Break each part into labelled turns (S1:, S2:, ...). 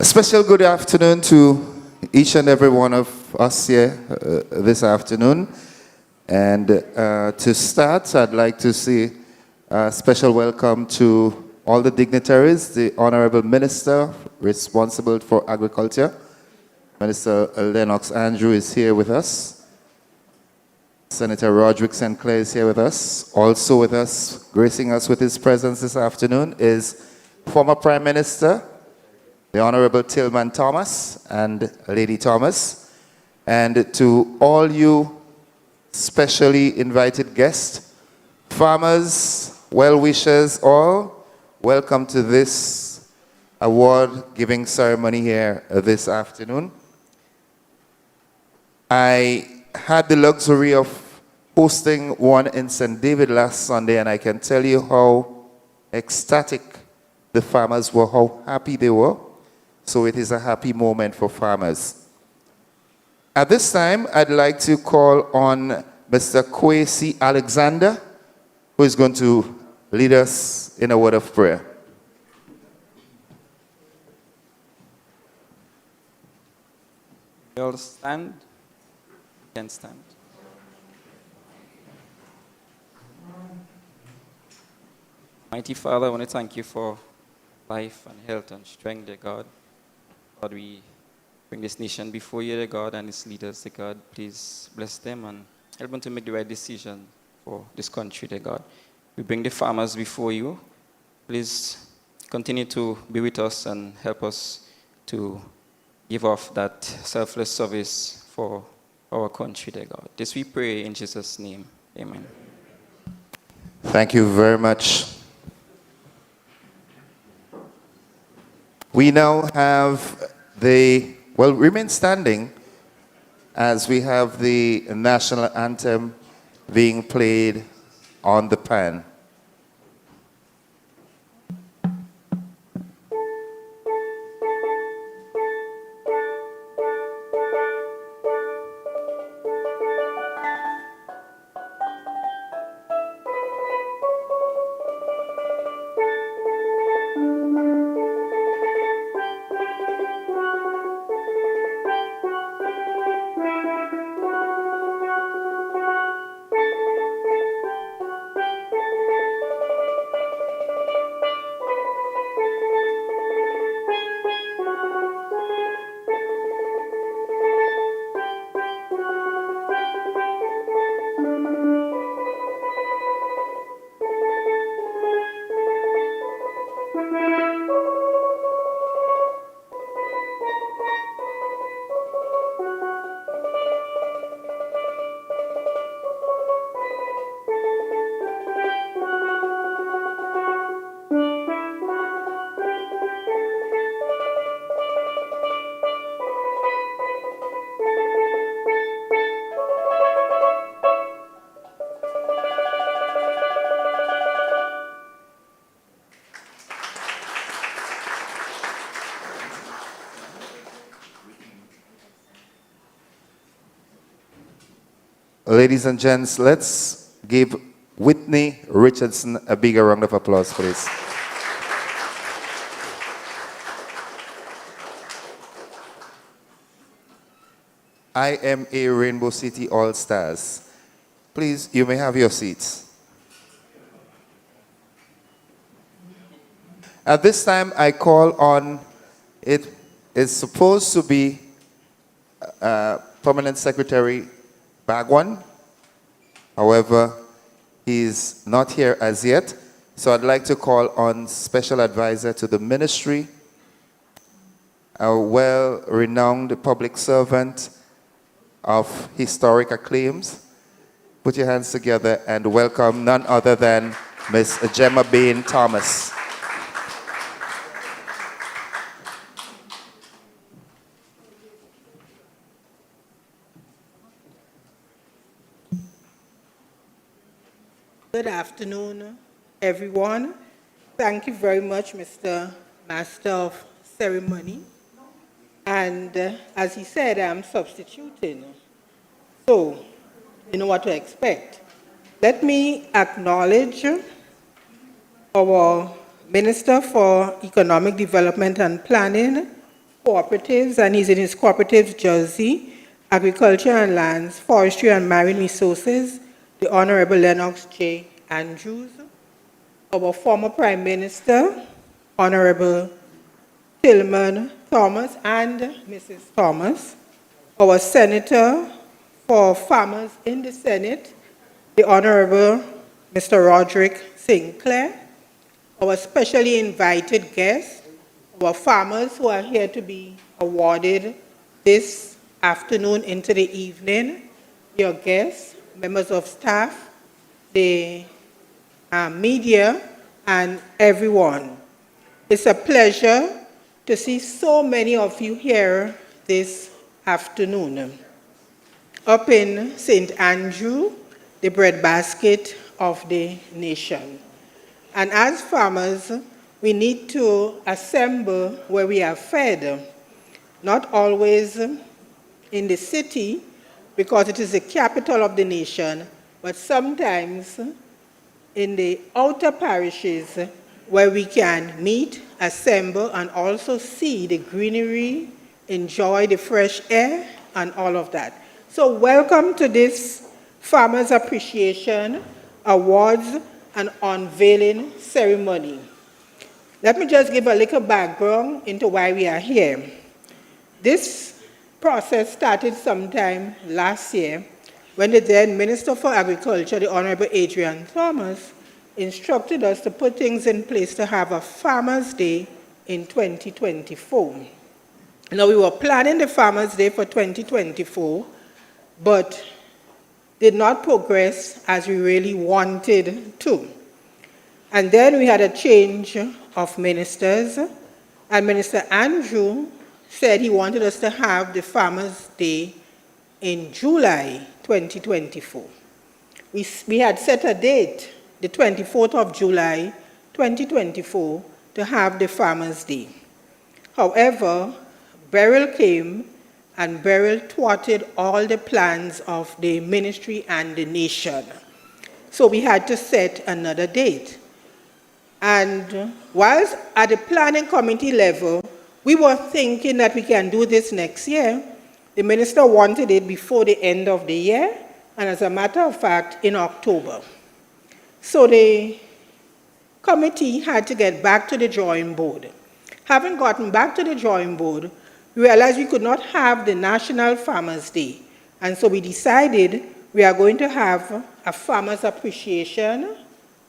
S1: Special good afternoon to each and every one of us here this afternoon. And to start, I'd like to say a special welcome to all the dignitaries, the Honorable Minister responsible for Agriculture. Minister Lennox Andrew is here with us. Senator Roderick St. Clair is here with us. Also with us, gracing us with his presence this afternoon, is former Prime Minister, the Honorable Tillman Thomas and Lady Thomas. And to all you specially invited guests, farmers, well-wishers, all, welcome to this award-giving ceremony here this afternoon. I had the luxury of hosting one in St. David last Sunday, and I can tell you how ecstatic the farmers were, how happy they were. So it is a happy moment for farmers. At this time, I'd like to call on Mr. Kwesi Alexander, who is going to lead us in a word of prayer.
S2: You all stand? You can stand. Mighty Father, I want to thank you for life and health and strength, dear God. God, we bring this nation before you, dear God, and its leaders, dear God. Please bless them and help them to make the right decision for this country, dear God. We bring the farmers before you. Please continue to be with us and help us to give off that selfless service for our country, dear God. This we pray in Jesus' name. Amen.
S1: Thank you very much. We now have remain standing as we have the national anthem being played on the pan. Ladies and gents, let's give Whitney Richardson a bigger round of applause, please. IMA Rainbow City All-Stars. Please, you may have your seats. At this time, I call on, it is supposed to be Permanent Secretary Bagwan. However, he's not here as yet. So I'd like to call on Special Advisor to the Ministry, a well-renowned public servant of historic acclaims. Put your hands together and welcome none other than Miss Gemma Bain Thomas.
S3: Good afternoon, everyone. Thank you very much, Mr. Master of Ceremony. And as he said, I'm substituting. So, you know what to expect. Let me acknowledge our Minister for Economic Development and Planning, cooperatives, and he's in his cooperatives jersey, Agriculture and Lands, Forestry and Marine Resources, the Honorable Lennox J. Andrews, our former Prime Minister, Honorable Tillman Thomas and Mrs. Thomas, our Senator for Farmers in the Senate, the Honorable Mr. Roderick Sinclair, our specially invited guests, our farmers who are here to be awarded this afternoon into the evening, your guests, members of staff, the media, and everyone. It's a pleasure to see so many of you here this afternoon. Up in St. Andrew, the breadbasket of the nation. And as farmers, we need to assemble where we are fed, not always in the city, because it is the capital of the nation, but sometimes in the outer parishes where we can meet, assemble, and also see the greenery, enjoy the fresh air, and all of that. So welcome to this Farmers Appreciation Awards and Unveiling Ceremony. Let me just give a little background into why we are here. This process started sometime last year when the then Minister for Agriculture, the Honorable Adrian Thomas, instructed us to put things in place to have a Farmers' Day in 2024. Now, we were planning the Farmers' Day for 2024, but did not progress as we really wanted to. And then we had a change of ministers, and Minister Andrew said he wanted us to have the Farmers' Day in July 2024. We had set a date, the 24th of July 2024, to have the Farmers' Day. However, Beryl came, and Beryl thwarted all the plans of the ministry and the nation. So we had to set another date. And whilst at the planning committee level, we were thinking that we can do this next year, the minister wanted it before the end of the year, and as a matter of fact, in October. So the committee had to get back to the drawing board. Having gotten back to the drawing board, we realized we could not have the National Farmers' Day. And so we decided we are going to have a Farmers' Appreciation,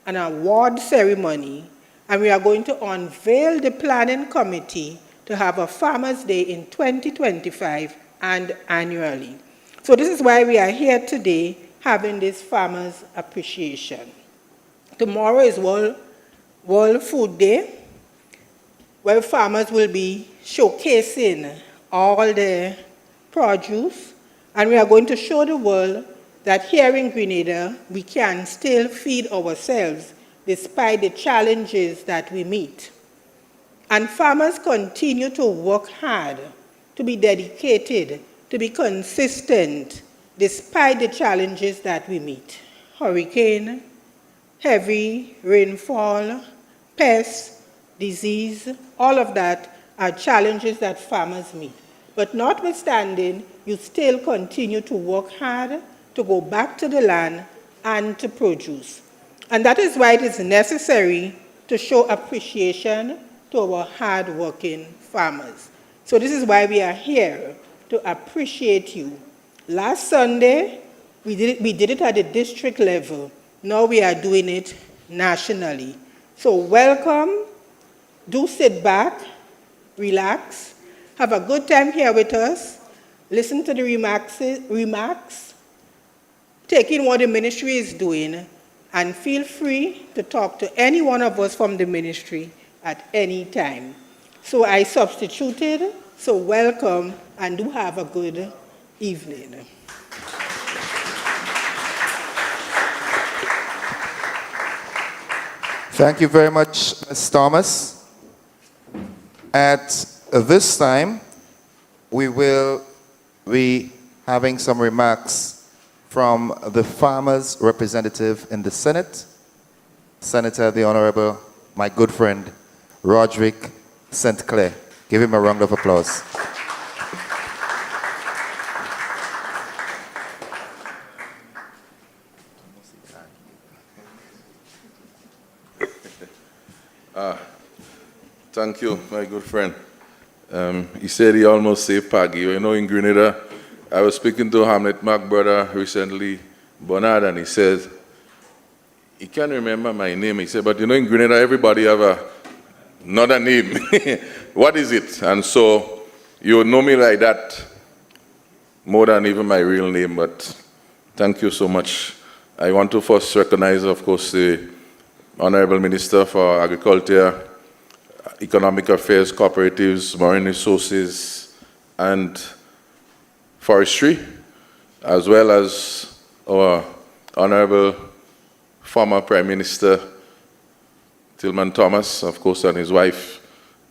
S3: an award ceremony, and we are going to unveil the planning committee to have a Farmers' Day in 2025 and annually. So this is why we are here today having this Farmers' Appreciation. Tomorrow is World Food Day, where farmers will be showcasing all the produce, and we are going to show the world that here in Grenada, we can still feed ourselves despite the challenges that we meet. And farmers continue to work hard, to be dedicated, to be consistent, despite the challenges that we meet. Hurricane, heavy rainfall, pests, disease, all of that are challenges that farmers meet. But notwithstanding, you still continue to work hard to go back to the land and to produce. And that is why it is necessary to show appreciation to our hard-working farmers. So this is why we are here, to appreciate you. Last Sunday, we did it at the district level. Now we are doing it nationally. So welcome. Do sit back, relax, have a good time here with us, listen to the remarks, take in what the ministry is doing, and feel free to talk to any one of us from the ministry at any time. So I substituted, so welcome, and do have a good evening.
S1: Thank you very much, Ms. Thomas. At this time, we will be having some remarks from the farmers' representative in the Senate, Senator the Honorable, my good friend, Roderick Sinclair. Give him a round of applause.
S4: Thank you, my good friend. He said he almost saved Paggy. You know, in Grenada, I was speaking to Hamlet Mark brother recently, Bernard, and he said, he can't remember my name. He said, but you know, in Grenada, everybody have another name. What is it? And so you know me like that, more than even my real name, but thank you so much. I want to first recognize, of course, the Honorable Minister for Agriculture, Economic Affairs, Cooperatives, Marine Resources, and Forestry, as well as our Honorable former Prime Minister, Tillman Thomas, of course, and his wife,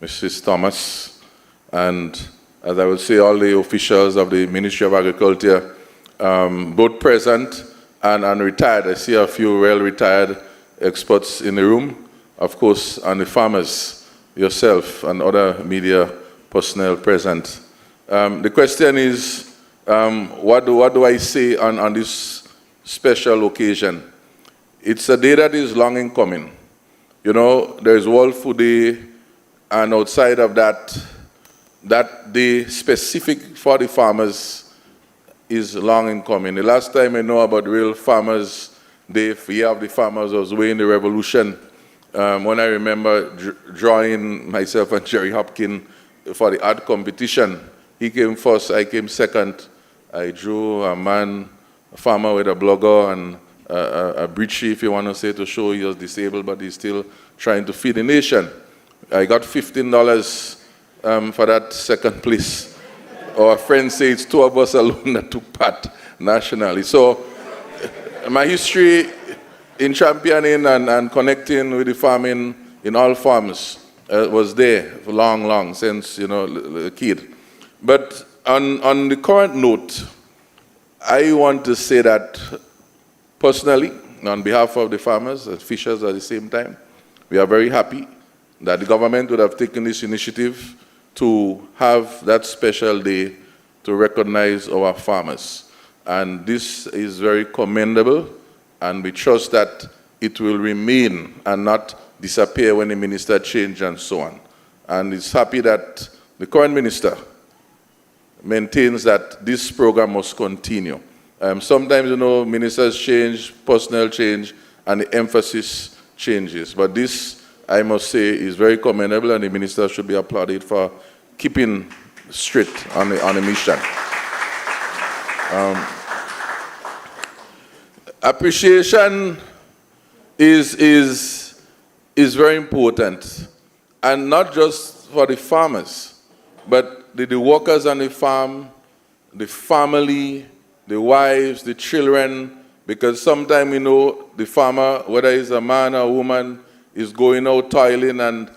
S4: Mrs. Thomas, and as I would say, all the officials of the Ministry of Agriculture, both present and retired. I see a few well-retired experts in the room, of course, and the farmers, yourself and other media personnel present. The question is, what do I say on this special occasion? It's a day that is long in coming. You know, there's World Food Day, and outside of that, that day specific for the farmers is long in coming. The last time I know about real Farmers Day, Year of the Farmers, was way in the Revolution. When I remember drawing myself and Jerry Hopkins for the art competition. He came first, I came second. I drew a man, a farmer with a blogger and a breechy, if you want to say, to show he was disabled, but he's still trying to feed the nation. I got $15 for that second place. Our friends say it's two of us alone that took part nationally. So my history in championing and connecting with the farming in all farms was there for long since, you know, a kid. But on the current note, I want to say that personally, on behalf of the farmers and fishers at the same time, we are very happy that the government would have taken this initiative to have that special day to recognize our farmers. And this is very commendable, and we trust that it will remain and not disappear when the minister changes and so on. And it's happy that the current minister maintains that this program must continue. Sometimes, you know, ministers change, personnel change, and the emphasis changes. But this, I must say, is very commendable, and the minister should be applauded for keeping straight on the mission. Appreciation is very important, and not just for the farmers, but the workers on the farm, the family, the wives, the children, because sometimes, you know, the farmer, whether he's a man or a woman, is going out toiling, and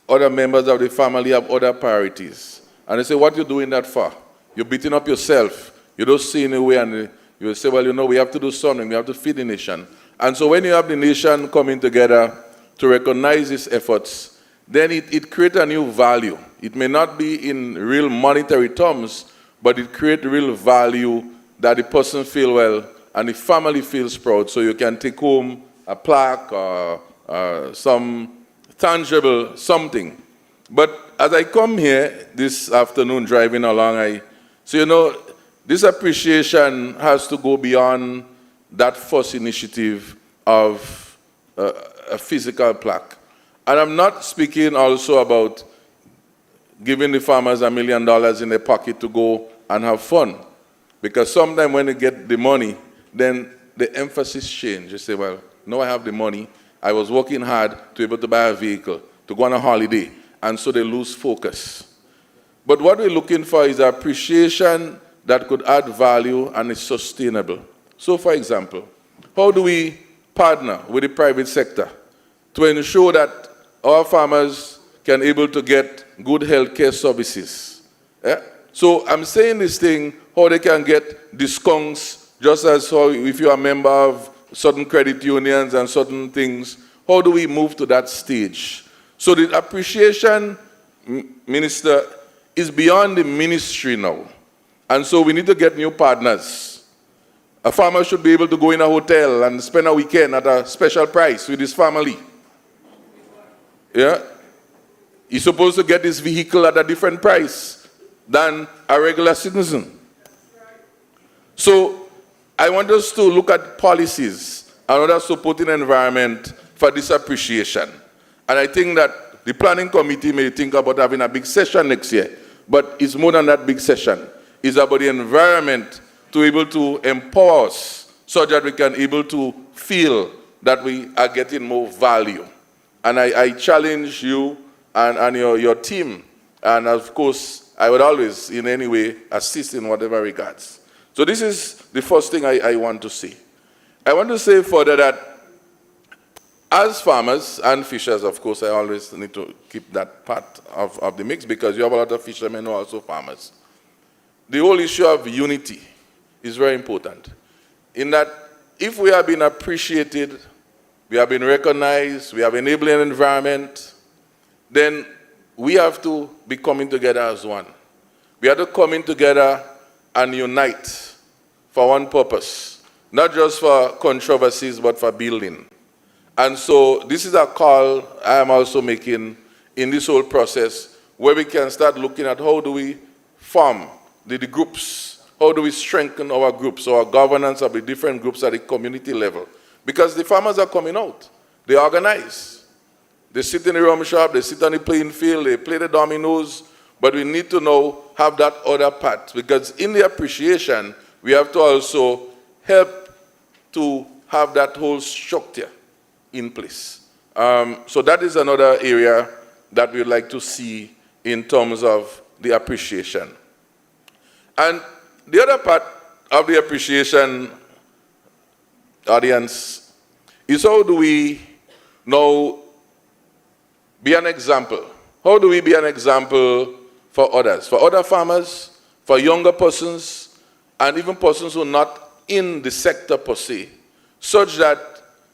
S4: other members of the family have other priorities. And they say, what are you doing that for? You're beating up yourself. You don't see any way, and you will say, well, you know, we have to do something. We have to feed the nation. And so when you have the nation coming together to recognize these efforts, then it creates a new value. It may not be in real monetary terms, but it creates real value that the person feels well and the family feels proud. So you can take home a plaque or some tangible something. But as I come here this afternoon driving along, so you know, this appreciation has to go beyond that first initiative of a physical plaque. And I'm not speaking also about giving the farmers $1 million in their pocket to go and have fun. Because sometimes when they get the money, then the emphasis changes. You say, well, now I have the money. I was working hard to be able to buy a vehicle, to go on a holiday. And so they lose focus. But what we're looking for is appreciation that could add value and is sustainable. So, for example, how do we partner with the private sector to ensure that our farmers can able to get good healthcare services? Yeah? So I'm saying this thing, how they can get discounts, just as how if you're a member of certain credit unions and certain things, how do we move to that stage? So the appreciation Minister, is beyond the ministry now. And so we need to get new partners. A farmer should be able to go in a hotel and spend a weekend at a special price with his family. Yeah? He's supposed to get his vehicle at a different price than a regular citizen. So I want us to look at policies and other supporting environment for this appreciation. And I think that the planning committee may think about having a big session next year, but it's more than that big session. It's about the environment to be able to empower us so that we can able to feel that we are getting more value. And I challenge you and your team, and of course, I would always in any way assist in whatever regards. So this is the first thing I want to say. I want to say further that as farmers and fishers, of course, I always need to keep that part of the mix because you have a lot of fishermen who are also farmers. The whole issue of unity is very important. In that, if we have been appreciated, we have been recognized, we have enabling an environment, then we have to be coming together as one. We have to come in together and unite for one purpose, not just for controversies, but for building. And so this is a call I am also making in this whole process where we can start looking at how do we form the groups, how do we strengthen our groups, our governance of the different groups at the community level. Because the farmers are coming out, they organize. They sit in the rum shop, they sit on the playing field, they play the dominoes, but we need to now have that other part because in the appreciation, we have to also help to have that whole structure in place. So that is another area that we'd like to see in terms of the appreciation. And the other part of the appreciation, audience, is how do we now be an example? How do we be an example for others, for other farmers, for younger persons, and even persons who are not in the sector per se, such that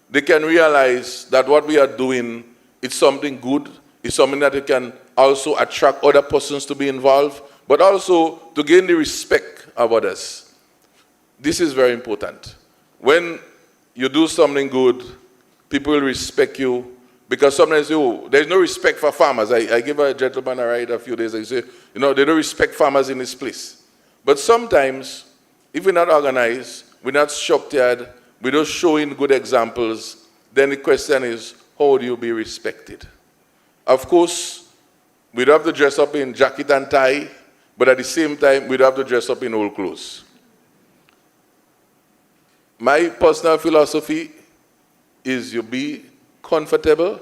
S4: they can realize that what we are doing is something good, is something that it can also attract other persons to be involved, but also to gain the respect of others. This is very important. When you do something good, people will respect you, because sometimes there's no respect for farmers. I gave a gentleman a ride a few days ago. He said, they don't respect farmers in this place. But sometimes, if we're not organized, we're not structured, we're not showing good examples, then the question is, how do you be respected? Of course, we don't have to dress up in jacket and tie, but at the same time, we don't have to dress up in old clothes. My personal philosophy is you be comfortable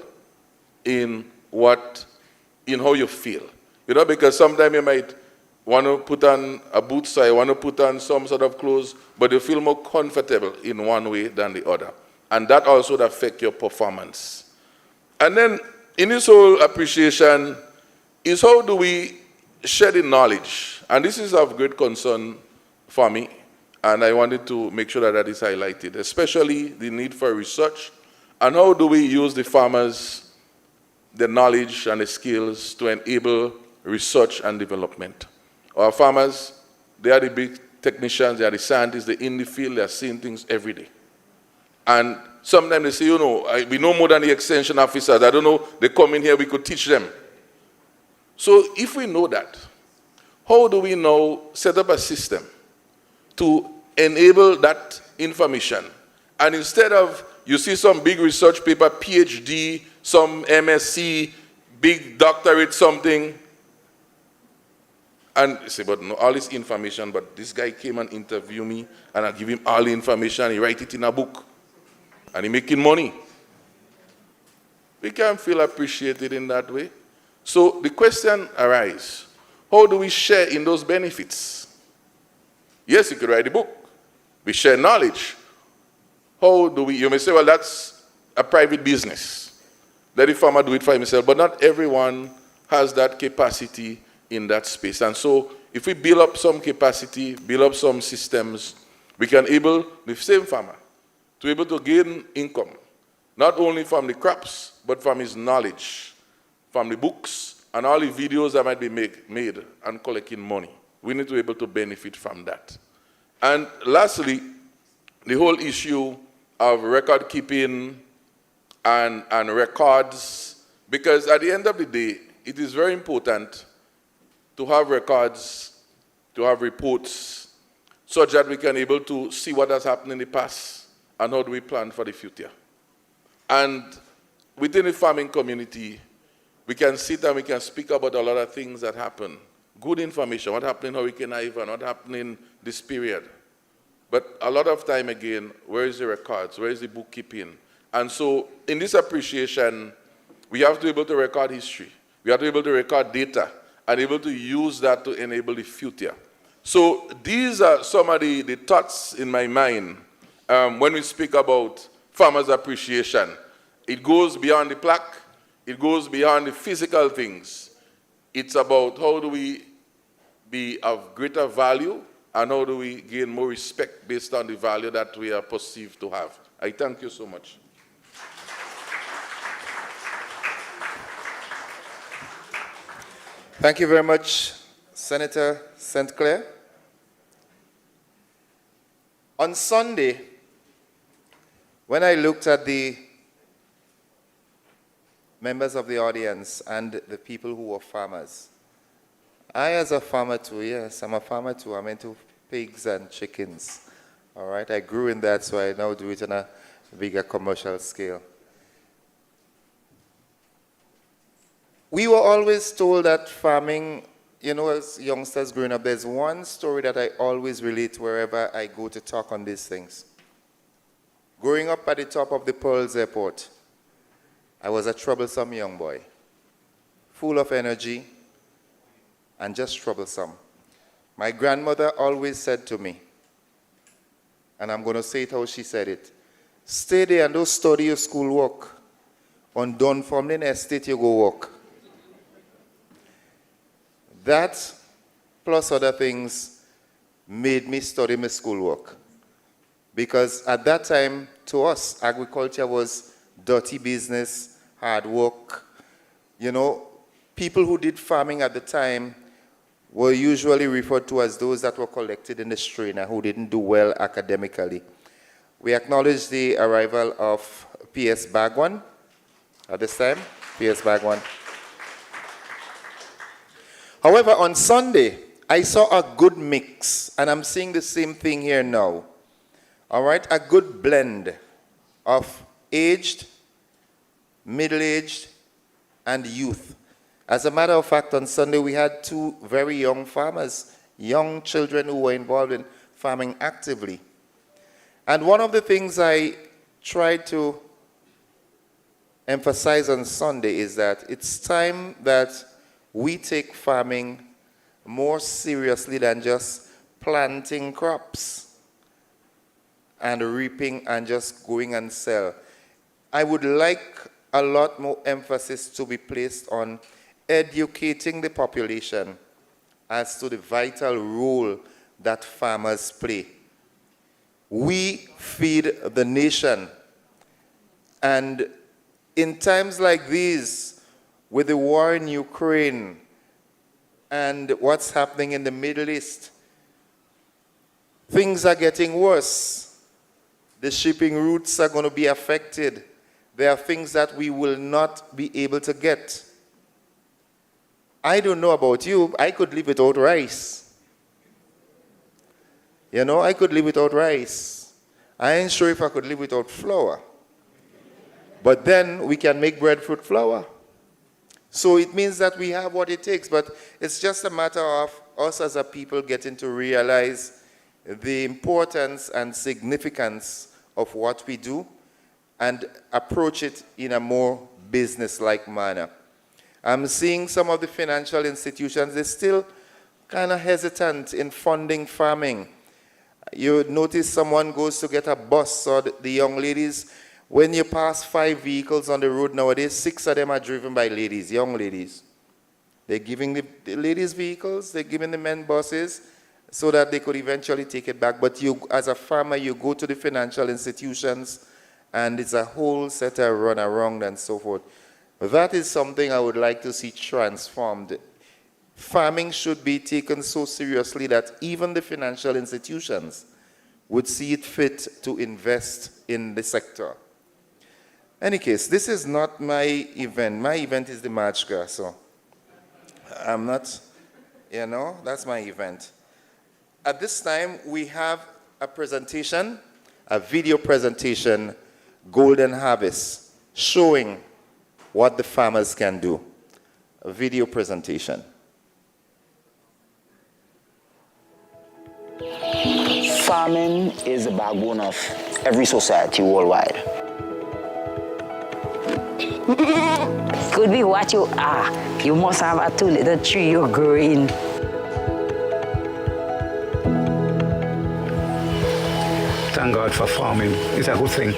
S4: in how you feel. Because sometimes you might want to put on a boots or you want to put on some sort of clothes, but you feel more comfortable in one way than the other. And that also would affect your performance. And then in this whole appreciation is how do we share the knowledge? And this is of great concern for me, and I wanted to make sure that that is highlighted, especially the need for research, and how do we use the farmers, the knowledge and the skills to enable research and development. Our farmers, they are the big technicians, they are the scientists, they're in the field, they are seeing things every day. And sometimes they say, we know more than the extension officers. I don't know, they come in here, we could teach them. So if we know that, how do we now set up a system to enable that information? And instead of, you see some big research paper, PhD, some MSc, big doctorate, something, and you say, but no, all this information, but this guy came and interviewed me, and I give him all the information, he write it in a book, and he making money. We can't feel appreciated in that way. So the question arises, how do we share in those benefits? Yes, you could write a book. We share knowledge. How do we, you may say, well, that's a private business. Let the farmer do it for himself, but not everyone has that capacity in that space. And so if we build up some capacity, build up some systems, we can able, the same farmer, to be able to gain income, not only from the crops, but from his knowledge, from the books, and all the videos that might be made and collecting money. We need to be able to benefit from that. And lastly, the whole issue of record keeping and records, because at the end of the day, it is very important to have records, to have reports, such that we can be able to see what has happened in the past and how do we plan for the future. And within the farming community, we can sit and we can speak about a lot of things that happen. Good information, what happened in Hurricane Ivan, what happened in this period. But a lot of time again, where is the records? Where is the bookkeeping? And so in this appreciation, we have to be able to record history. We have to be able to record data and able to use that to enable the future. So these are some of the thoughts in my mind when we speak about farmers' appreciation. It goes beyond the plaque. It goes beyond the physical things. It's about how do we be of greater value and how do we gain more respect based on the value that we are perceived to have. I thank you so much.
S1: Thank you very much, Senator St. Clair. On Sunday, when I looked at the members of the audience and the people who were farmers, I, as a farmer too, yes, I'm a farmer too. I'm into pigs and chickens. All right, I grew in that, so I now do it on a bigger commercial scale. We were always told that farming, as youngsters growing up, there's one story that I always relate wherever I go to talk on these things. Growing up at the top of the Pearls Airport, I was a troublesome young boy, full of energy and just troublesome. My grandmother always said to me, and I'm going to say it how she said it, stay there and don't study your schoolwork. On Dunfermline Estate, you go work. That, plus other things, made me study my schoolwork. Because at that time, to us, agriculture was dirty business, hard work. People who did farming at the time were usually referred to as those that were collected in the strainer, who didn't do well academically. We acknowledge the arrival of P.S. Bagwan at this time, P.S. Bagwan. However, on Sunday, I saw a good mix, and I'm seeing the same thing here now. All right, a good blend of aged, middle-aged, and youth. As a matter of fact, on Sunday, we had two very young farmers, young children who were involved in farming actively. And one of the things I tried to emphasize on Sunday is that it's time that we take farming more seriously than just planting crops and reaping and just going and sell. I would like a lot more emphasis to be placed on educating the population as to the vital role that farmers play. We feed the nation. And in times like these, with the war in Ukraine and what's happening in the Middle East, things are getting worse. The shipping routes are going to be affected. There are things that we will not be able to get. I don't know about you, I could live without rice. I could live without rice. I ain't sure if I could live without flour. But then we can make breadfruit flour. So it means that we have what it takes, but it's just a matter of us as a people getting to realize the importance and significance of what we do and approach it in a more business-like manner. I'm seeing some of the financial institutions, they're still kind of hesitant in funding farming. You notice someone goes to get a bus, or the young ladies, when you pass 5 vehicles on the road nowadays, 6 of them are driven by ladies, young ladies. They're giving the ladies vehicles, they're giving the men buses so that they could eventually take it back. But you, as a farmer, you go to the financial institutions and it's a whole set of run around and so forth. That is something I would like to see transformed. Farming should be taken so seriously that even the financial institutions would see it fit to invest in the sector. Any case, this is not my event. My event is the March Grass, so I'm not, that's my event. At this time, we have a presentation, a video presentation, Golden Harvest, showing what the farmers can do. A video presentation.
S5: Farming is the backbone of every society worldwide.
S6: Could be what you are. You must have a two little tree you're growing.
S7: Thank God for farming. It's a good thing.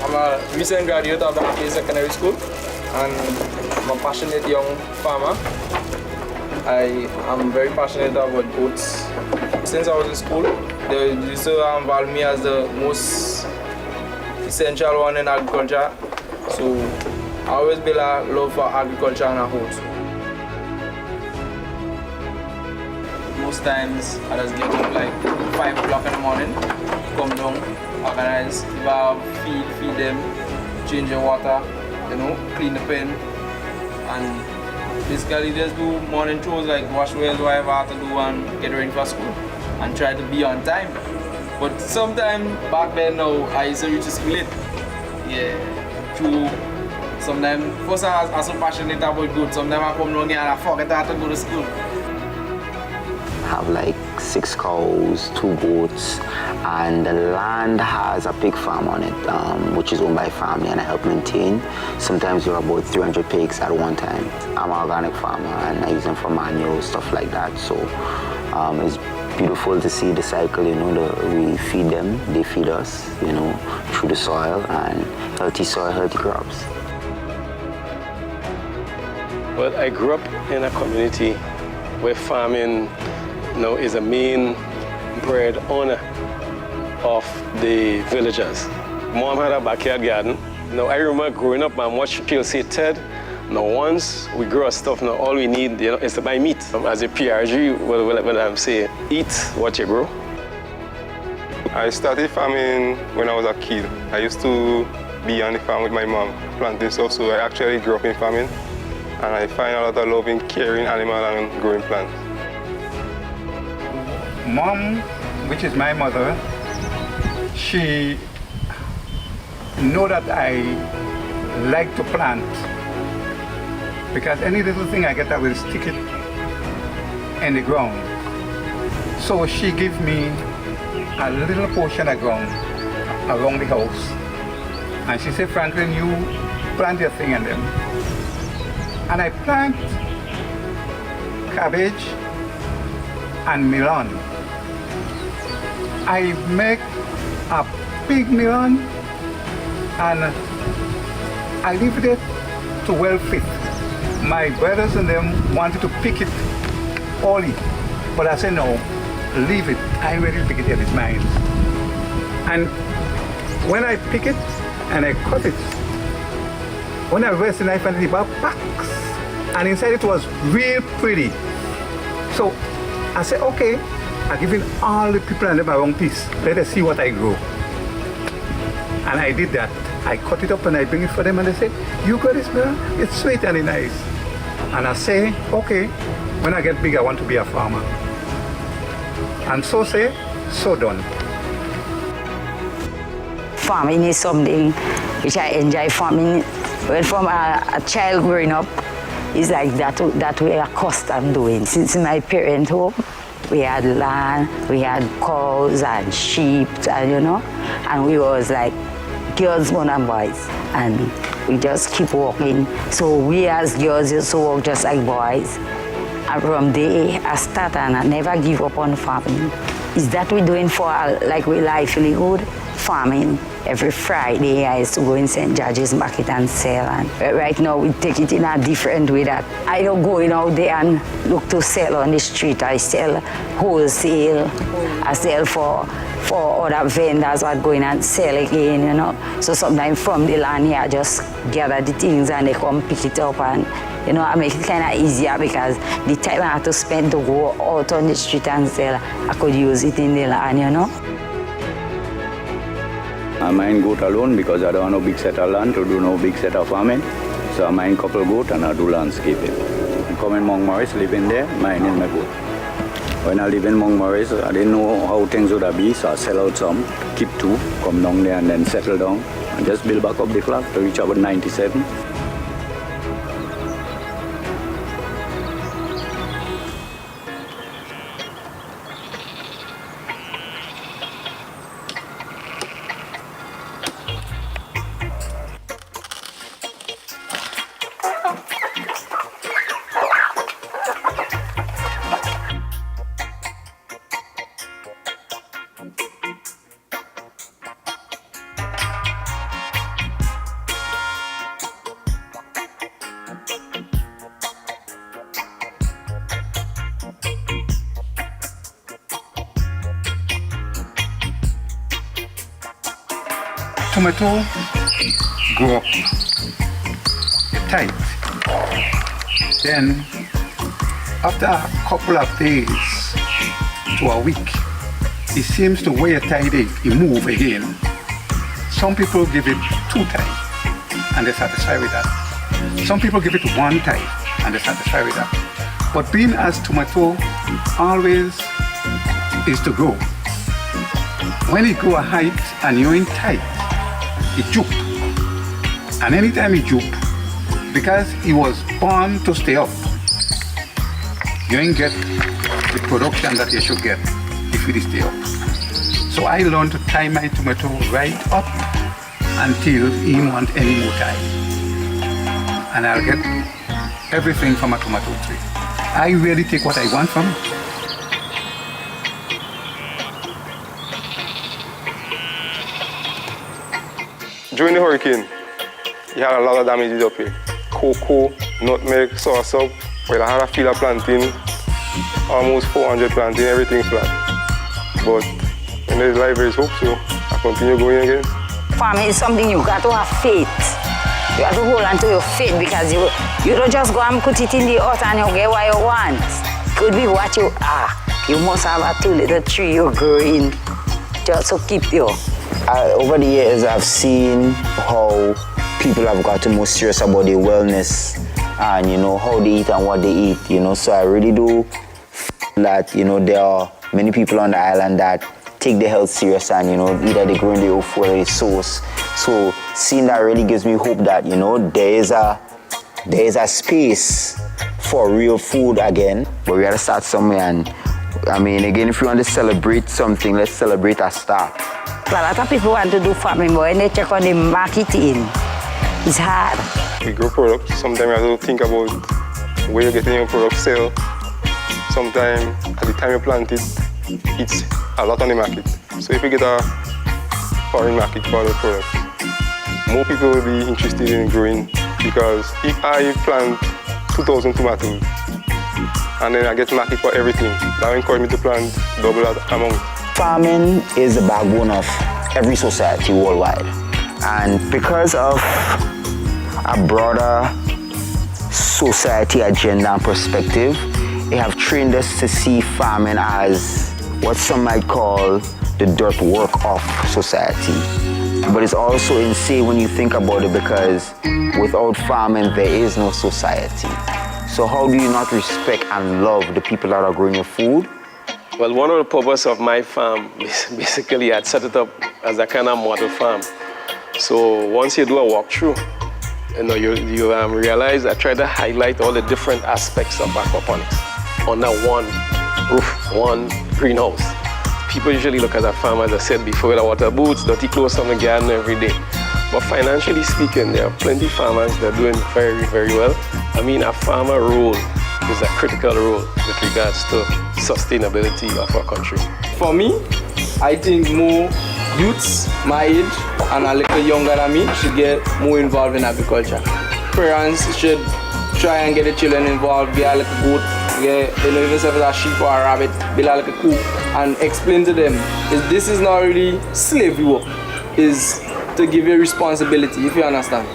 S8: I'm a recent graduate of the Secondary School and I'm a passionate young farmer. I am very passionate about oats. Since I was in school, they used to involve me as the most essential one in agriculture. So I always build a love for agriculture and oats. Most times I just get up like 5 o'clock in the morning, come down, organize, if I have feed them, change the water, clean the pen, and basically just do morning chores like wash wells, whatever I have to do and get ready for school and try to be on time. But sometimes back then now I used to reach school late. Yeah, true. Sometimes first I was so passionate about good, sometimes I come down here and I forget I have to go to school.
S5: Have like 6 cows, 2 goats, and the land has a pig farm on it, which is owned by family, and I help maintain. Sometimes we're about 300 pigs at one time. I'm an organic farmer and I use them for manure, stuff like that. So it's beautiful to see the cycle, we feed them, they feed us, through the soil, and healthy soil, healthy crops.
S9: Well, I grew up in a community where farming is a main bread owner of the villagers. Mom had a backyard garden. I remember growing up and watching people say, Ted, once we grow our stuff, all we need is to buy meat. As a PRG, what I'm saying, eat what you grow.
S10: I started farming when I was a kid. I used to be on the farm with my mom, planting stuff, so I actually grew up in farming. And I find a lot of love in caring animals and growing plants.
S7: Mom, which is my mother, she know that I like to plant, because any little thing I get, I will stick it in the ground. So she give me a little portion of ground around the house, and she said, Franklin, you plant your thing in them. And I plant cabbage and melon. I make a big melon and I leave it to well fit. My brothers and them wanted to pick it early, but I said no, leave it. I ready to pick it, it's mine. And when I pick it and I cut it, when I raised the knife and the bar packs, and inside it was real pretty. So I said, okay, I'm giving all the people and them a wrong piece. Let us see what I grow. And I did that. I cut it up and I bring it for them and they said, you got this, man? It's sweet and it's nice. And I say, okay, when I get big, I want to be a farmer. And so say, so done.
S6: Farming is something which I enjoy. Farming, well, from a child growing up, it's like that we are accustomed doing. Since my parents' home, we had land, we had cows and sheep, and and we was like girls, men and boys. And we just keep walking. So we as girls used to walk just like boys. And from there, I started and I never give up on farming. Is that we're doing for like we life really good? Farming. Every Friday I used to go in St. George's Market and sell. And right now we take it in a different way that I don't go in out there and look to sell on the street. I sell wholesale. I sell for other vendors that go in and sell again, you know. So sometimes from the land here I just gather the things and they come pick it up, and you know, I make it kind of easier because the time I have to spend to go out on the street and sell, I could use it in the land, you know.
S11: I mine goat alone because I don't have no big set of land to do no big set of farming. So I mine couple goat and I do landscaping. I come in Montmorris, live in there, mining my goat. When I live in Montmorris, I didn't know how things would be, so I sell out some, keep 2, come down there and then settle down, and just build back up the flat to reach about 97.
S7: Tomato grow up tight. Then after a couple of days to a week, it seems to where tight it move again. Some people give it 2 tight and they're satisfied with that. Some people give it 1 tight and they're satisfied with that. But being as tomato always is to grow. When it grow a height and you're in tight, it juke. And anytime it juke, because it was born to stay up, you ain't get the production that you should get if it stay up. So I learned to tie my tomato right up until he want any more time. And I'll get everything from a tomato tree. I really take what I want from it.
S10: During the hurricane, you had a lot of damages up here. Cocoa, nutmeg, soursop. Well, I had a field of planting, almost 400 planting, everything flat. But when there's life, there is hope, so I continue going again.
S6: Farming is something you got to have faith. You have to hold on to your faith because you don't just go and put it in the earth and you get what you want. Could be what you are. You must have a 2 little tree you're growing just to keep you.
S5: Over the years, I've seen how people have gotten more serious about their wellness and, you know, how they eat and what they eat, you know. So I really do feel that, you know, there are many people on the island that take their health serious and, you know, either they grow in their own food or they source. So seeing that really gives me hope that, you know, there is a space for real food again. But we gotta start somewhere, and I mean, again, if you want to celebrate something, let's celebrate a start.
S6: A lot of people want to do farming, but when they check on the marketing, it's hard.
S10: We grow products. Sometimes you have to think about where you're getting your product sell. Sometimes at the time you plant it, it's a lot on the market. So if you get a foreign market for the product, more people will be interested in growing, because if I plant 2,000 tomatoes and then I get market for everything, that will encourage me to plant double that amount.
S5: Farming is the backbone of every society worldwide. And because of a broader society agenda and perspective, they have trained us to see farming as what some might call the dirt work of society. But it's also insane when you think about it, because without farming, there is no society. So how do you not respect and love the people that are growing your food?
S9: Well, one of the purposes of my farm, basically, I'd set it up as a kind of model farm. So once you do a walkthrough, you know, you realize I try to highlight all the different aspects of aquaponics under one roof, one greenhouse. People usually look at a farm, as I said before, with the water boots, dirty clothes on the garden every day. But financially speaking, there are plenty of farmers that are doing very, very well. I mean, a farmer role is a critical role with regards to sustainability of our country.
S8: For me, I think more youths my age and a little younger than me should get more involved in agriculture. Parents should try and get the children involved, get a little goat, get, even if it's a sheep or a rabbit, build a little coop, and explain to them this is not really slavery work, is to give you responsibility, if you understand.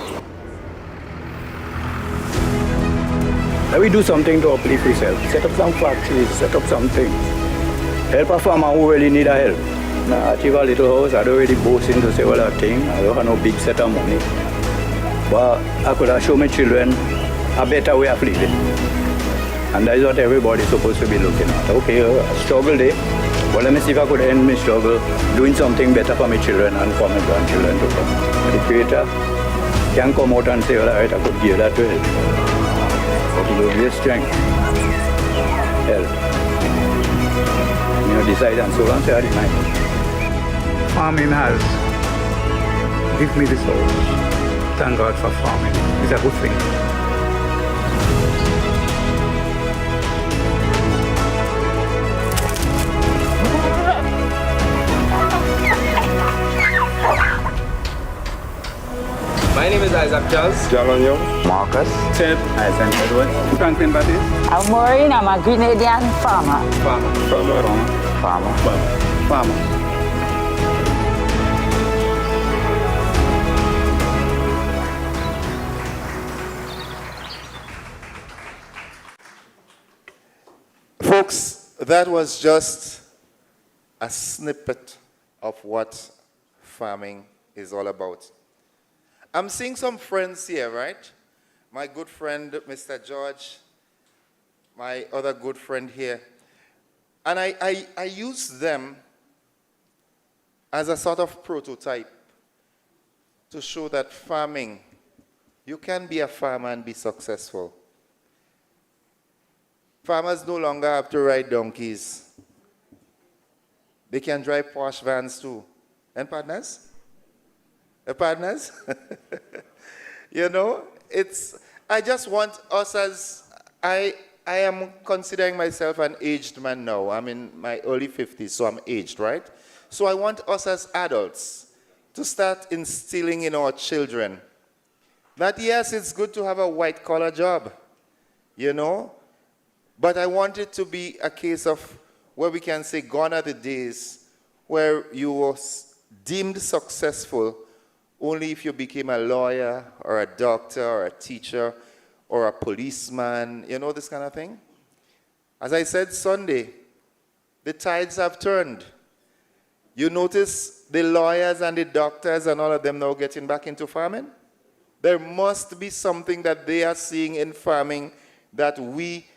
S11: Let me do something to uplift yourself. Set up some factories, set up something. Help a farmer who really need a help. Now, I achieve a little house, I don't really boast into say all that thing. I don't have no big set of money. But I could have shown my children a better way of living. And that is what everybody is supposed to be looking at. Okay, struggle day, but let me see if I could end my struggle doing something better for my children and for my grandchildren to come. The Creator can come out and say, all right, I could give that to him. But he will give strength, health. You decide and so on, say, I deny.
S7: Farming has given me this house. Thank God for farming. It's a good thing.
S8: My name is Isaac Charles.
S10: John Young.
S5: Marcus.
S8: Ted.
S7: Isaac Edward. Franklin Baptist.
S6: I'm Maureen, I'm a Grenadian farmer.
S7: Farmer.
S1: Folks, that was just a snippet of what farming is all about. I'm seeing some friends here, right? My good friend, Mr. George, my other good friend here. And I use them as a sort of prototype to show that farming, you can be a farmer and be successful. Farmers no longer have to ride donkeys. They can drive posh vans too. And partners? Partners? You know, I just want us as, I am considering myself an aged man now. I'm in my early 50s, so I'm aged, right? So I want us as adults to start instilling in our children that yes, it's good to have a white-collar job, you know, but I want it to be a case of where we can say, gone are the days where you were deemed successful only if you became a lawyer or a doctor or a teacher or a policeman, you know, this kind of thing. As I said Sunday, the tides have turned. You notice the lawyers and the doctors and all of them now getting back into farming? There must be something that they are seeing in farming that we,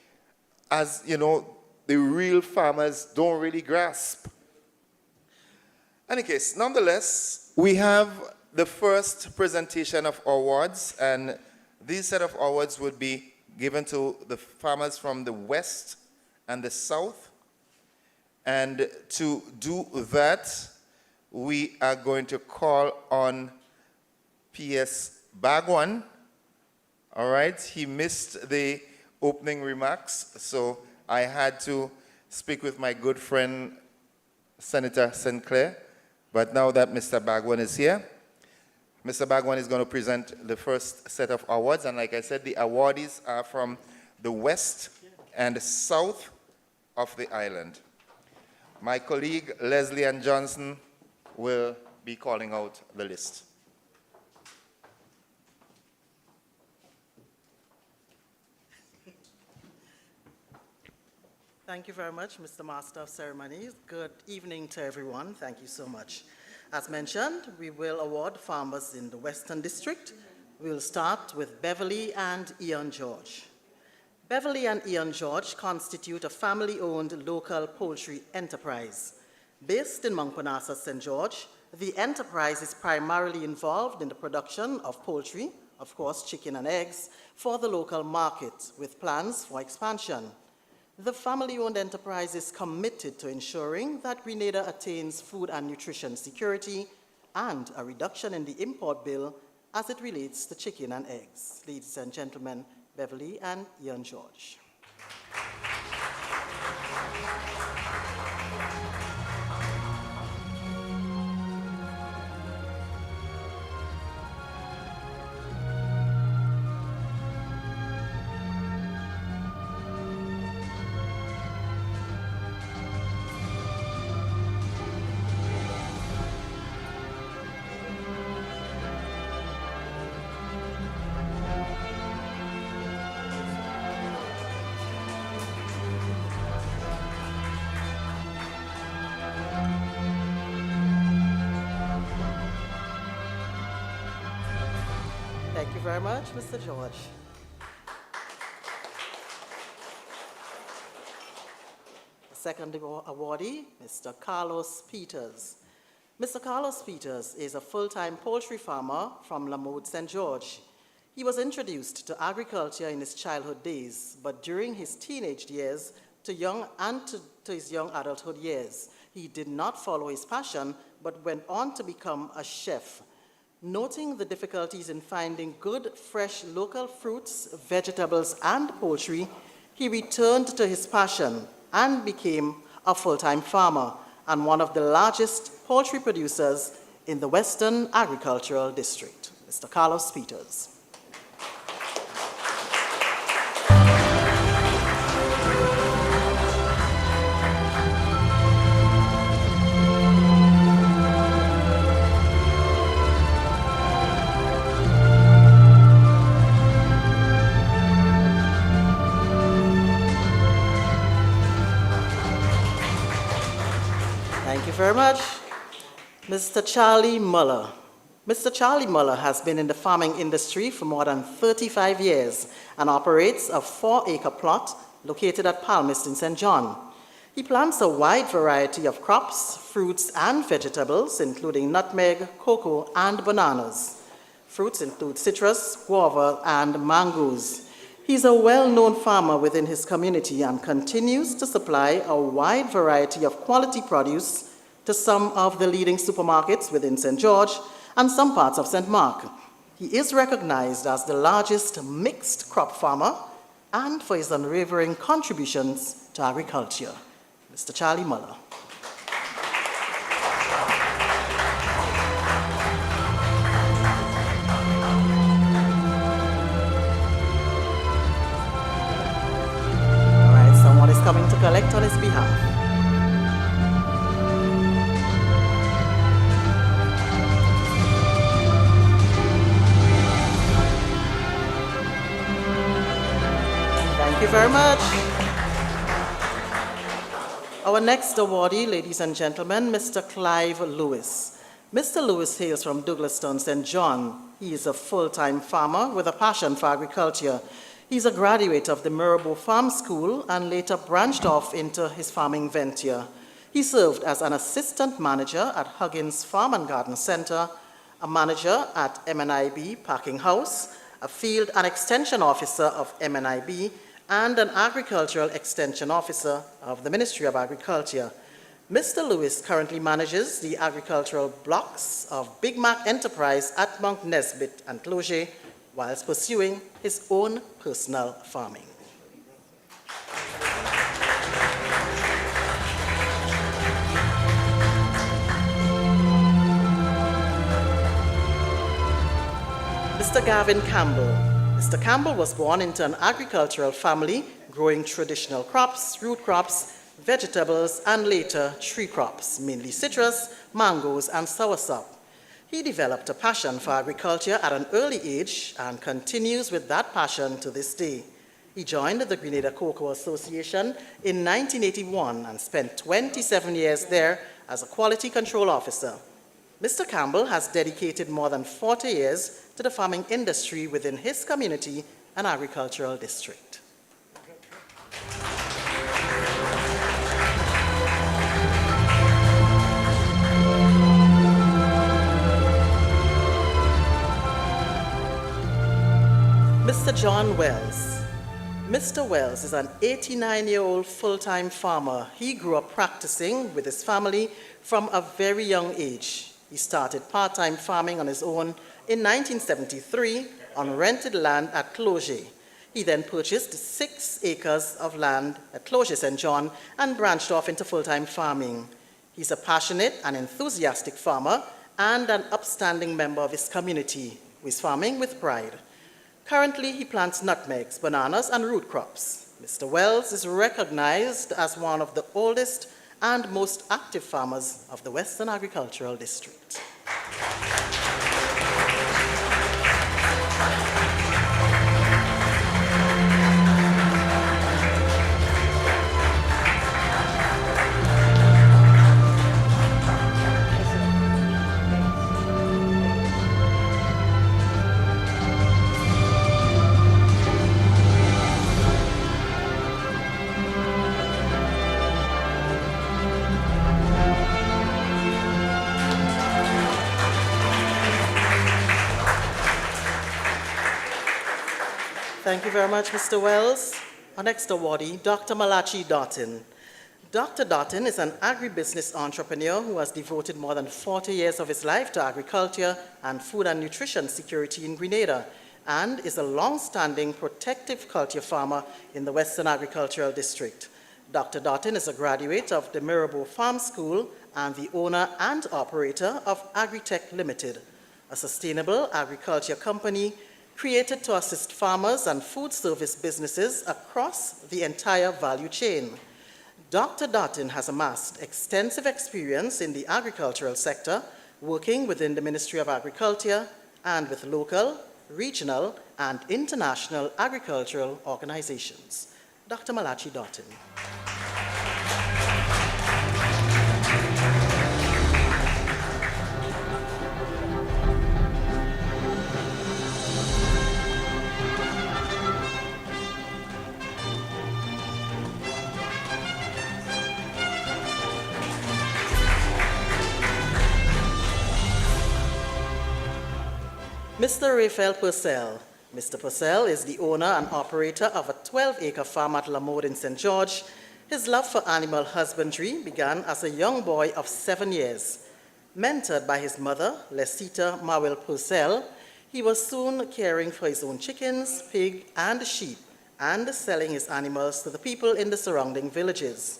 S1: as you know, the real farmers don't really grasp. In any case, nonetheless, we have the first presentation of awards, and these set of awards would be given to the farmers from the West and the South. And to do that, we are going to call on P.S. Bagwan. All right, he missed the opening remarks, so I had to speak with my good friend, Senator Sinclair. But now that Mr. Bagwan is here, Mr. Bagwan is going to present the first set of awards. And like I said, the awardees are from the West and South of the island. My colleague, Leslie Ann Johnson, will be calling out the list.
S12: Thank you very much, Mr. Master of Ceremonies. Good evening to everyone. Thank you so much. As mentioned, we will award farmers in the Western District. We'll start with Beverly and Ian George. Beverly and Ian George constitute a family-owned local poultry enterprise. Based in Mangpanasa, St. George, the enterprise is primarily involved in the production of poultry, of course chicken and eggs, for the local market with plans for expansion. The family-owned enterprise is committed to ensuring that Grenada attains food and nutrition security and a reduction in the import bill as it relates to chicken and eggs. Ladies and gentlemen, Beverly and Ian George. Thank you very much, Mr. George. The second awardee, Mr. Carlos Peters. Mr. Carlos Peters is a full-time poultry farmer from Lamode, St. George. He was introduced to agriculture in his childhood days, but during his teenage years to his young adulthood years, he did not follow his passion, but went on to become a chef. Noting the difficulties in finding good, fresh, local fruits, vegetables, and poultry, he returned to his passion and became a full-time farmer and one of the largest poultry producers in the Western Agricultural District. Mr. Carlos Peters. Thank you very much. Mr. Charlie Muller. Mr. Charlie Muller has been in the farming industry for more than 35 years and operates a 4-acre plot located at Palmist in St. John. He plants a wide variety of crops, fruits, and vegetables, including nutmeg, cocoa, and bananas. Fruits include citrus, guava, and mangoes. He's a well-known farmer within his community and continues to supply a wide variety of quality produce to some of the leading supermarkets within St. George and some parts of St. Mark. He is recognized as the largest mixed crop farmer and for his unwavering contributions to agriculture. Mr. Charlie Muller. Coming to collect on his behalf. Thank you very much. Our next awardee, ladies and gentlemen, Mr. Clive Lewis. Mr. Lewis hails from Douglaston, St. John. He is a full-time farmer with a passion for agriculture. He's a graduate of the Mirabeau Farm School and later branched off into his farming venture. He served as an assistant manager at Huggins Farm and Garden Center, a manager at MNIB Packing House, a field and extension officer of MNIB, and an agricultural extension officer of the Ministry of Agriculture. Mr. Lewis currently manages the agricultural blocks of Big Mac Enterprise at Mount Nesbitt and Cloget, whilst pursuing his own personal farming. Mr. Gavin Campbell. Mr. Campbell was born into an agricultural family growing traditional crops, root crops, vegetables, and later tree crops, mainly citrus, mangoes, and soursop. He developed a passion for agriculture at an early age and continues with that passion to this day. He joined the Grenada Cocoa Association in 1981 and spent 27 years there as a quality control officer. Mr. Campbell has dedicated more than 40 years to the farming industry within his community and agricultural district. Mr. John Wells. Mr. Wells is an 89-year-old full-time farmer. He grew up practicing with his family from a very young age. He started part-time farming on his own in 1973 on rented land at Cloget. He then purchased 6 acres of land at Cloget St. John and branched off into full-time farming. He's a passionate and enthusiastic farmer and an upstanding member of his community who is farming with pride. Currently, he plants nutmegs, bananas, and root crops. Mr. Wells is recognized as one of the oldest and most active farmers of the Western Agricultural District. Thank you very much, Mr. Wells. Our next awardee, Dr. Malachi Doughton. Dr. Doughton is an agribusiness entrepreneur who has devoted more than 40 years of his life to agriculture and food and nutrition security in Grenada, and is a long-standing protective culture farmer in the Western Agricultural District. Dr. Doughton is a graduate of the Mirabeau Farm School and the owner and operator of Agritech Limited, a sustainable agriculture company created to assist farmers and food service businesses across the entire value chain. Dr. Doughton has amassed extensive experience in the agricultural sector, working within the Ministry of Agriculture and with local, regional, and international agricultural organizations. Dr. Malachi Doughton. Mr. Raphael Purcell. Mr. Purcell is the owner and operator of a 12-acre farm at Lamode in St. George. His love for animal husbandry began as a young boy of 7 years. Mentored by his mother, Lesita Mawel Purcell, he was soon caring for his own chickens, pig, and sheep, and selling his animals to the people in the surrounding villages.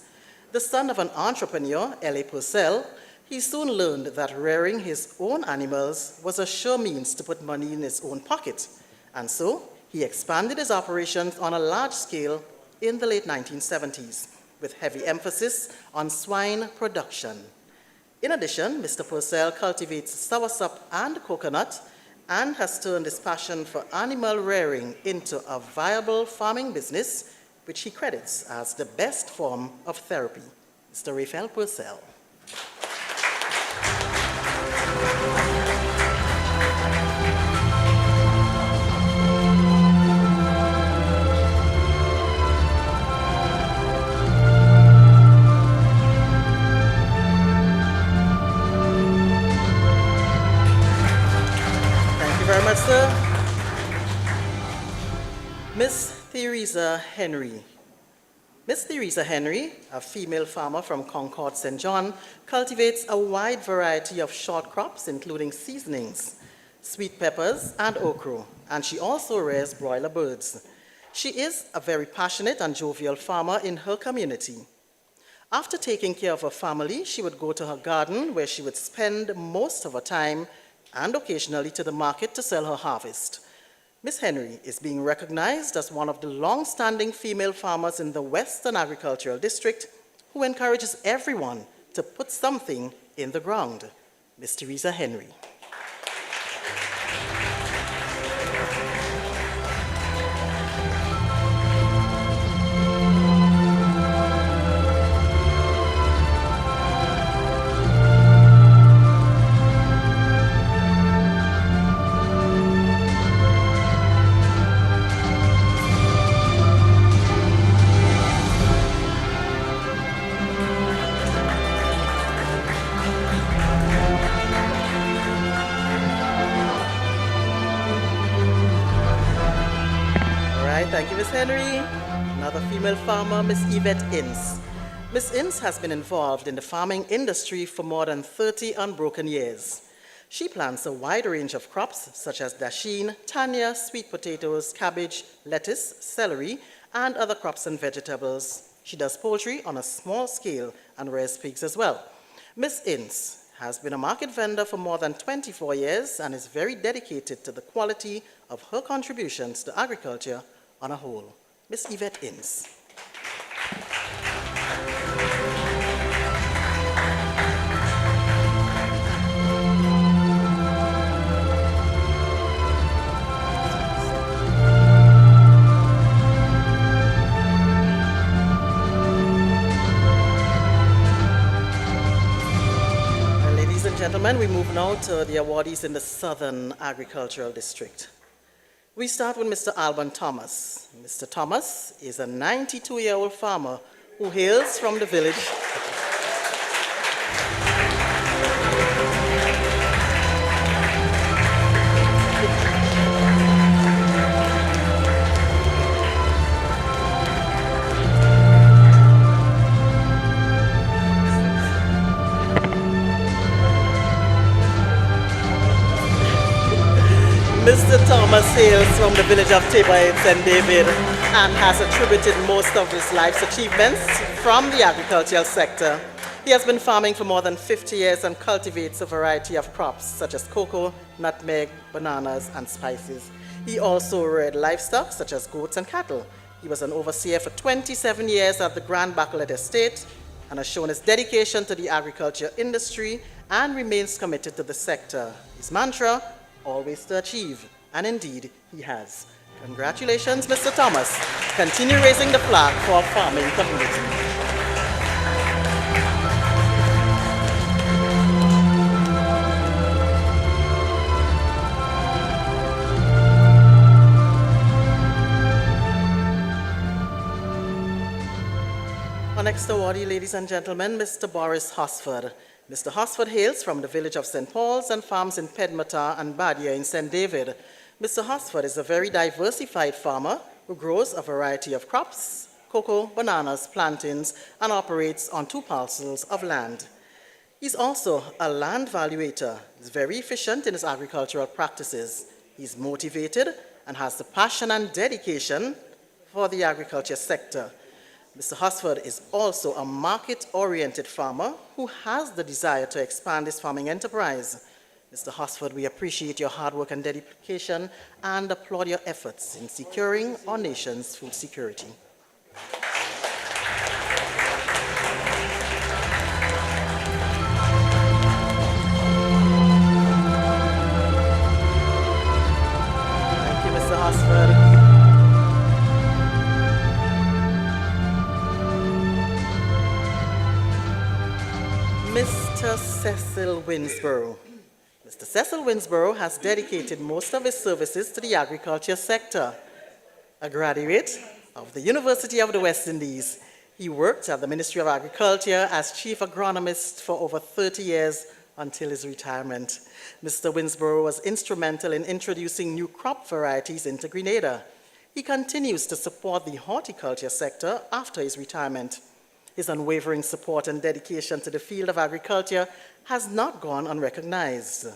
S12: The son of an entrepreneur, L.A. Purcell, he soon learned that rearing his own animals was a sure means to put money in his own pocket, and so he expanded his operations on a large scale in the late 1970s, with heavy emphasis on swine production. In addition, Mr. Purcell cultivates soursop and coconut and has turned his passion for animal rearing into a viable farming business, which he credits as the best form of therapy. Mr. Raphael Purcell. Very much, sir. Miss Theresa Henry. Miss Theresa Henry, a female farmer from Concord, St. John, cultivates a wide variety of short crops, including seasonings, sweet peppers, and okra, and she also rears broiler birds. She is a very passionate and jovial farmer in her community. After taking care of her family, she would go to her garden, where she would spend most of her time, and occasionally to the market to sell her harvest. Miss Henry is being recognized as one of the long-standing female farmers in the Western Agricultural District who encourages everyone to put something in the ground. Miss Theresa Henry. Thank you, Miss Henry. Another female farmer, Miss Yvette Ince. Ms. Ince has been involved in the farming industry for more than 30 unbroken years. She plants a wide range of crops such as dasheen, tanya, sweet potatoes, cabbage, lettuce, celery, and other crops and vegetables. She does poultry on a small scale and rears pigs as well. Ms. Ince has been a market vendor for more than 24 years and is very dedicated to the quality of her contributions to agriculture on a whole. Ms. Yvette Ince. Gentlemen, we move now to the awardees in the Southern Agricultural District. We start with Mr. Alban Thomas. Mr. Thomas is a 92-year-old farmer who hails from the village Mr. Thomas hails from the village of Tabor in St. David and has attributed most of his life's achievements from the agricultural sector. He has been farming for more than 50 years and cultivates a variety of crops such as cocoa, nutmeg, bananas, and spices. He also reared livestock such as goats and cattle. He was an overseer for 27 years at the Grand Bacolet Estate and has shown his dedication to the agriculture industry and remains committed to the sector. His mantra, always to achieve, and indeed he has. Congratulations, Mr. Thomas. Continue raising the flag for our farming community. Our next awardee, ladies and gentlemen, Mr. Boris Hosford. Mr. Hosford hails from the village of St. Paul's and farms in Pedmata and Badia in St. David. Mr. Hosford is a very diversified farmer who grows a variety of crops, cocoa, bananas, plantains, and operates on 2 parcels of land. He's also a land valuator. He's very efficient in his agricultural practices. He's motivated and has the passion and dedication for the agriculture sector. Mr. Hosford is also a market-oriented farmer who has the desire to expand his farming enterprise. Mr. Hosford, we appreciate your hard work and dedication and applaud your efforts in securing our nation's food security. Thank you, Mr. Hosford. Mr. Cecil Winsborough. Mr. Cecil Winsborough has dedicated most of his services to the agriculture sector. A graduate of the University of the West Indies, he worked at the Ministry of Agriculture as chief agronomist for over 30 years until his retirement. Mr. Winsborough was instrumental in introducing new crop varieties into Grenada. He continues to support the horticulture sector after his retirement. His unwavering support and dedication to the field of agriculture has not gone unrecognized.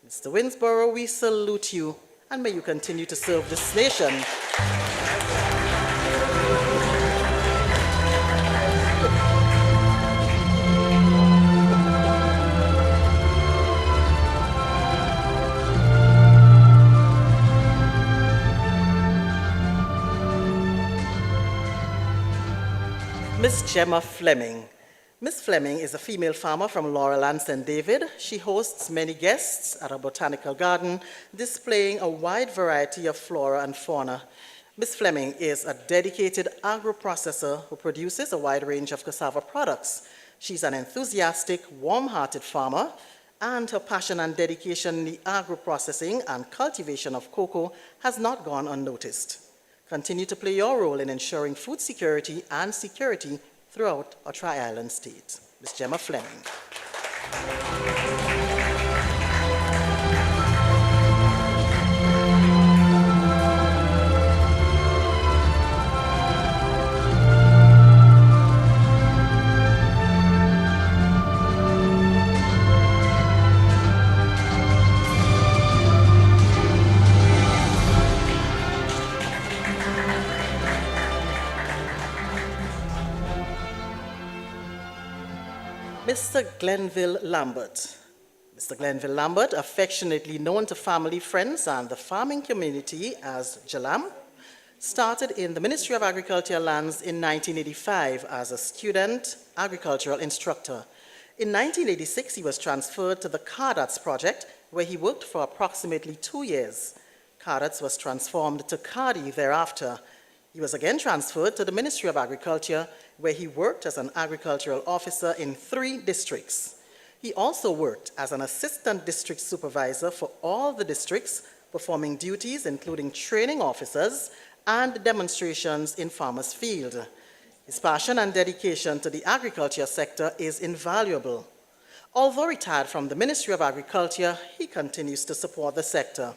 S12: Mr. Winsborough, we salute you, and may you continue to serve this nation. Miss Gemma Fleming. Miss Fleming is a female farmer from Laurel St. David. She hosts many guests at a botanical garden, displaying a wide variety of flora and fauna. Miss Fleming is a dedicated agro-processor who produces a wide range of cassava products. She's an enthusiastic, warm-hearted farmer, and her passion and dedication in the agro-processing and cultivation of cocoa has not gone unnoticed. Continue to play your role in ensuring food security and security throughout our Tri-Island state. Ms. Gemma Fleming. Mr. Glenville Lambert. Mr. Glenville Lambert, affectionately known to family, friends, and the farming community as Jalam, started in the Ministry of Agriculture Lands in 1985 as a student agricultural instructor. In 1986, he was transferred to the Cardats project, where he worked for approximately 2 years. Cardats was transformed to Cardi thereafter. He was again transferred to the Ministry of Agriculture, where he worked as an agricultural officer in 3 districts. He also worked as an assistant district supervisor for all the districts, performing duties including training officers and demonstrations in farmers' field. His passion and dedication to the agriculture sector is invaluable. Although retired from the Ministry of Agriculture, he continues to support the sector.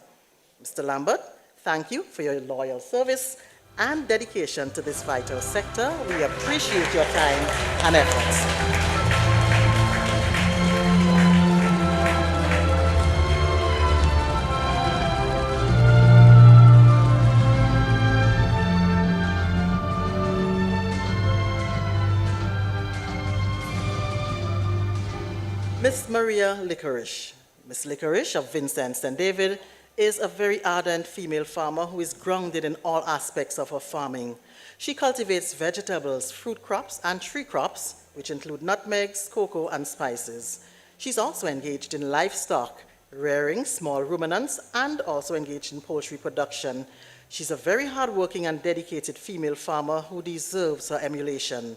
S12: Mr. Lambert, thank you for your loyal service and dedication to this vital sector. We appreciate your time and efforts. Miss Maria Licorice. Miss Licorice of Vincent St. David is a very ardent female farmer who is grounded in all aspects of her farming. She cultivates vegetables, fruit crops, and tree crops, which include nutmegs, cocoa, and spices. She's also engaged in livestock, rearing small ruminants, and also engaged in poultry production. She's a very hardworking and dedicated female farmer who deserves her emulation.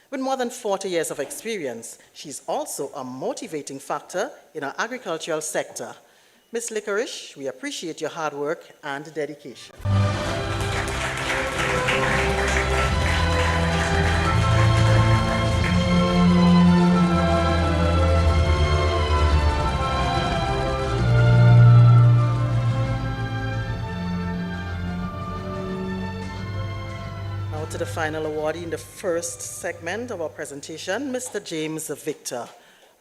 S12: With more than 40 years of experience, she's also a motivating factor in our agricultural sector. Ms. Licorice, we appreciate your hard work and dedication. To the final awardee in the first segment of our presentation, Mr. James Victor.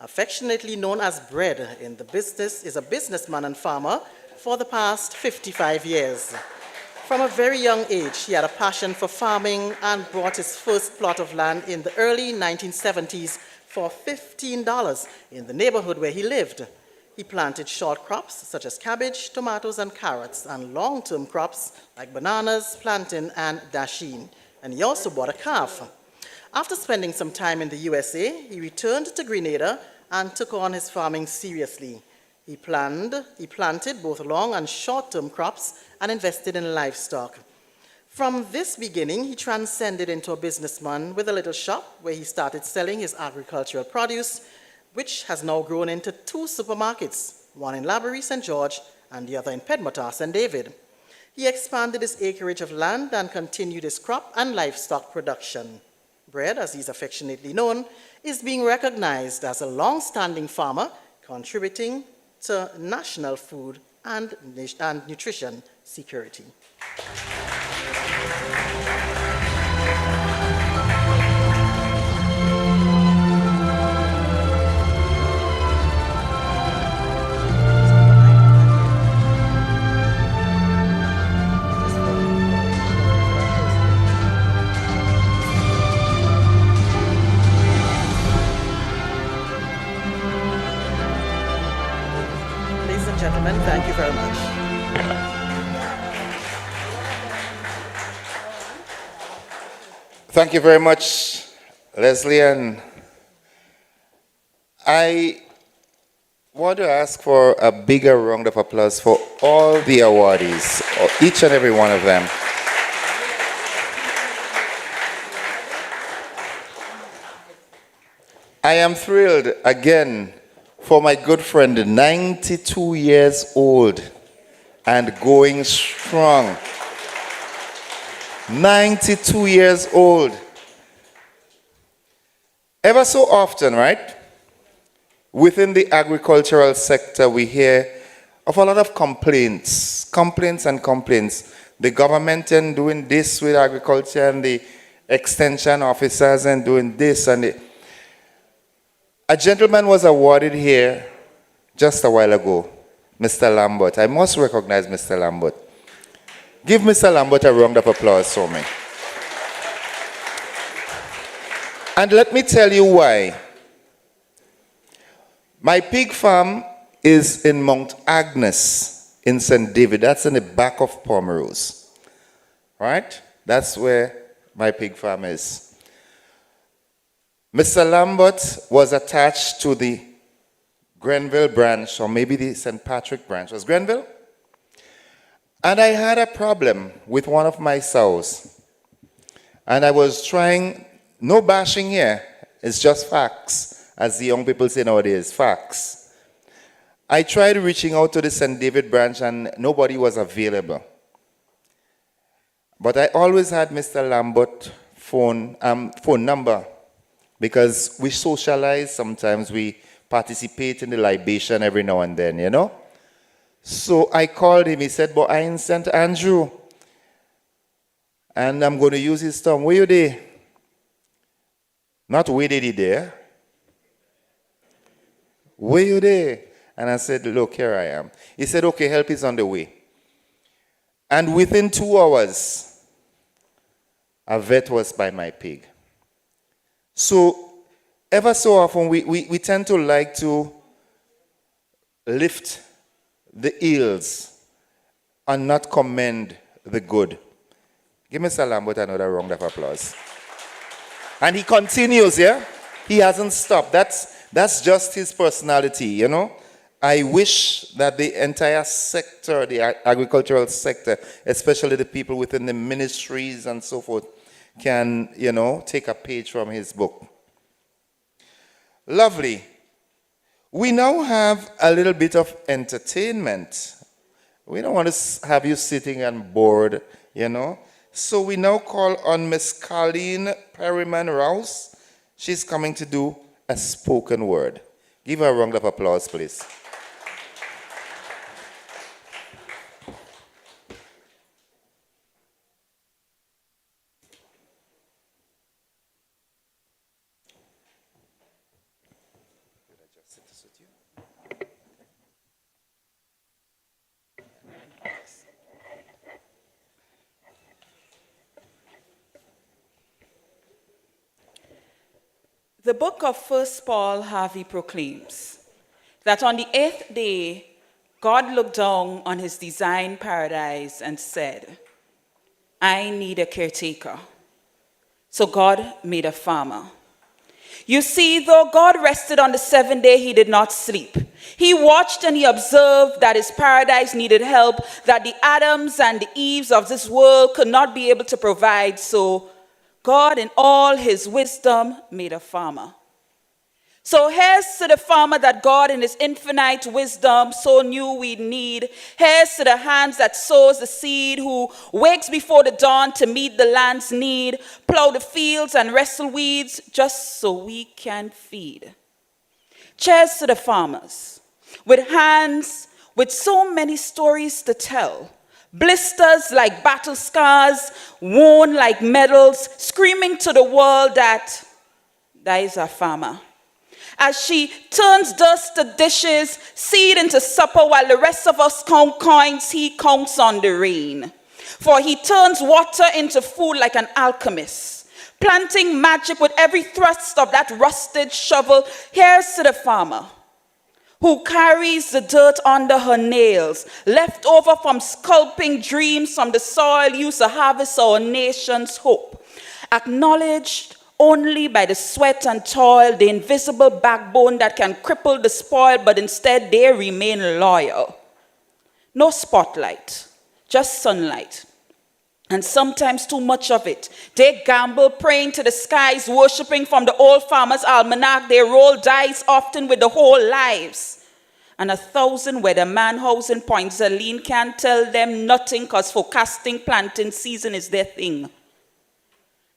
S12: Affectionately known as Bread in the business, is a businessman and farmer for the past 55 years. From a very young age, he had a passion for farming and bought his first plot of land in the early 1970s for $15 in the neighborhood where he lived. He planted short crops such as cabbage, tomatoes, and carrots, and long-term crops like bananas, plantain, and dasheen. And he also bought a calf. After spending some time in the USA, he returned to Grenada and took on his farming seriously. He planted both long and short-term crops and invested in livestock. From this beginning, he transcended into a businessman with a little shop where he started selling his agricultural produce, which has now grown into 2 supermarkets, one in Laborie, St. George, and the other in Pedmotar, St. David. He expanded his acreage of land and continued his crop and livestock production. Bread, as he's affectionately known, is being recognized as a long-standing farmer, contributing to national food and nutrition security. Gentlemen, thank you very much.
S1: Thank you very much, Leslie. And I want to ask for a bigger round of applause for all the awardees, each and every one of them. I am thrilled again for my good friend, 92 years old and going strong. 92 years old. Ever so often, right, within the agricultural sector, we hear of a lot of complaints. The government and doing this with agriculture, and the extension officers and doing this and the... A gentleman was awarded here just a while ago, Mr. Lambert. I must recognize Mr. Lambert. Give Mr. Lambert a round of applause for me. And let me tell you why. My pig farm is in Mount Agnes in St. David. That's in the back of Pomerose. Right? That's where my pig farm is. Mr. Lambert was attached to the Grenville branch, or maybe the St. Patrick branch. Was Grenville? And I had a problem with one of my sows. And I was trying, no bashing here, it's just facts, as the young people say nowadays, facts. I tried reaching out to the St. David branch and nobody was available. But I always had Mr. Lambert's phone number, because we socialize, sometimes we participate in the libation every now and then, you know. So I called him, he said, but I'm in St. Andrew. And I'm going to use his term, where you there? Not where did he there? Where you there? And I said, look, here I am. He said, okay, help is on the way. And within 2 hours, a vet was by my pig. So, ever so often, we tend to like to lift the ills and not commend the good. Give Mr. Lambert another round of applause. And he continues, yeah? He hasn't stopped. That's just his personality, you know? I wish that the entire sector, the agricultural sector, especially the people within the ministries and so forth, can, you know, take a page from his book. Lovely. We now have a little bit of entertainment. We don't want to have you sitting and bored, you know. So we now call on Miss Colleen Perryman-Rouse. She's coming to do a spoken word. Give her a round of applause, please.
S13: The book of 1 Paul Harvey proclaims that on the 8th day, God looked down on his designed paradise and said, I need a caretaker. So God made a farmer. You see, though God rested on the 7th day, he did not sleep. He watched and he observed that his paradise needed help, that the Adams and the Eves of this world could not be able to provide, so God, in all his wisdom, made a farmer. So here's to the farmer that God, in his infinite wisdom, so knew we'd need. Here's to the hands that sows the seed, who wakes before the dawn to meet the land's need, plow the fields and wrestle weeds, just so we can feed. Cheers to the farmers, with hands with so many stories to tell. Blisters like battle scars, worn like medals, screaming to the world that is a farmer. As she turns dust to dishes, seed into supper, while the rest of us count coins, he counts on the rain. For he turns water into food like an alchemist, planting magic with every thrust of that rusted shovel. Here's to the farmer who carries the dirt under her nails, left over from sculpting dreams from the soil used to harvest our nation's hope. Acknowledged only by the sweat and toil, the invisible backbone that can cripple the spoiled, but instead they remain loyal. No spotlight, just sunlight. And sometimes too much of it. They gamble, praying to the skies, worshiping from the old farmer's almanac. They roll dice, often with the whole lives. And 1,000 weatherman housing points a lean can't tell them nothing, because forecasting planting season is their thing.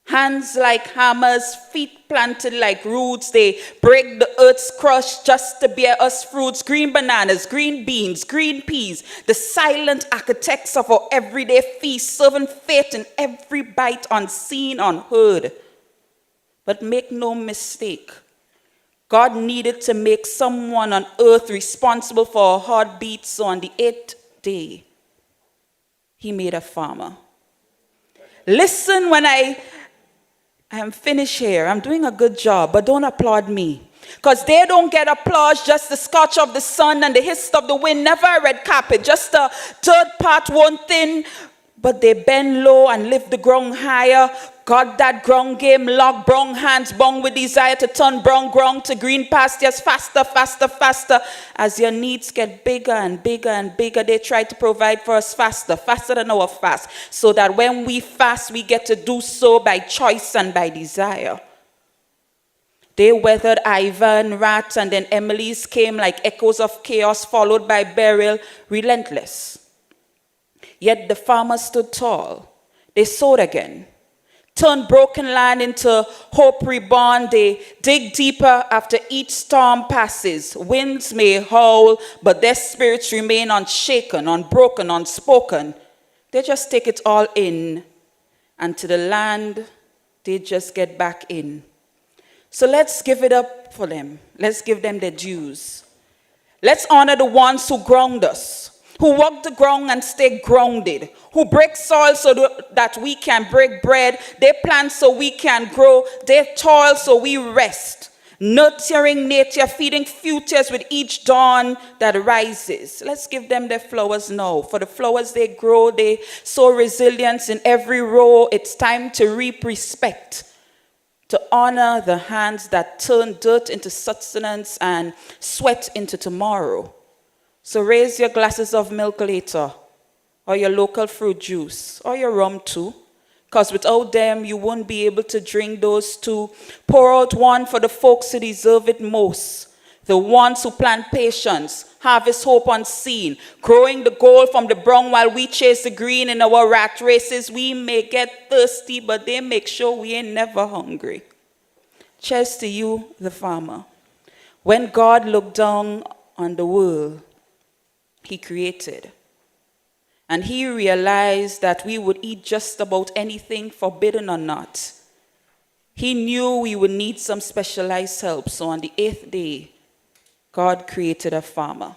S13: Hands like hammers, feet planted like roots. They break the earth's crust just to bear us fruits. Green bananas, green beans, green peas. The silent architects of our everyday feast, serving fate in every bite, unseen, unheard. But make no mistake, God needed to make someone on earth responsible for our heartbeats. So on the 8th day, he made a farmer. Listen when I am finished here. I'm doing a good job, but don't applaud me. Because they don't get applause, just the scorch of the sun and the hiss of the wind, never a red carpet, just the third part won't thin, but they bend low and lift the ground higher. God, that ground game lock, brown hands, bong with desire to turn brown ground to green pastures faster, faster, faster. As your needs get bigger and bigger and bigger, they try to provide for us faster, faster than our fast, so that when we fast, we get to do so by choice and by desire. They weathered Ivan, Rat, and then Emily's came like echoes of chaos, followed by burial, relentless. Yet the farmers stood tall. They sowed again, turned broken land into hope reborn. They dig deeper after each storm passes. Winds may howl, but their spirits remain unshaken, unbroken, unspoken. They just take it all in, and to the land, they just get back in. So let's give it up for them. Let's give them their dues. Let's honor the ones who ground us, who walk the ground and stay grounded, who break soil so that we can break bread. They plant so we can grow. They toil so we rest. Nurturing nature, feeding futures with each dawn that rises. Let's give them their flowers now. For the flowers they grow, they sow resilience in every row. It's time to reap respect, to honor the hands that turn dirt into sustenance and sweat into tomorrow. So raise your glasses of milk later, or your local fruit juice, or your rum too, because without them, you won't be able to drink those two. Pour out one for the folks who deserve it most, the ones who plant patience, harvest hope unseen, growing the gold from the brown while we chase the green in our rat races. We may get thirsty, but they make sure we ain't never hungry. Cheers to you, the farmer. When God looked down on the world he created, and he realized that we would eat just about anything, forbidden or not, he knew we would need some specialized help. So on the 8th day, God created a farmer.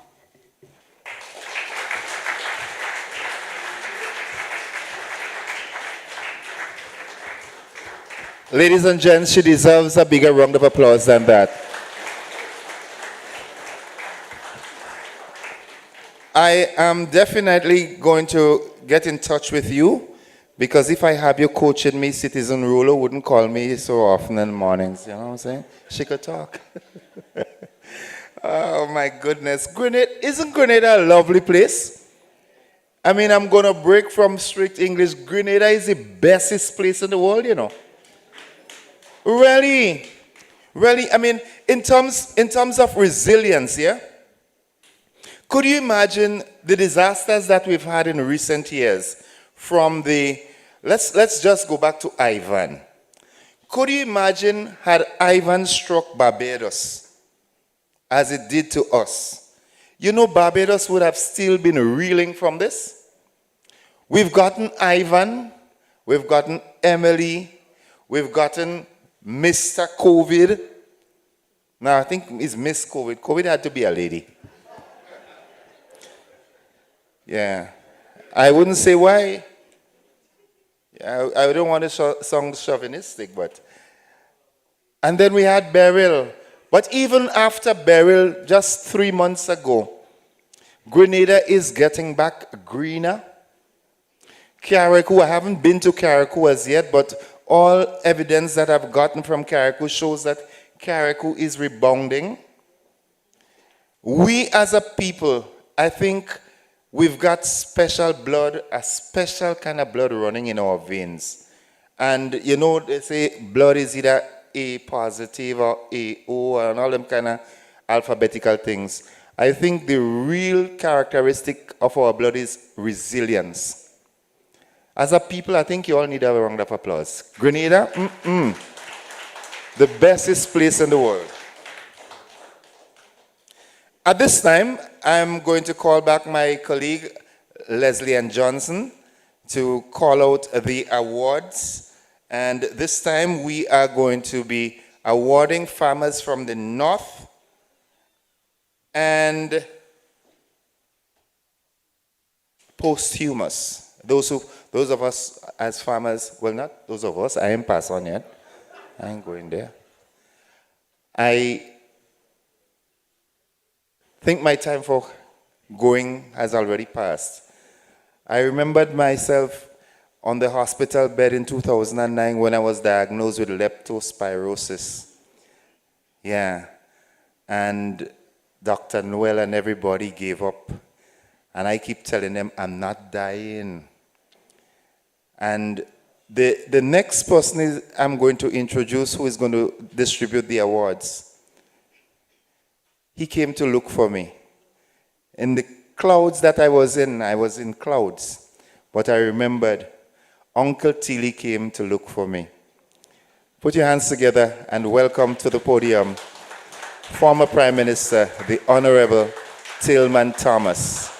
S1: Ladies and gents, she deserves a bigger round of applause than that. I am definitely going to get in touch with you, because if I have you coaching me, Citizen Ruler wouldn't call me so often in the mornings. You know what I'm saying? She could talk. Oh my goodness. Grenada, isn't Grenada a lovely place? I mean, I'm going to break from strict English. Grenada is the bestest place in the world, you know. Really, really, I mean, in terms of resilience, yeah? Could you imagine the disasters that we've had in recent years from the, let's just go back to Ivan. Could you imagine had Ivan struck Barbados as it did to us? You know, Barbados would have still been reeling from this. We've gotten Ivan, we've gotten Emily, we've gotten Mr. COVID. Now, I think it's Miss COVID. COVID had to be a lady. Yeah. I wouldn't say why. I don't want to sound chauvinistic, but. And then we had Beryl. But even after Beryl, just 3 months ago, Grenada is getting back greener. Carriacou, I haven't been to Carriacou as yet, but all evidence that I've gotten from Carriacou shows that Carriacou is rebounding. We as a people, I think we've got special blood, a special kind of blood running in our veins. And you know, they say blood is either A positive or AO and all them kind of alphabetical things. I think the real characteristic of our blood is resilience. As a people, I think you all need a round of applause. Grenada, the bestest place in the world. At this time, I'm going to call back my colleague, Leslie Ann Johnson, to call out the awards. And this time, we are going to be awarding farmers from the north and posthumous. Those of us as farmers, well, not those of us, I ain't passed on yet. I ain't going there. I think my time for going has already passed. I remembered myself on the hospital bed in 2009 when I was diagnosed with leptospirosis. Yeah. And Dr. Noel and everybody gave up. And I keep telling them, I'm not dying. And the next person I'm going to introduce who is going to distribute the awards, he came to look for me. In the clouds that I was in clouds. But I remembered, Uncle Tilly came to look for me. Put your hands together and welcome to the podium former Prime Minister, the Honorable Tillman Thomas.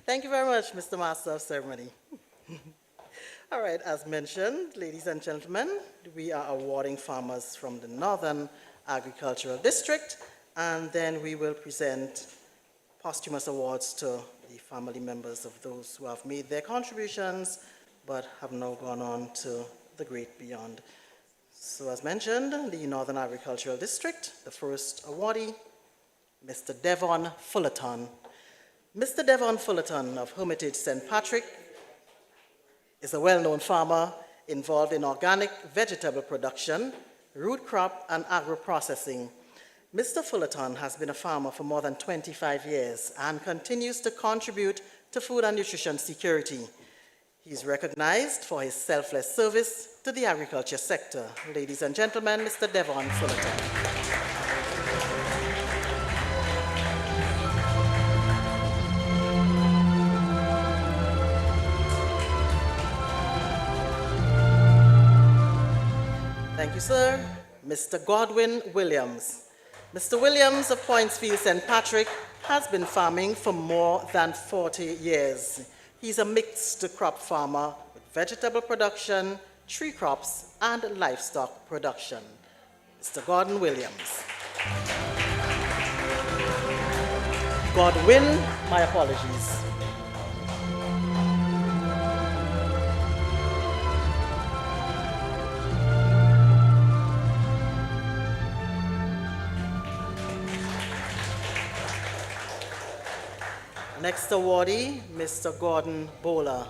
S12: Thank you very much, Mr. Master of Ceremony. All right, as mentioned, ladies and gentlemen, we are awarding farmers from the Northern Agricultural District, and then we will present posthumous awards to the family members of those who have made their contributions but have now gone on to the great beyond. So as mentioned, the Northern Agricultural District, the first awardee, Mr. Devon Fullerton. Mr. Devon Fullerton of Hermitage St. Patrick is a well-known farmer involved in organic vegetable production, root crop, and agro-processing. Mr. Fullerton has been a farmer for more than 25 years and continues to contribute to food and nutrition security. He is recognized for his selfless service to the agriculture sector. Ladies and gentlemen, Mr. Devon Fullerton. Thank you, sir. Mr. Godwin Williams. Mr. Williams of Pointsfield St. Patrick has been farming for more than 40 years. He's a mixed crop farmer with vegetable production, tree crops, and livestock production. Mr. Gordon Williams. Godwin, my apologies. Next awardee, Mr. Gordon Bowler.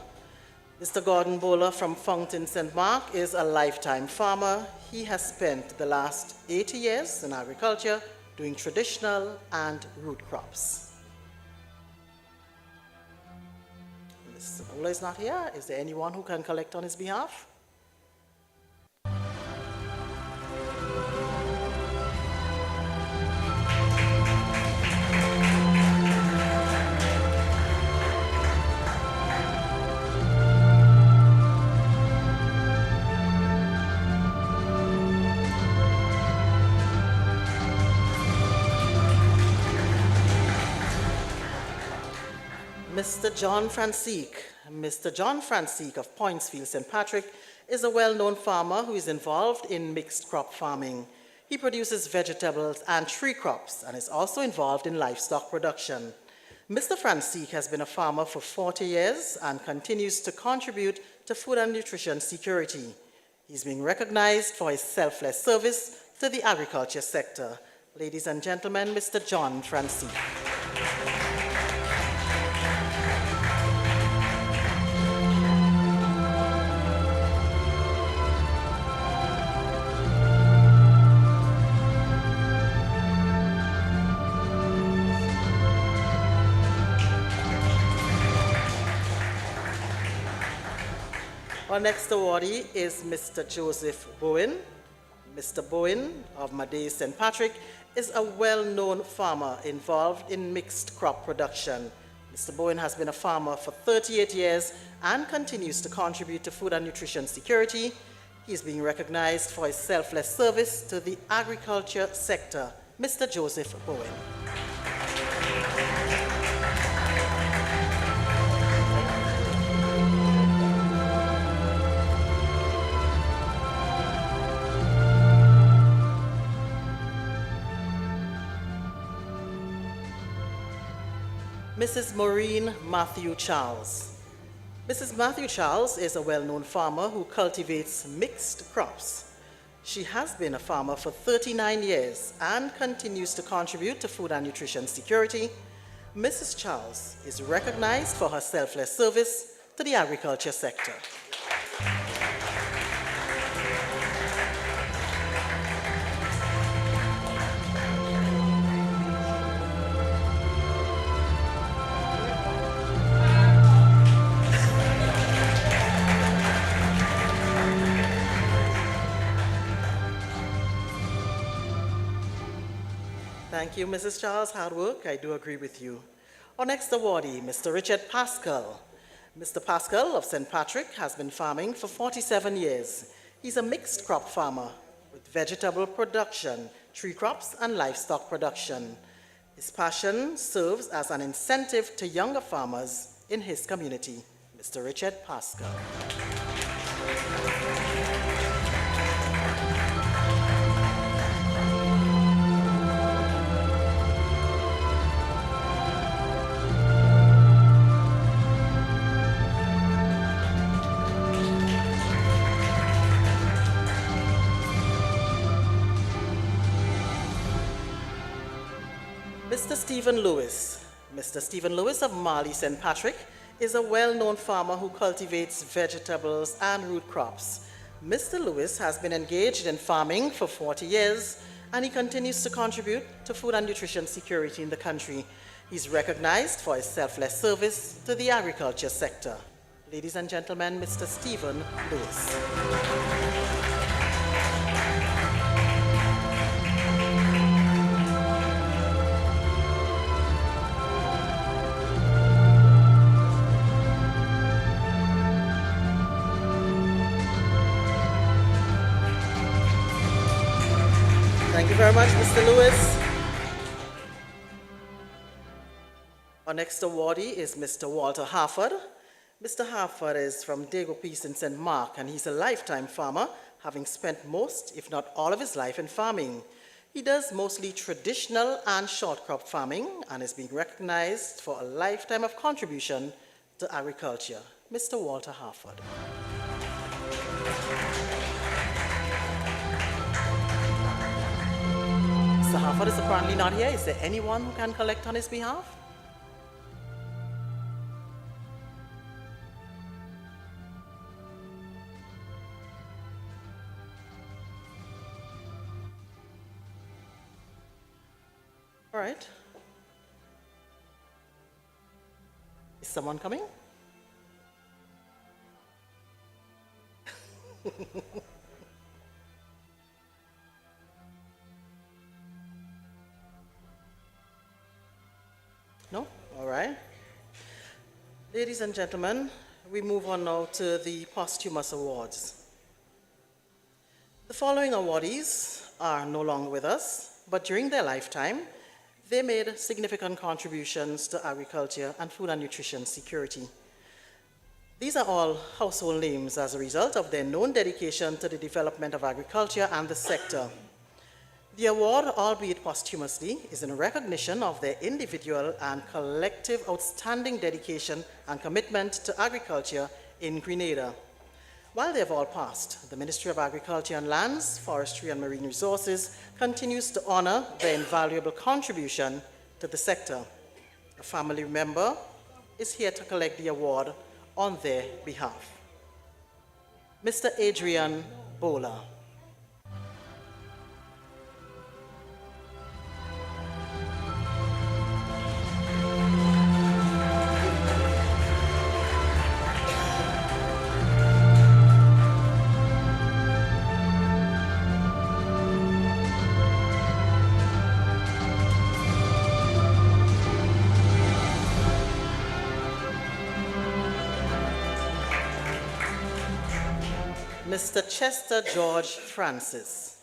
S12: Mr. Gordon Bowler from Fountain St. Mark is a lifetime farmer. He has spent the last 80 years in agriculture doing traditional and root crops. Mr. Bowler is not here. Is there anyone who can collect on his behalf? Mr. John Francisque. Mr. John Francisque of Pointsfield St. Patrick is a well-known farmer who is involved in mixed crop farming. He produces vegetables and tree crops and is also involved in livestock production. Mr. Francisque has been a farmer for 40 years and continues to contribute to food and nutrition security. He's being recognized for his selfless service to the agriculture sector. Ladies and gentlemen, Mr. John Francisque. Our next awardee is Mr. Joseph Bowen. Mr. Bowen of Maday St. Patrick is a well-known farmer involved in mixed crop production. Mr. Bowen has been a farmer for 38 years and continues to contribute to food and nutrition security. He is being recognized for his selfless service to the agriculture sector. Mr. Joseph Bowen. Mrs. Maureen Matthew Charles. Mrs. Matthew Charles is a well-known farmer who cultivates mixed crops. She has been a farmer for 39 years and continues to contribute to food and nutrition security. Mrs. Charles is recognized for her selfless service to the agriculture sector. Thank you, Mrs. Charles. Hard work, I do agree with you. Our next awardee, Mr. Richard Pascal. Mr. Pascal of St. Patrick has been farming for 47 years. He's a mixed crop farmer with vegetable production, tree crops, and livestock production. His passion serves as an incentive to younger farmers in his community. Mr. Richard Pascal. Mr. Stephen Lewis. Mr. Stephen Lewis of Marley St. Patrick is a well-known farmer who cultivates vegetables and root crops. Mr. Lewis has been engaged in farming for 40 years, and he continues to contribute to food and nutrition security in the country. He's recognized for his selfless service to the agriculture sector. Ladies and gentlemen, Mr. Stephen Lewis. Thank you very much, Mr. Lewis. Our next awardee is Mr. Walter Harford. Mr. Harford is from Dago Peace in St. Mark, and he's a lifetime farmer, having spent most, if not all of his life in farming. He does mostly traditional and short crop farming and is being recognized for a lifetime of contribution to agriculture. Mr. Walter Harford. Mr. Harford is apparently not here. Is there anyone who can collect on his behalf? All right. Is someone coming? No? All right. Ladies and gentlemen, we move on now to the posthumous awards. The following awardees are no longer with us, but during their lifetime, they made significant contributions to agriculture and food and nutrition security. These are all household names as a result of their known dedication to the development of agriculture and the sector. The award, albeit posthumously, is in recognition of their individual and collective outstanding dedication and commitment to agriculture in Grenada. While they have all passed, the Ministry of Agriculture and Lands, Forestry and Marine Resources continues to honor their invaluable contribution to the sector. A family member is here to collect the award on their behalf. Mr. Adrian Bola. Mr. Chester George Francis.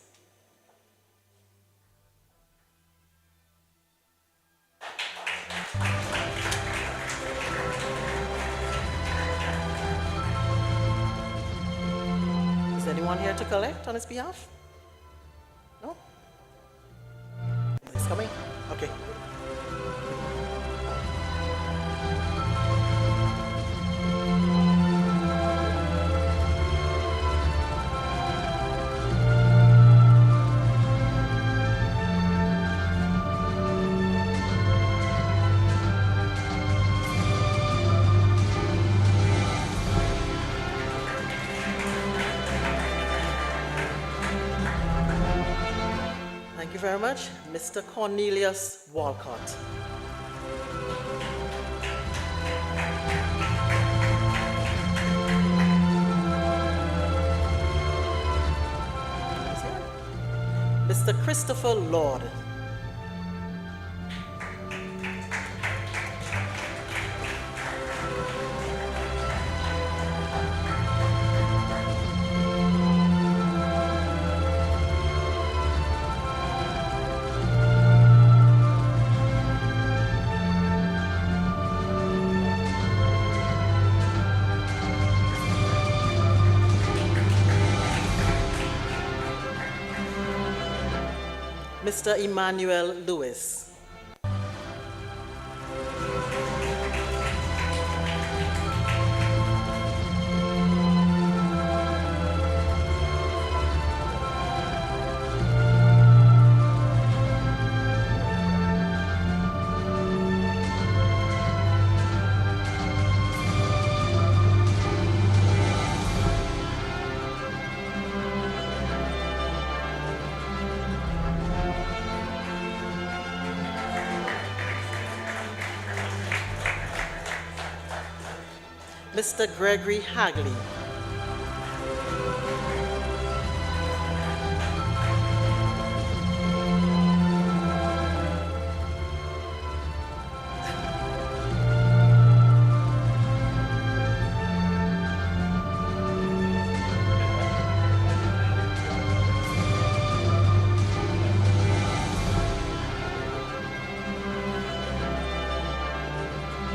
S12: Is anyone here to collect on his behalf? No? He's coming? Okay. very much. Mr. Cornelius Walcott. Mr. Christopher Lord. Mr. Emmanuel Lewis. Mr. Gregory Hagley.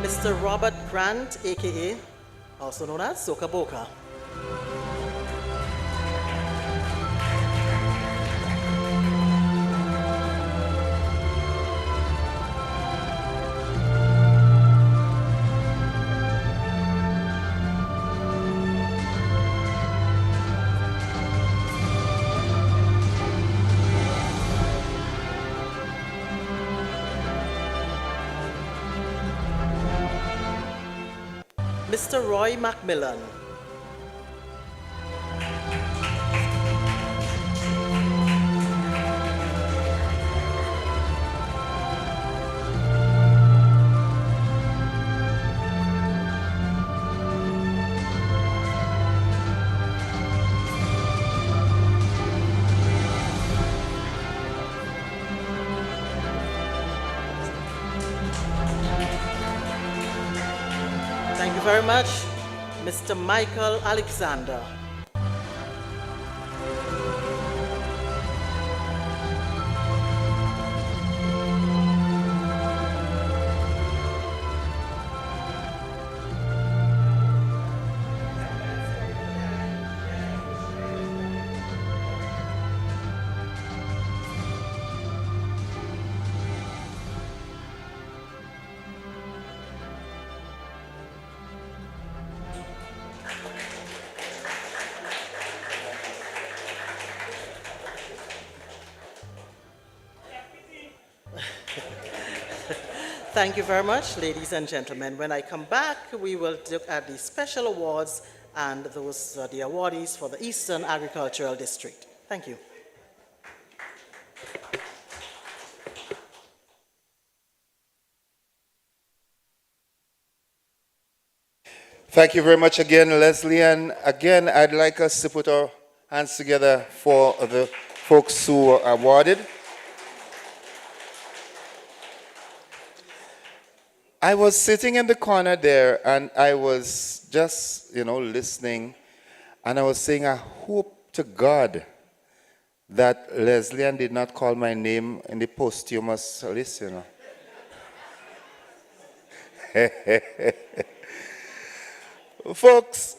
S12: Mr. Robert Grant, aka also known as Soka Boka. Mr. Roy Macmillan. Thank you very much, Mr. Michael Alexander. Thank you very much, ladies and gentlemen. When I come back, we will look at the special awards, and those are the awardees for the Eastern Agricultural District. Thank you.
S1: Thank you very much again, Leslie. And again, I'd like us to put our hands together for the folks who were awarded. I was sitting in the corner there, and I was just, listening, and I was saying, I hope to God that Leslie Ann did not call my name in the posthumous list, Folks,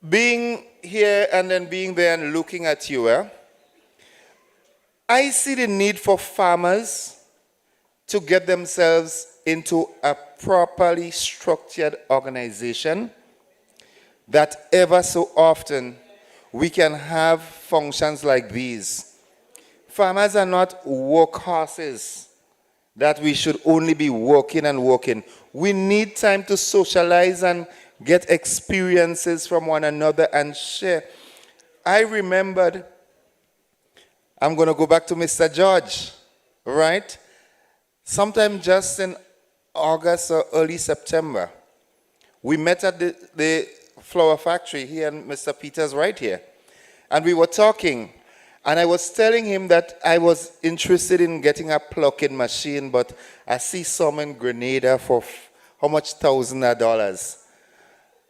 S1: being here and then being there and looking at you, I see the need for farmers to get themselves into a properly structured organization that ever so often we can have functions like these. Farmers are not workhorses that we should only be working and working. We need time to socialize and get experiences from one another and share. I remembered I'm going to go back to Mr. George, right? Sometime just in August or early September, we met at the flower factory here, and Mr. Peters right here. And we were talking, and I was telling him that I was interested in getting a plucking machine, but I see some in Grenada for how much thousands of dollars.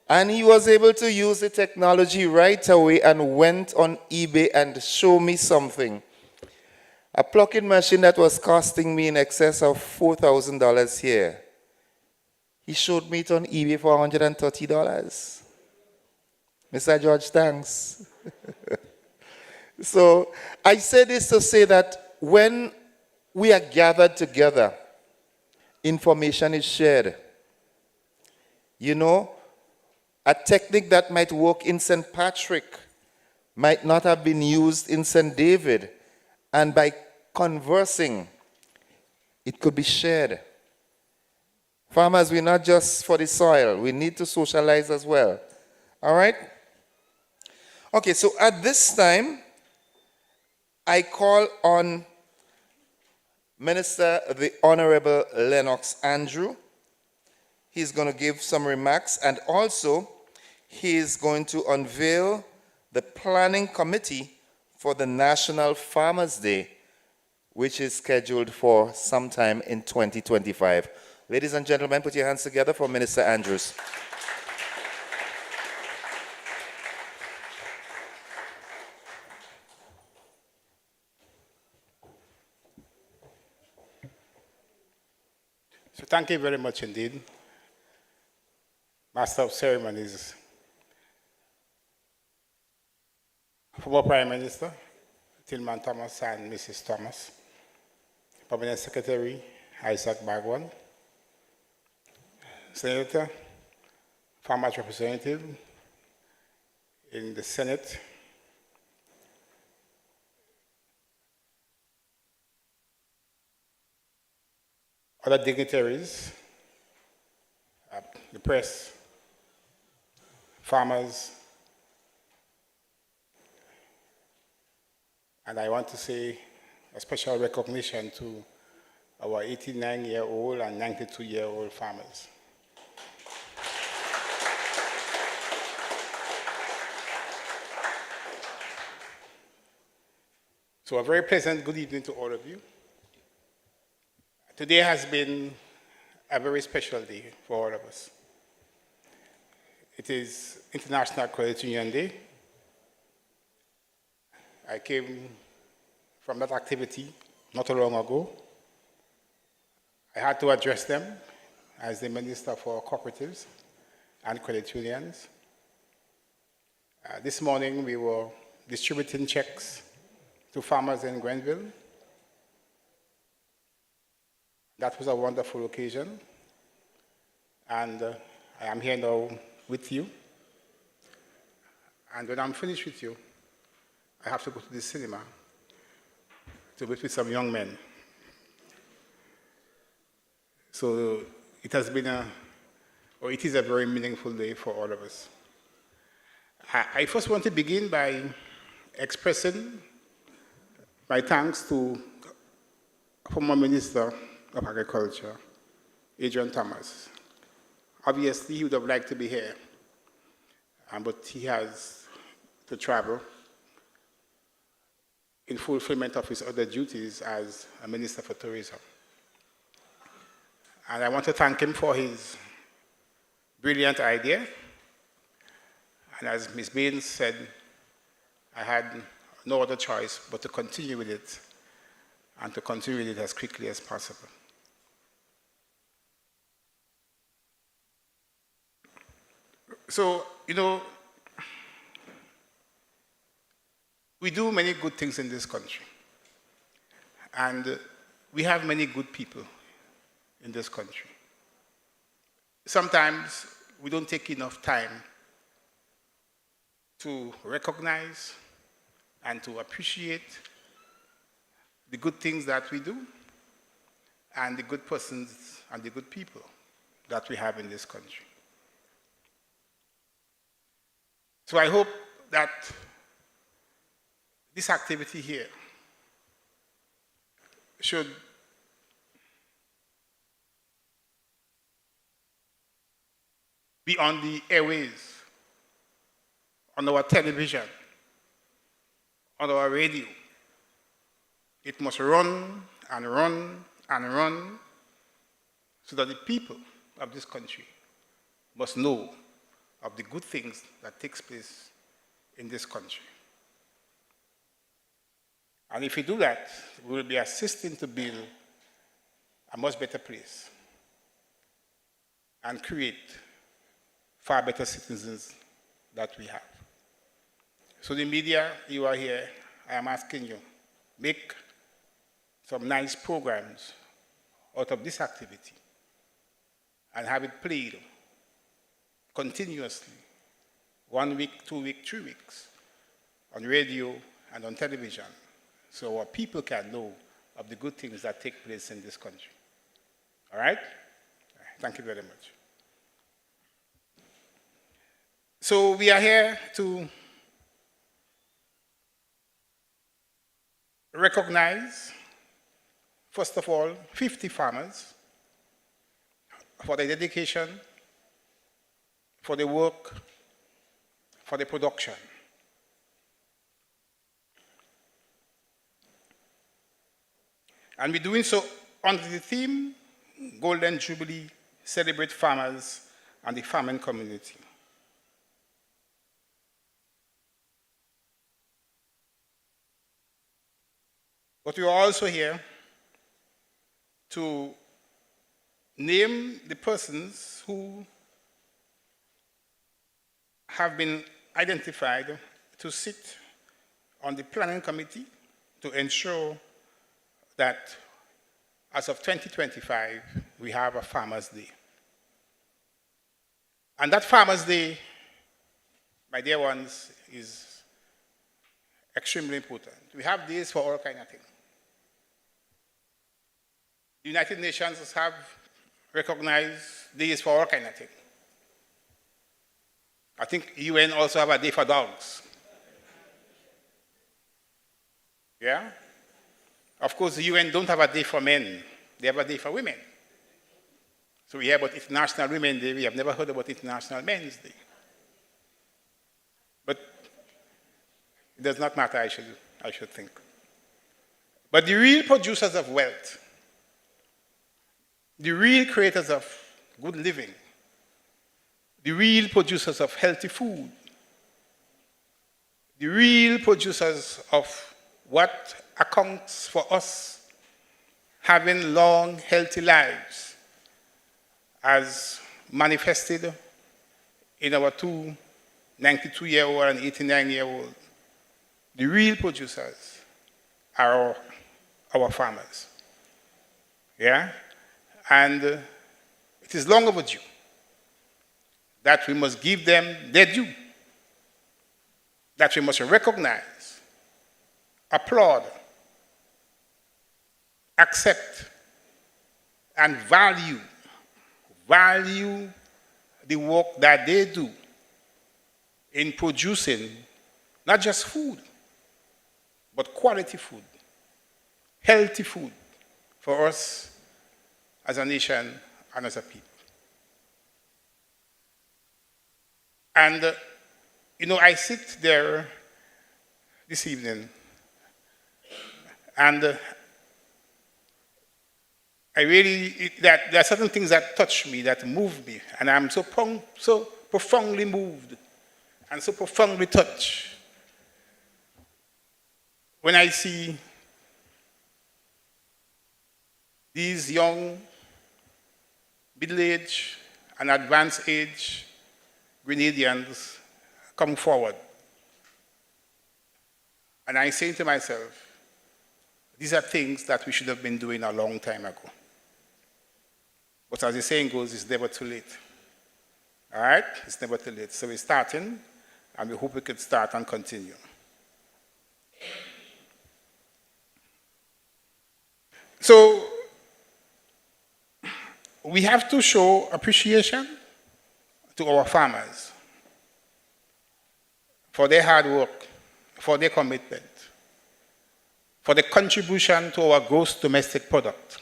S1: And he was able to use the technology right away and went on eBay and showed me something. A plucking machine that was costing me in excess of $4,000 here. He showed me it on eBay for $130. Mr. George, thanks. So I say this to say that when we are gathered together, information is shared. You know, a technique that might work in St. Patrick might not have been used in St. David, and by conversing, it could be shared. Farmers, we're not just for the soil, we need to socialize as well. All right? Okay, so at this time, I call on Minister the Honorable Lennox Andrew. He's going to give some remarks, and also he's going to unveil the planning committee for the National Farmers' Day, which is scheduled for sometime in 2025. Ladies and gentlemen, put your hands together for Minister Andrews.
S14: So thank you very much indeed, Master of Ceremonies, former Prime Minister, Tillman Thomas and Mrs. Thomas, Permanent Secretary, Isaac Bagwan, Senator, Farmers Representative in the Senate, other dignitaries, the press, farmers, and I want to say a special recognition to our 89-year-old and 92-year-old farmers. So a very pleasant good evening to all of you. Today has been a very special day for all of us. It is International Credit Union Day. I came from that activity not too long ago. I had to address them as the Minister for Cooperatives and Credit Unions. This morning we were distributing checks to farmers in Grenville. That was a wonderful occasion, and I am here now with you. And when I'm finished with you, I have to go to the cinema to meet with some young men. So it has been it is a very meaningful day for all of us. I first want to begin by expressing my thanks to former Minister of Agriculture, Adrian Thomas. Obviously, he would have liked to be here, but he has to travel in fulfillment of his other duties as a Minister for Tourism. And I want to thank him for his brilliant idea. And as Ms. Baines said, I had no other choice but to continue with it, and to continue with it as quickly as possible. So, you know, we do many good things in this country. And we have many good people in this country. Sometimes we don't take enough time to recognize and to appreciate the good things that we do and the good persons and the good people that we have in this country. So I hope that this activity here should be on the airways, on our television, on our radio. It must run and run and run so that the people of this country must know of the good things that takes place in this country. And if we do that, we will be assisting to build a much better place and create far better citizens that we have. So the media, you are here, I am asking you, make some nice programs out of this activity and have it played continuously, 1 week, 2 weeks, 3 weeks, on radio and on television, so our people can know of the good things that take place in this country. All right? Thank you very much. So we are here to recognize, first of all, 50 farmers for their dedication, for the work, for the production. And we're doing so under the theme, Golden Jubilee, Celebrate Farmers and the Farming Community. But we are also here to name the persons who have been identified to sit on the planning committee to ensure that as of 2025, we have a Farmers' Day. And that Farmers' Day, my dear ones, is extremely important. We have days for all kinds of things. The United Nations have recognized days for all kinds of things. I think UN also have a day for dogs. Yeah? Of course, the UN don't have a day for men. They have a day for women. So we hear about International Women's Day. We have never heard about International Men's Day. But it does not matter, I should think. But the real producers of wealth, the real creators of good living, the real producers of healthy food, the real producers of what accounts for us having long, healthy lives, as manifested in our two 92-year-old and 89-year-old. The real producers are our farmers. Yeah? And it is long overdue that we must give them their due, that we must recognize, applaud, accept, and value the work that they do in producing not just food, but quality food, healthy food for us as a nation and as a people. And, I sit there this evening and there are certain things that touch me, that move me, and I'm so profoundly moved and so profoundly touched when I see these young, middle-aged, and advanced age Grenadians come forward. And I say to myself, these are things that we should have been doing a long time ago. But as the saying goes, it's never too late. All right? It's never too late. So we're starting, and we hope we can start and continue. So we have to show appreciation to our farmers for their hard work, for their commitment, for the contribution to our gross domestic product.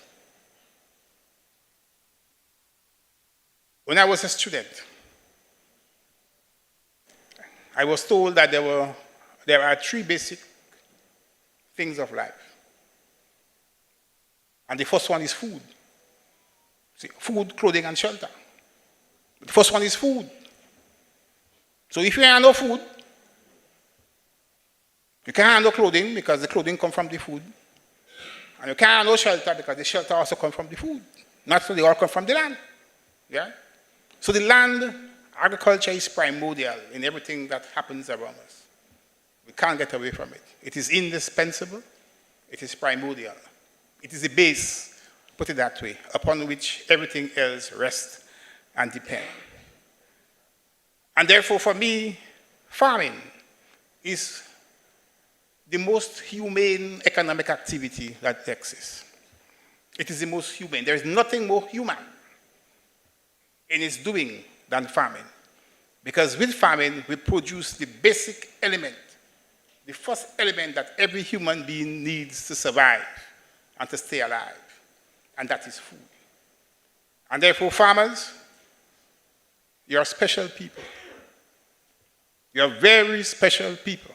S14: When I was a student, I was told that there are three basic things of life. And the first one is food. See, food, clothing, and shelter. The first one is food. So if you have no food, you can't have no clothing because the clothing comes from the food. And you can't have no shelter because the shelter also comes from the food. Not so they all come from the land. Yeah? So the land, agriculture is primordial in everything that happens around us. We can't get away from it. It is indispensable. It is primordial. It is the base, put it that way, upon which everything else rests and depends. And therefore, for me, farming is the most humane economic activity that exists. It is the most humane. There is nothing more human in its doing than farming. Because with farming, we produce the basic element, the first element that every human being needs to survive and to stay alive, and that is food. And therefore, farmers, you are special people. You are very special people.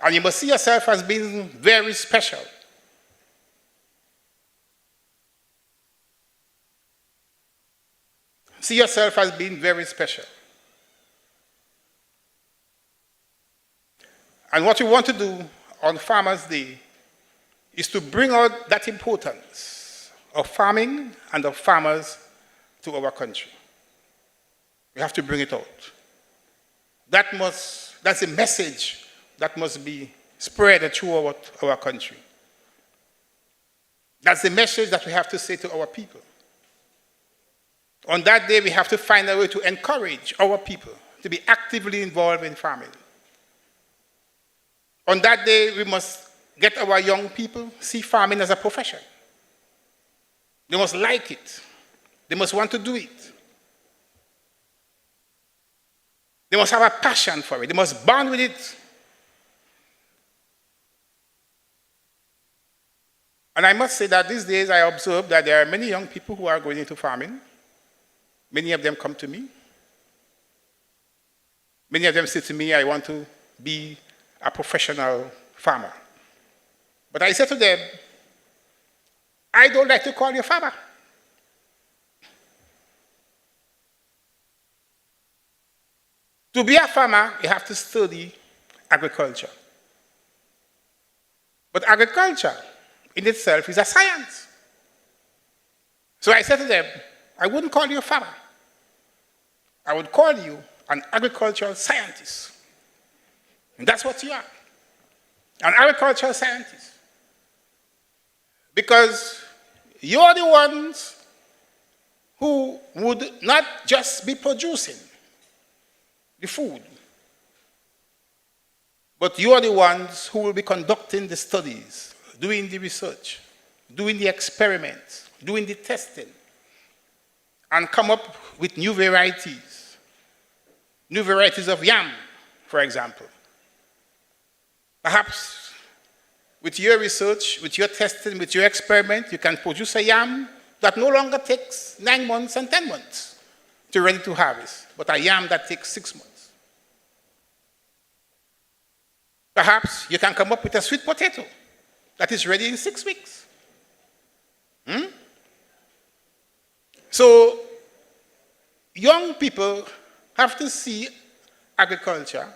S14: And you must see yourself as being very special. See yourself as being very special. And what we want to do on Farmers' Day is to bring out that importance of farming and of farmers to our country. We have to bring it out. That's a message that must be spread throughout our country. That's the message that we have to say to our people. On that day, we have to find a way to encourage our people to be actively involved in farming. On that day, we must get our young people see farming as a profession. They must like it. They must want to do it. They must have a passion for it. They must bond with it. And I must say that these days I observe that there are many young people who are going into farming. Many of them come to me. Many of them say to me, I want to be a professional farmer. But I say to them, I don't like to call you farmer. To be a farmer, you have to study agriculture. But agriculture in itself is a science. So I said to them, I wouldn't call you a farmer. I would call you an agricultural scientist. And that's what you are, an agricultural scientist. Because you're the ones who would not just be producing the food, but you are the ones who will be conducting the studies, doing the research, doing the experiments, doing the testing, and come up with new varieties of yam, for example. Perhaps with your research, with your testing, with your experiment, you can produce a yam that no longer takes 9 months and 10 months to ready to harvest, but a yam that takes 6 months. Perhaps you can come up with a sweet potato that is ready in 6 weeks. So, young people have to see agriculture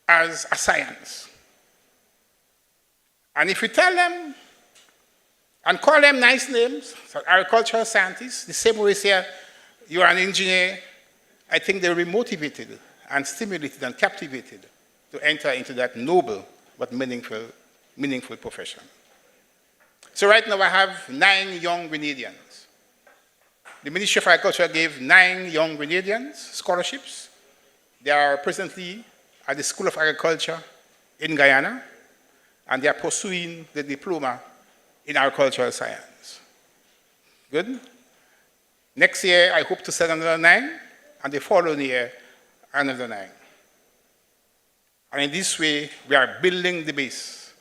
S14: as a science. And if you tell them and call them nice names, so agricultural scientists, the same way we say you're an engineer, I think they'll be motivated and stimulated and captivated to enter into that noble but meaningful profession. So right now I have 9 young Grenadians. The Ministry of Agriculture gave 9 young Grenadians scholarships. They are presently at the School of Agriculture in Guyana, and they are pursuing the diploma in agricultural science. Good? Next year, I hope to send another 9, and the following year, another 9. And in this way, we are building the base.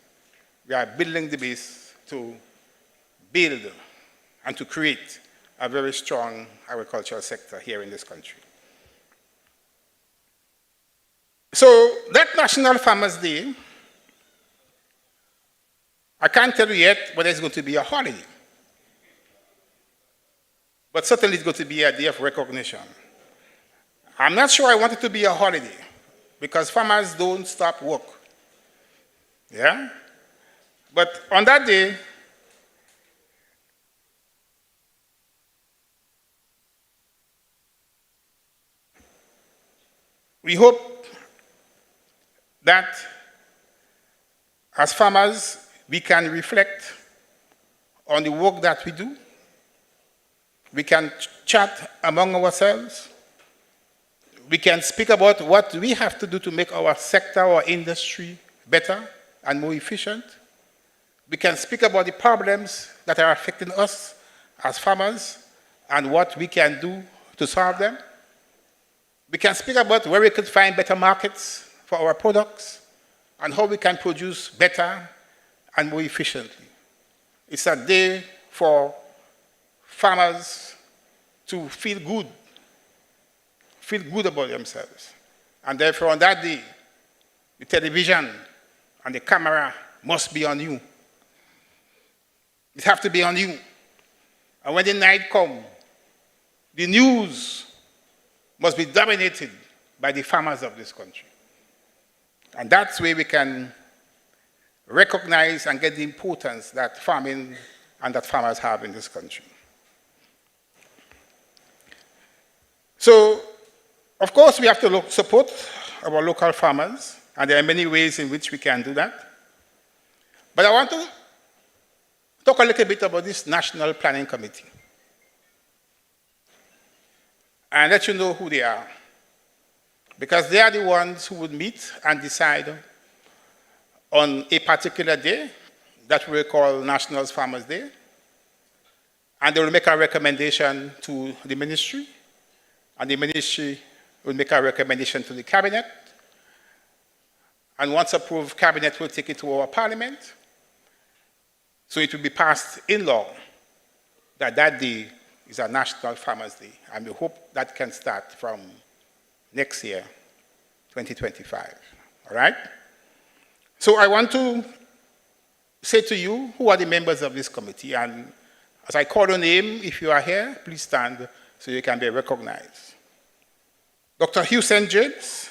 S14: We are building the base to build and to create a very strong agricultural sector here in this country. So that National Farmers Day, I can't tell you yet whether it's going to be a holiday. But certainly it's going to be a day of recognition. I'm not sure I want it to be a holiday because farmers don't stop work. Yeah? But on that day, we hope that as farmers, we can reflect on the work that we do. We can chat among ourselves. We can speak about what we have to do to make our sector or industry better and more efficient. We can speak about the problems that are affecting us as farmers and what we can do to solve them. We can speak about where we could find better markets for our products and how we can produce better and more efficiently. It's a day for farmers to feel good about themselves. And therefore, on that day, the television and the camera must be on you. It has to be on you. And when the night comes, the news must be dominated by the farmers of this country. And that's where we can recognize and get the importance that farming and that farmers have in this country. So, of course, we have to support our local farmers, and there are many ways in which we can do that. But I want to talk a little bit about this National Planning Committee and let you know who they are, because they are the ones who would meet and decide on a particular day that we will call National Farmers Day, and they will make a recommendation to the ministry, and the ministry will make a recommendation to the cabinet, and once approved, cabinet will take it to our parliament, so it will be passed in law that that day is a National Farmers Day, and we hope that can start from next year, 2025, all right? So I want to say to you, who are the members of this committee? And as I call your name, if you are here, please stand so you can be recognized. Dr. Hussein James,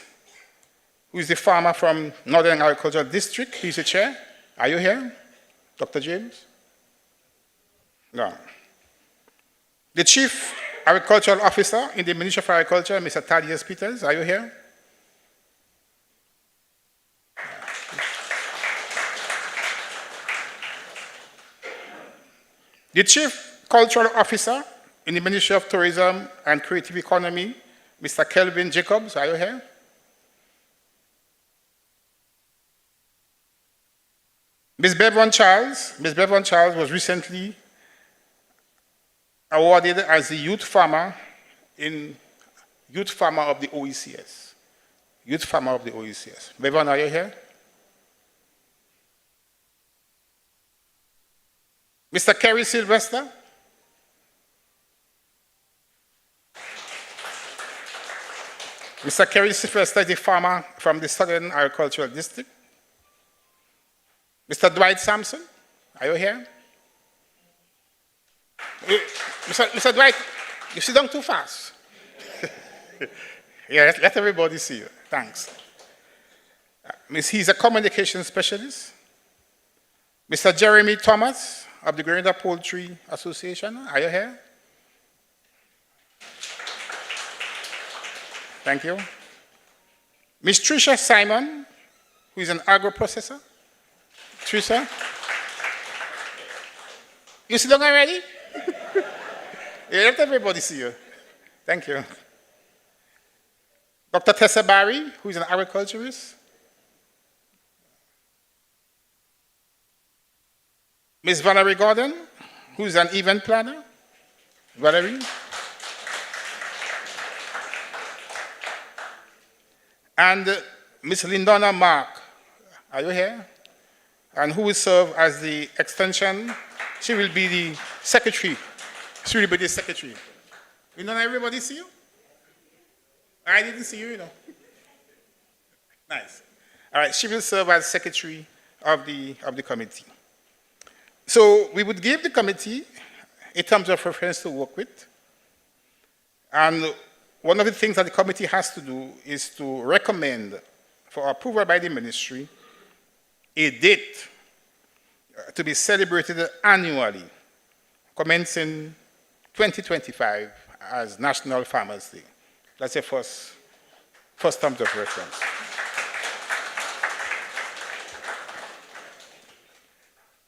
S14: who is the farmer from Northern Agricultural District, he's the chair. Are you here, Dr. James? No. The Chief Agricultural Officer in the Ministry of Agriculture, Mr. Thaddeus Peters, are you here? The Chief Cultural Officer in the Ministry of Tourism and Creative Economy, Mr. Kelvin Jacobs, are you here? Ms. Bevan Charles was recently awarded as the Youth Farmer of the OECS. Youth Farmer of the OECS. Bevan, are you here? Mr. Kerry Sylvester. Mr. Kerry Sylvester is a farmer from the Southern Agricultural District. Mr. Dwight Sampson, are you here? Mr. Dwight, you sit down too fast. Yeah, let everybody see you. Thanks. He's a communication specialist. Mr. Jeremy Thomas of the Grenada Poultry Association, are you here? Thank you. Ms. Tricia Simon, who is an agro-processor. Tricia? You sit down already? Yeah, let everybody see you. Thank you. Dr. Tessa Barry, who is an agriculturist. Ms. Valerie Gordon, who is an event planner. Valerie. And Miss Lindona Mark, are you here? And who will serve as the extension? She will be the secretary. She will be the secretary. Lindona, everybody see you? I didn't see you, you know. Nice. All right, she will serve as secretary of the committee. So we would give the committee a terms of reference to work with. And one of the things that the committee has to do is to recommend for approval by the ministry a date to be celebrated annually, commencing 2025 as National Farmers' Day. That's the first terms of reference.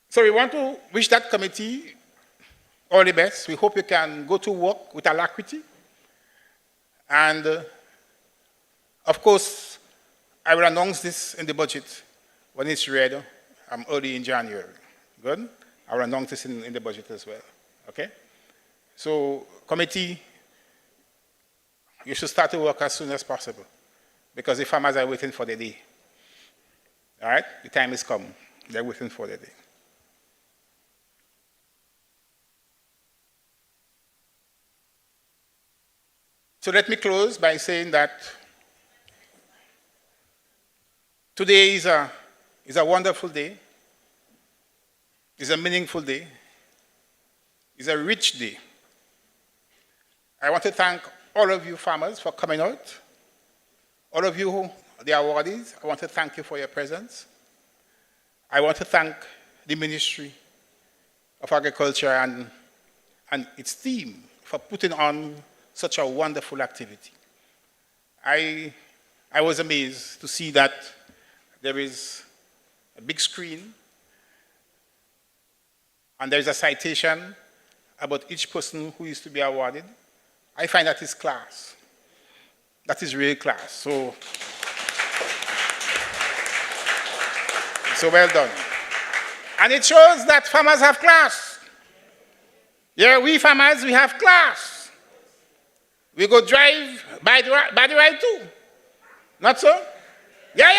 S14: So we want to wish that committee all the best. We hope you can go to work with alacrity. And of course, I will announce this in the budget when it's ready. Early in January. Good? I will announce this in the budget as well. Okay? So, committee, you should start to work as soon as possible because the farmers are waiting for the day. All right? The time has come. They're waiting for the day. So let me close by saying that today is a wonderful day. It's a meaningful day. It's a rich day. I want to thank all of you farmers for coming out. All of you, the awardees, I want to thank you for your presence. I want to thank the Ministry of Agriculture and its team for putting on such a wonderful activity. I was amazed to see that there is a big screen and there is a citation about each person who is to be awarded. I find that is class. That is real class. So well done. And it shows that farmers have class. Yeah, we farmers, we have class. We go drive by the right too. Not so? Yeah.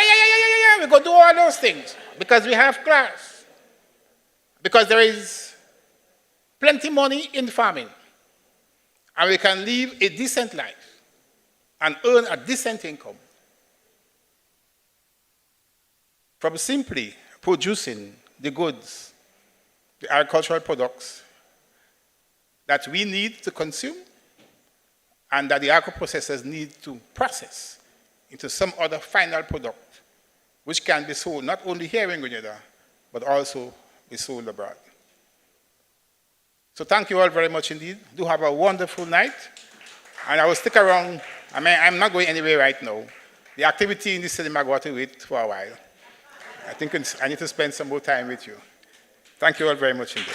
S14: We go do all those things because we have class. Because there is plenty money in farming. And we can live a decent life and earn a decent income from simply producing the goods, the agricultural products that we need to consume and that the agro-processors need to process into some other final product which can be sold not only here in Grenada, but also be sold abroad. So thank you all very much indeed. Do have a wonderful night. And I will stick around. I mean, I'm not going anywhere right now. The activity in the cinema got to wait for a while. I think I need to spend some more time with you. Thank you all very much indeed.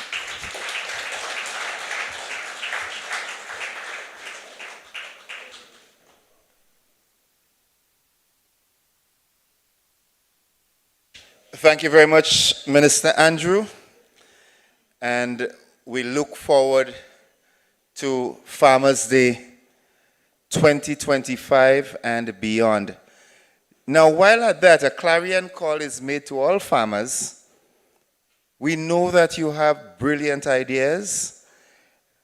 S1: Thank you very much, Minister Andrew. And we look forward to Farmers' Day 2025 and beyond. Now, while at that, a clarion call is made to all farmers. We know that you have brilliant ideas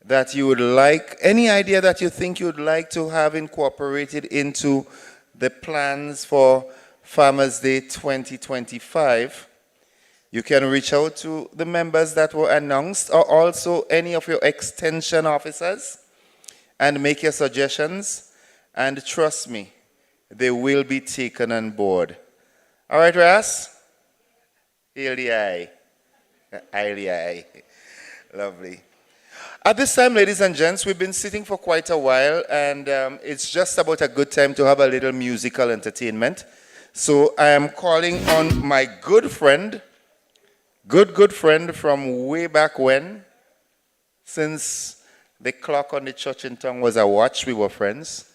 S1: that you would like, any idea that you think you would like to have incorporated into the plans for Farmers' Day 2025. You can reach out to the members that were announced or also any of your extension officers and make your suggestions. And trust me, they will be taken on board. All right, Ras? Hail the eye. Hail the eye. Lovely. At this time, ladies and gents, we've been sitting for quite a while, and it's just about a good time to have a little musical entertainment. So I am calling on my good friend, good friend from way back when, since the clock on the church in town was a watch, we were friends.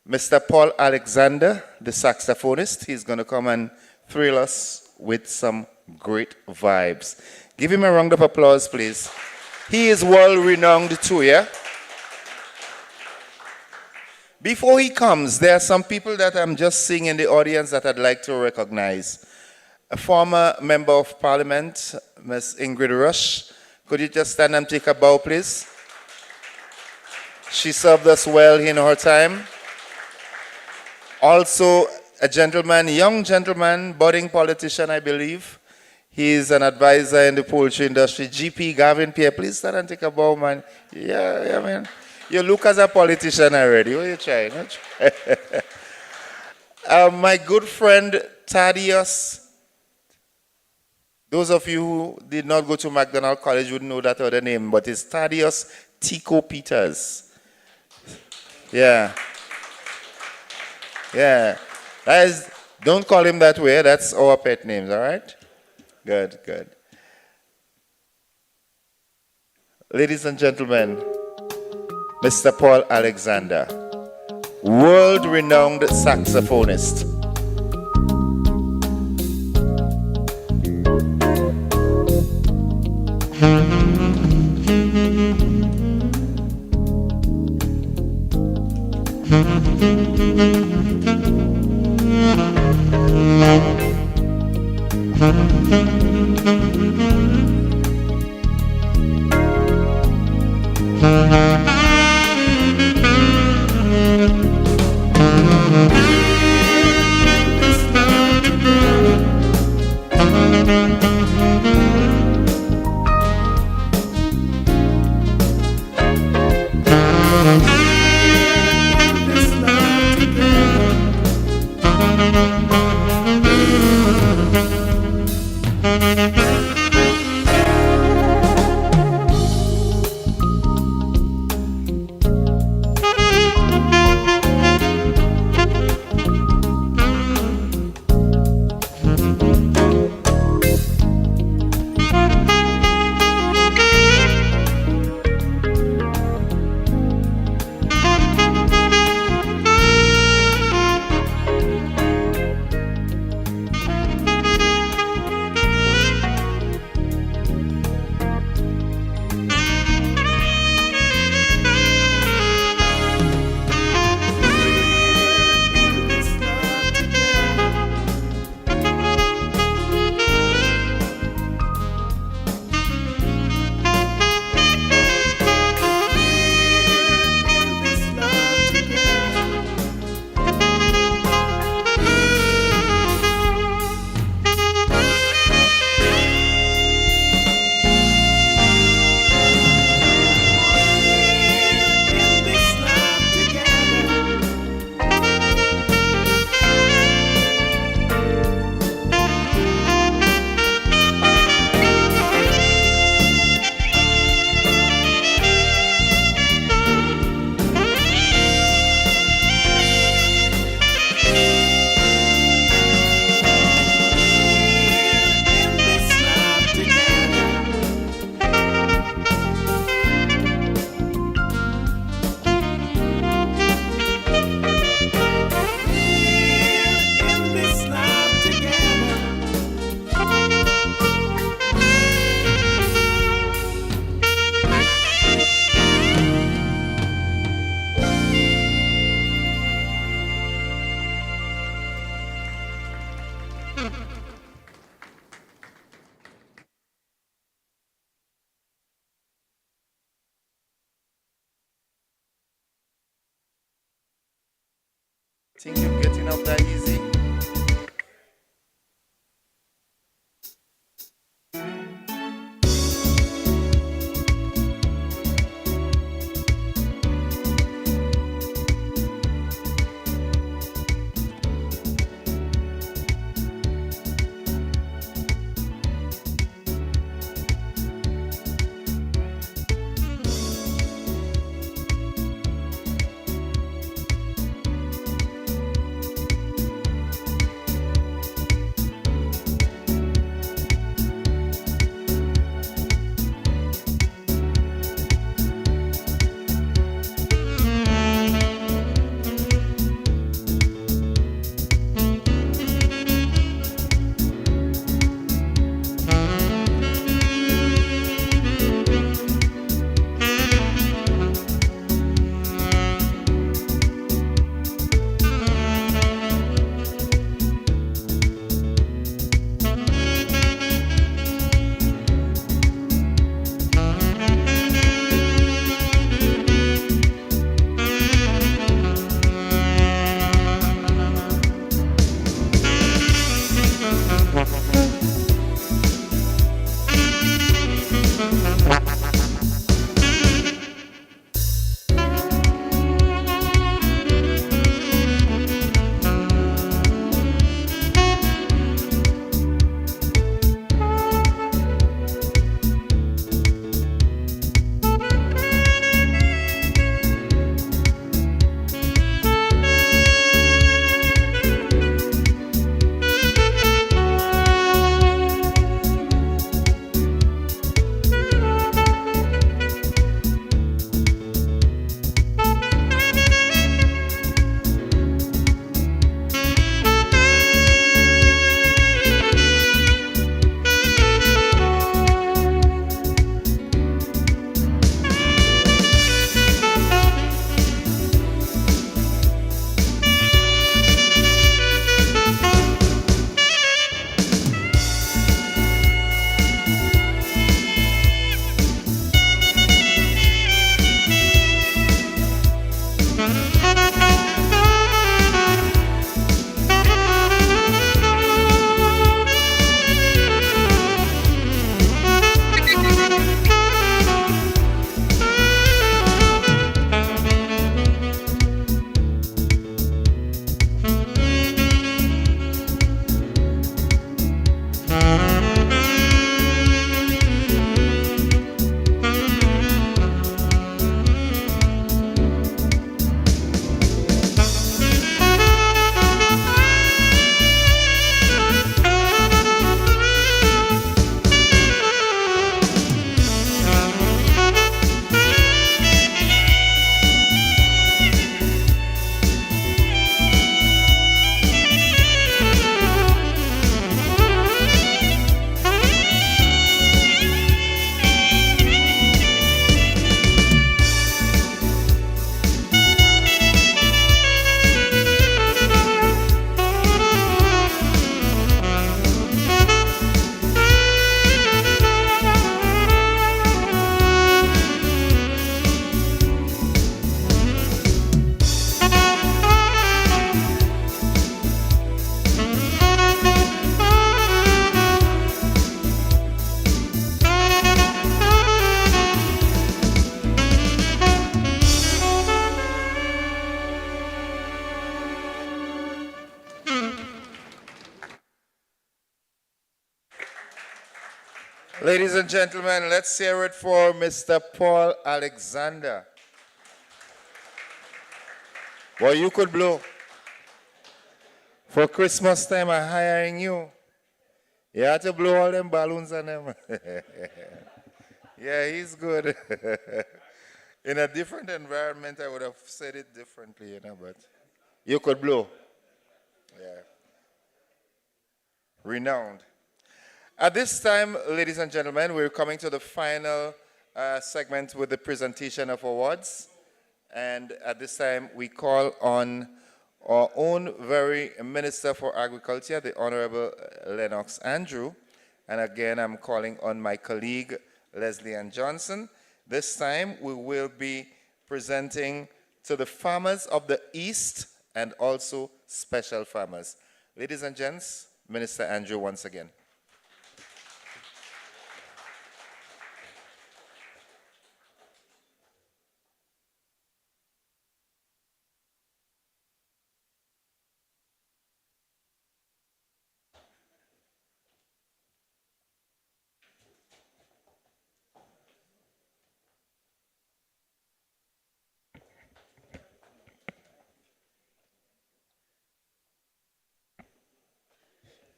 S1: Mr. Paul Alexander, the saxophonist, he's going to come and thrill us with some great vibes. Give him a round of applause, please. He is world-renowned too, yeah? Before he comes, there are some people that I'm just seeing in the audience that I'd like to recognize. A former member of parliament, Ms. Ingrid Rush. Could you just stand and take a bow, please? She served us well in her time. Also, a gentleman, young gentleman, budding politician, I believe. He is an advisor in the poultry industry. GP Gavin Pierre, please stand and take a bow, man. Yeah, man. You look as a politician already. What are you trying? My good friend Thaddeus. Those of you who did not go to McDonald College would know that other name, but it's Thaddeus Tico Peters. Yeah. Yeah. Don't call him that way. That's our pet names, all right? Good, good. Ladies and gentlemen, Mr. Paul Alexander, world-renowned saxophonist. Think you're getting up that easy? Ladies and gentlemen, let's hear it for Mr. Paul Alexander. Well, you could blow. For Christmas time, I'm hiring you. You have to blow all them balloons on them. Yeah, he's good. In a different environment, I would have said it differently, you know, but you could blow. Yeah. Renowned. At this time, ladies and gentlemen, we're coming to the final segment with the presentation of awards. And at this time, we call on our own very Minister for Agriculture, the Honorable Lennox Andrew. And again, I'm calling on my colleague, Leslie Ann Johnson. This time, we will be presenting to the farmers of the East and also special farmers. Ladies and gents, Minister Andrew once again.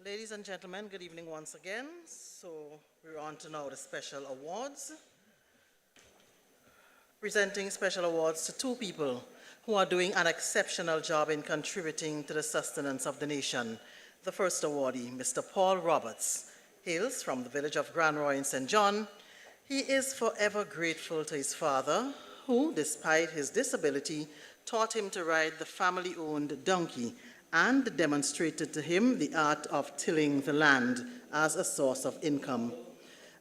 S12: Ladies and gentlemen, good evening once again. So we're on to now the special awards. Presenting special awards to two people who are doing an exceptional job in contributing to the sustenance of the nation. The first awardee, Mr. Paul Roberts, hails from the village of Grand Roy in St. John. He is forever grateful to his father, who, despite his disability, taught him to ride the family-owned donkey and demonstrated to him the art of tilling the land as a source of income.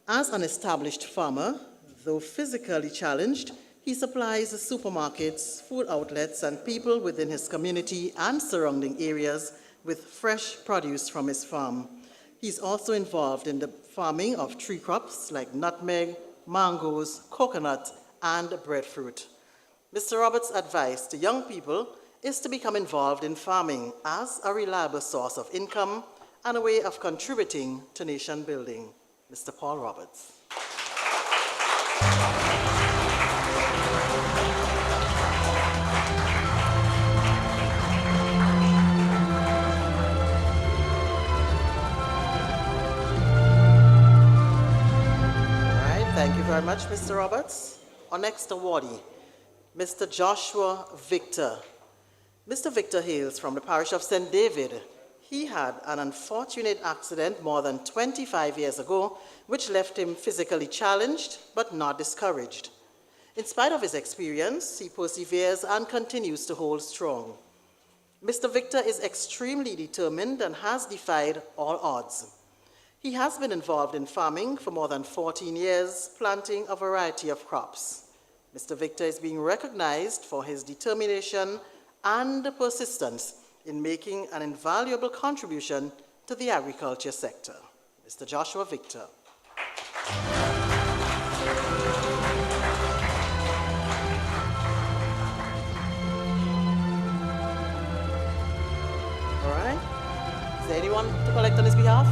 S12: As an established farmer, though physically challenged, he supplies supermarkets, food outlets, and people within his community and surrounding areas with fresh produce from his farm. He's also involved in the farming of tree crops like nutmeg, mangoes, coconut, and breadfruit. Mr. Roberts' advice to young people is to become involved in farming as a reliable source of income and a way of contributing to nation building. Mr. Paul Roberts. All right, thank you very much, Mr. Roberts. Our next awardee, Mr. Joshua Victor. Mr. Victor hails from the parish of St. David. He had an unfortunate accident more than 25 years ago, which left him physically challenged but not discouraged. In spite of his experience, he perseveres and continues to hold strong. Mr. Victor is extremely determined and has defied all odds. He has been involved in farming for more than 14 years, planting a variety of crops. Mr. Victor is being recognized for his determination and persistence in making an invaluable contribution to the agriculture sector. Mr. Joshua Victor. All right. Is there anyone to collect on his behalf?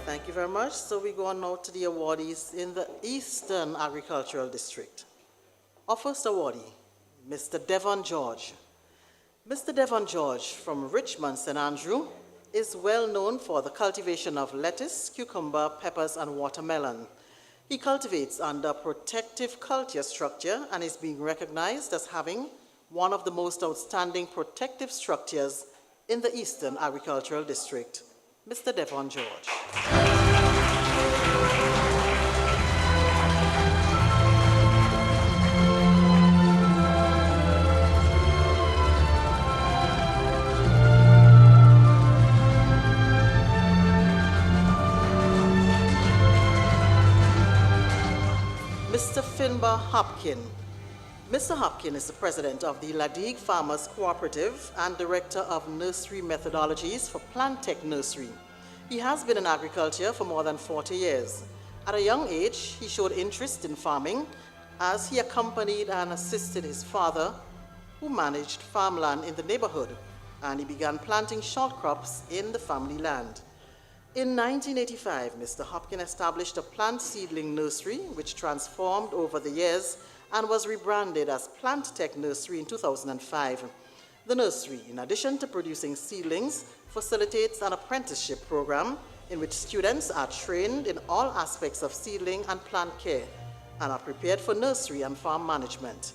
S12: Thank you very much. So we go on now to the awardees in the Eastern Agricultural District. Our first awardee, Mr. Devon George. Mr. Devon George from Richmond, St. Andrew, is well known for the cultivation of lettuce, cucumber, peppers, and watermelon. He cultivates under protective culture structure and is being recognized as having one of the most outstanding protective structures in the Eastern Agricultural District. Mr. Devon George. Mr. Finbar Hopkin. Mr. Hopkin is the president of the Ladig Farmers Cooperative and director of nursery methodologies for Plant Tech Nursery. He has been in agriculture for more than 40 years. At a young age, he showed interest in farming as he accompanied and assisted his father, who managed farmland in the neighborhood, and he began planting short crops in the family land. In 1985, Mr. Hopkin established a plant seedling nursery, which transformed over the years and was rebranded as Plant Tech Nursery in 2005. The nursery, in addition to producing seedlings, facilitates an apprenticeship program in which students are trained in all aspects of seedling and plant care and are prepared for nursery and farm management.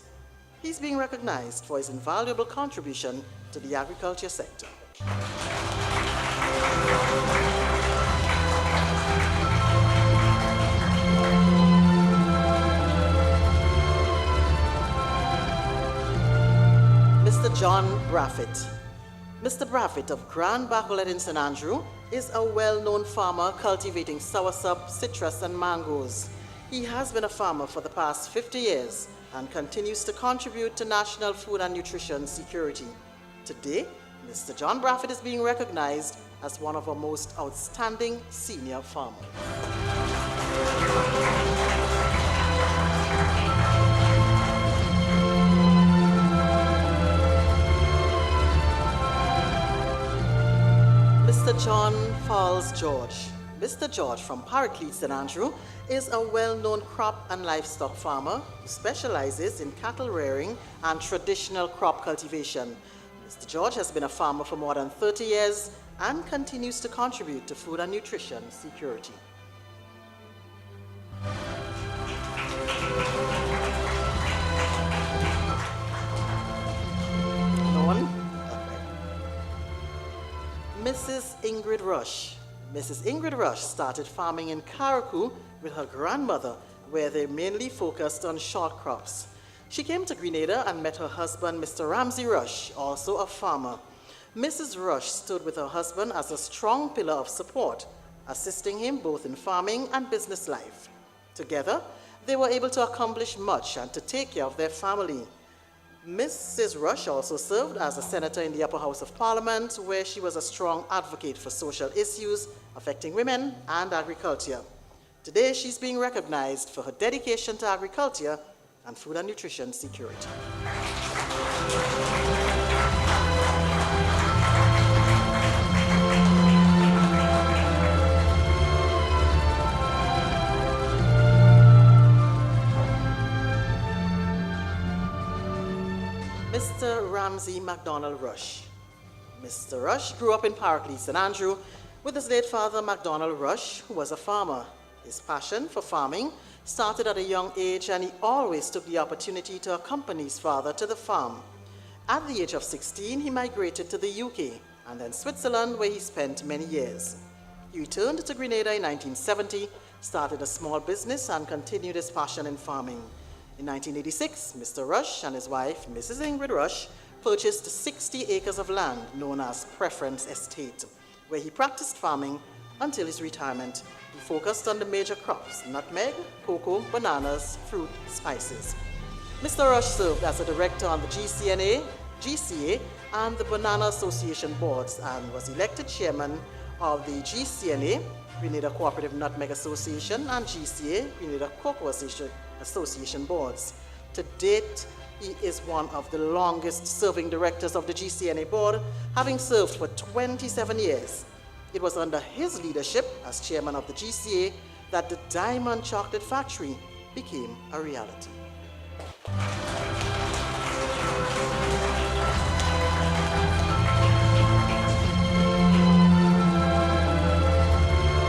S12: He's being recognized for his invaluable contribution to the agriculture sector. Mr. John Braffett. Mr. Braffett of Grand Bacolet in St. Andrew is a well-known farmer cultivating soursop, citrus, and mangoes. He has been a farmer for the past 50 years and continues to contribute to national food and nutrition security. Today, Mr. John Braffett is being recognized as one of our most outstanding senior farmers. Mr. John Falls George. Mr. George from Paraclete, St. Andrew, is a well-known crop and livestock farmer who specializes in cattle rearing and traditional crop cultivation. Mr. George has been a farmer for more than 30 years and continues to contribute to food and nutrition security. No one? Okay. Mrs. Ingrid Rush. Mrs. Ingrid Rush started farming in Karaku with her grandmother, where they mainly focused on short crops. She came to Grenada and met her husband, Mr. Ramsey Rush, also a farmer. Mrs. Rush stood with her husband as a strong pillar of support, assisting him both in farming and business life. Together, they were able to accomplish much and to take care of their family. Mrs. Rush also served as a senator in the Upper House of Parliament, where she was a strong advocate for social issues affecting women and agriculture. Today, she's being recognized for her dedication to agriculture and food and nutrition security. Mr. Ramsey MacDonald Rush. Mr. Rush grew up in Paraclete, St. Andrew, with his late father, MacDonald Rush, who was a farmer. His passion for farming started at a young age, and he always took the opportunity to accompany his father to the farm. At the age of 16, he migrated to the UK and then Switzerland, where he spent many years. He returned to Grenada in 1970, started a small business, and continued his passion in farming. In 1986, Mr. Rush and his wife, Mrs. Ingrid Rush, purchased 60 acres of land known as Preference Estate, where he practiced farming until his retirement. He focused on the major crops: nutmeg, cocoa, bananas, fruit, spices. Mr. Rush served as a director on the GCNA, GCA, and the Banana Association boards and was elected chairman of the GCNA, Grenada Cooperative Nutmeg Association, and GCA, Grenada Cocoa Association boards. To date, he is one of the longest serving directors of the GCNA board, having served for 27 years. It was under his leadership as chairman of the GCA that the Diamond Chocolate Factory became a reality.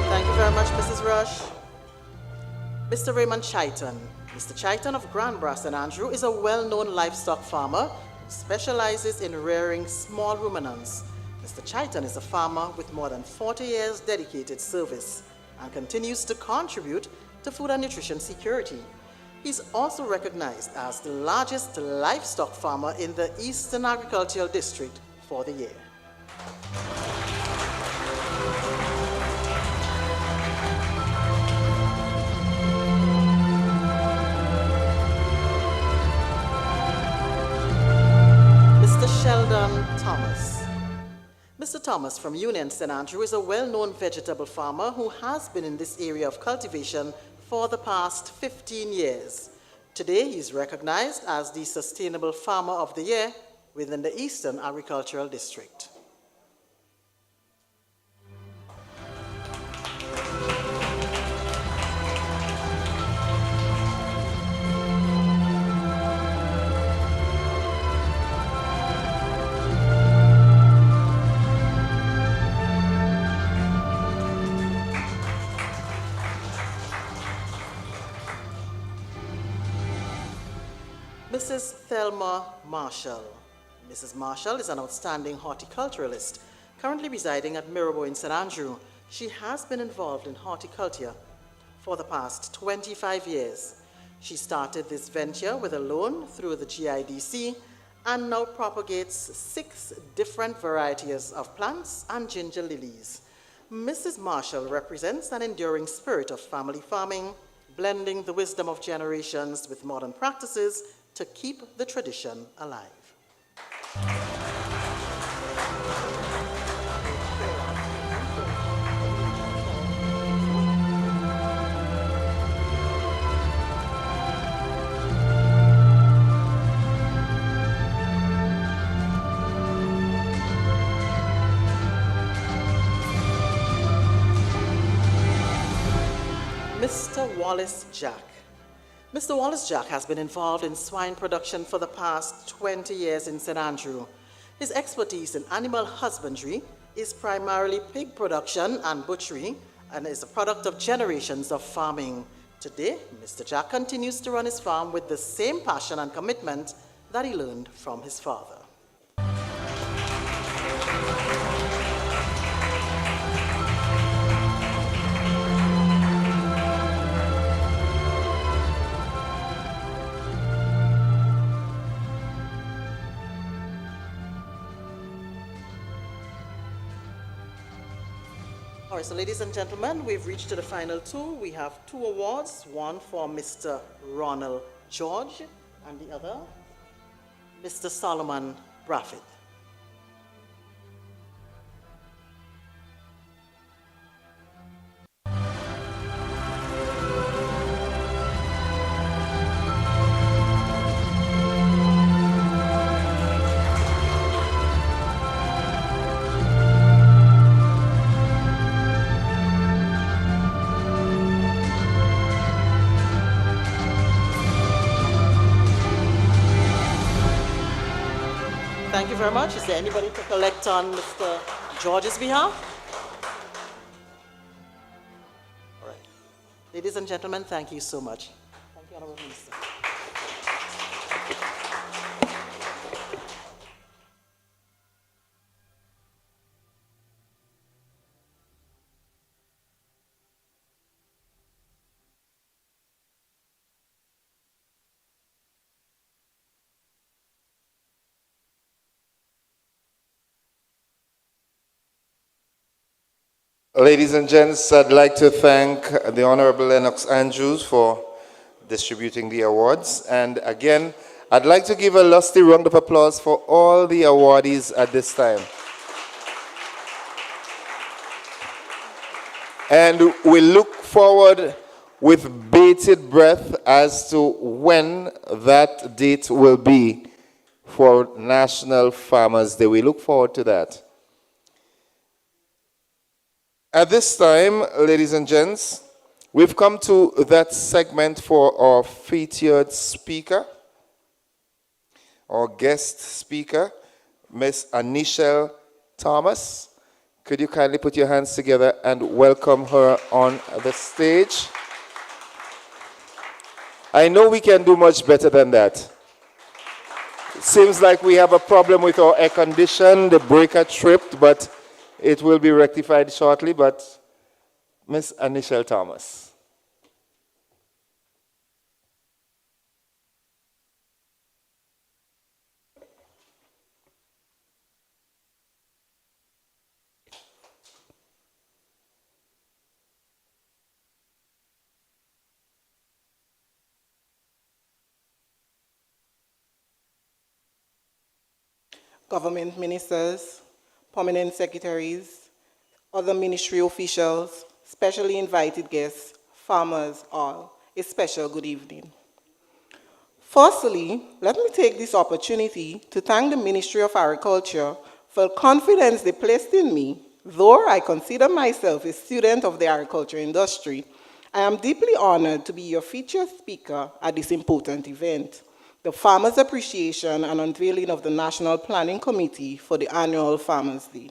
S12: Thank you very much, Mrs. Rush. Mr. Raymond Chaiton. Mr. Chaiton of Grand Brass and Andrew is a well-known livestock farmer who specializes in rearing small ruminants. Mr. Chaiton is a farmer with more than 40 years dedicated service and continues to contribute to food and nutrition security. He's also recognized as the largest livestock farmer in the Eastern Agricultural District for the year. Thomas from Union St. Andrew is a well-known vegetable farmer who has been in this area of cultivation for the past 15 years. Today, he is recognized as the Sustainable Farmer of the Year within the Eastern Agricultural District. Mrs. Thelma Marshall. Mrs. Marshall is an outstanding horticulturalist, currently residing at Mirabeau in St. Andrew. She has been involved in horticulture for the past 25 years. She started this venture with a loan through the GIDC and now propagates 6 different varieties of plants and ginger lilies. Mrs. Marshall represents an enduring spirit of family farming, blending the wisdom of generations with modern practices to keep the tradition alive. Mr. Wallace Jack. Mr. Wallace Jack has been involved in swine production for the past 20 years in St. Andrew. His expertise in animal husbandry is primarily pig production and butchery and is a product of generations of farming. Today, Mr. Jack continues to run his farm with the same passion and commitment that he learned from his father. All right, so ladies and gentlemen, we've reached to the final 2. We have 2 awards, one for Mr. Ronald George and the other, Mr. Solomon Braffett. Thank you very much. Is there anybody to collect on Mr. George's behalf? All right. Ladies and gentlemen, thank you so much. Thank you, Honorable Minister.
S1: Ladies and gents, I'd like to thank the Honorable Lennox Andrews for distributing the awards. And again, I'd like to give a lusty round of applause for all the awardees at this time. And we look forward with bated breath as to when that date will be for National Farmers Day. We look forward to that. At this time, ladies and gents, we've come to that segment for our featured speaker, our guest speaker, Miss Anishel Thomas. Could you kindly put your hands together and welcome her on the stage? I know we can do much better than that. It seems like we have a problem with our air condition, the breaker tripped, but it will be rectified shortly. But Miss Anishel Thomas.
S15: Government ministers,
S3: permanent secretaries, other ministry officials, specially invited guests, farmers, all, a special good evening. Firstly, let me take this opportunity to thank the Ministry of Agriculture for the confidence they placed in me. Though I consider myself a student of the agriculture industry, I am deeply honored to be your featured speaker at this important event, the Farmers Appreciation and Unveiling of the National Planning Committee for the annual Farmers Day.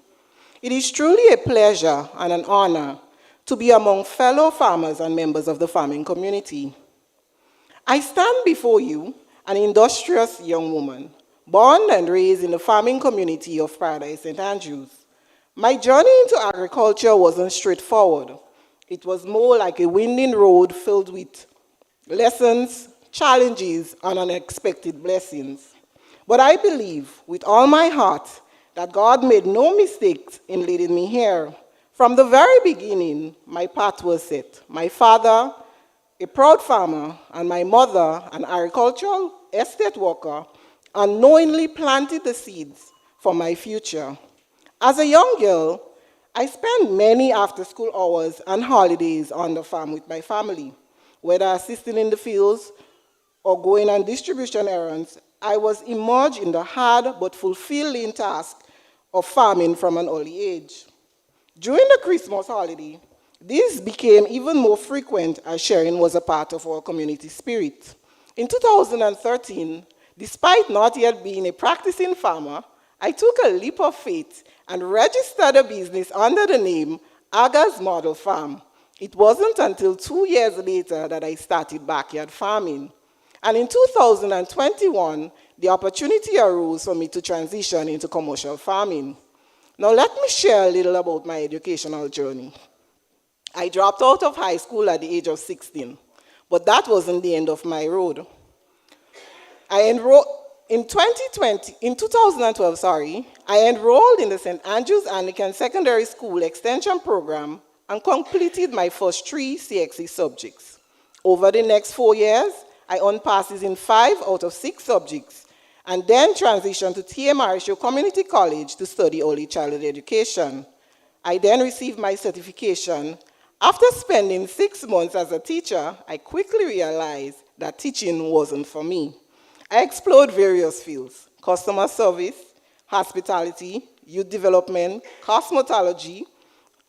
S3: It is truly a pleasure and an honor to be among fellow farmers and members of the farming community. I stand before you, an industrious young woman, born and raised in the farming community of Paradise St. Andrews. My journey into agriculture wasn't straightforward. It was more like a winding road filled with lessons, challenges, and unexpected blessings. But I believe with all my heart that God made no mistakes in leading me here. From the very beginning, my path was set. My father, a proud farmer, and my mother, an agricultural estate worker, unknowingly planted the seeds for my future. As a young girl, I spent many after-school hours and holidays on the farm with my family. Whether assisting in the fields or going on distribution errands, I was immersed in the hard but fulfilling task of farming from an early age. During the Christmas holiday, this became even more frequent as sharing was a part of our community spirit. In 2013, despite not yet being a practicing farmer, I took a leap of faith and registered a business under the name Aga's Model Farm. It wasn't until 2 years later that I started backyard farming. And in 2021, the opportunity arose for me to transition into commercial farming. Now let me share a little about my educational journey. I dropped out of high school at the age of 16, but that wasn't the end of my road. I enrolled in 2012, I enrolled in the St. Andrews Anglican Secondary School Extension Program and completed my first 3 CXE subjects. Over the next 4 years, I earned passes in 5 out of 6 subjects, and then transitioned to TMRSU Community College to study early childhood education. I then received my certification. After spending 6 months as a teacher, I quickly realized that teaching wasn't for me. I explored various fields: customer service, hospitality, youth development, cosmetology,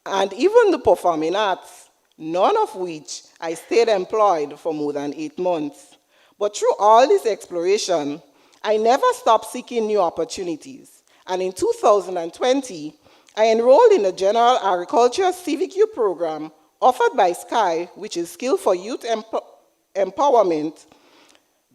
S3: and even the performing arts, none of which I stayed employed for more than 8 months. But through all this exploration, I never stopped seeking new opportunities. And in 2020, I enrolled in the General Agriculture Civic Youth Program offered by SKY, which is Skill for Youth Empowerment.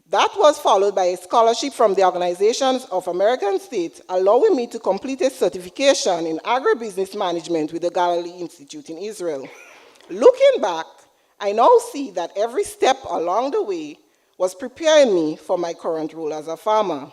S3: That was followed by a scholarship from the Organizations of American States, allowing me to complete a certification in agribusiness management with the Galilee Institute in Israel. Looking back, I now see that every step along the way was preparing me for my current role as a farmer.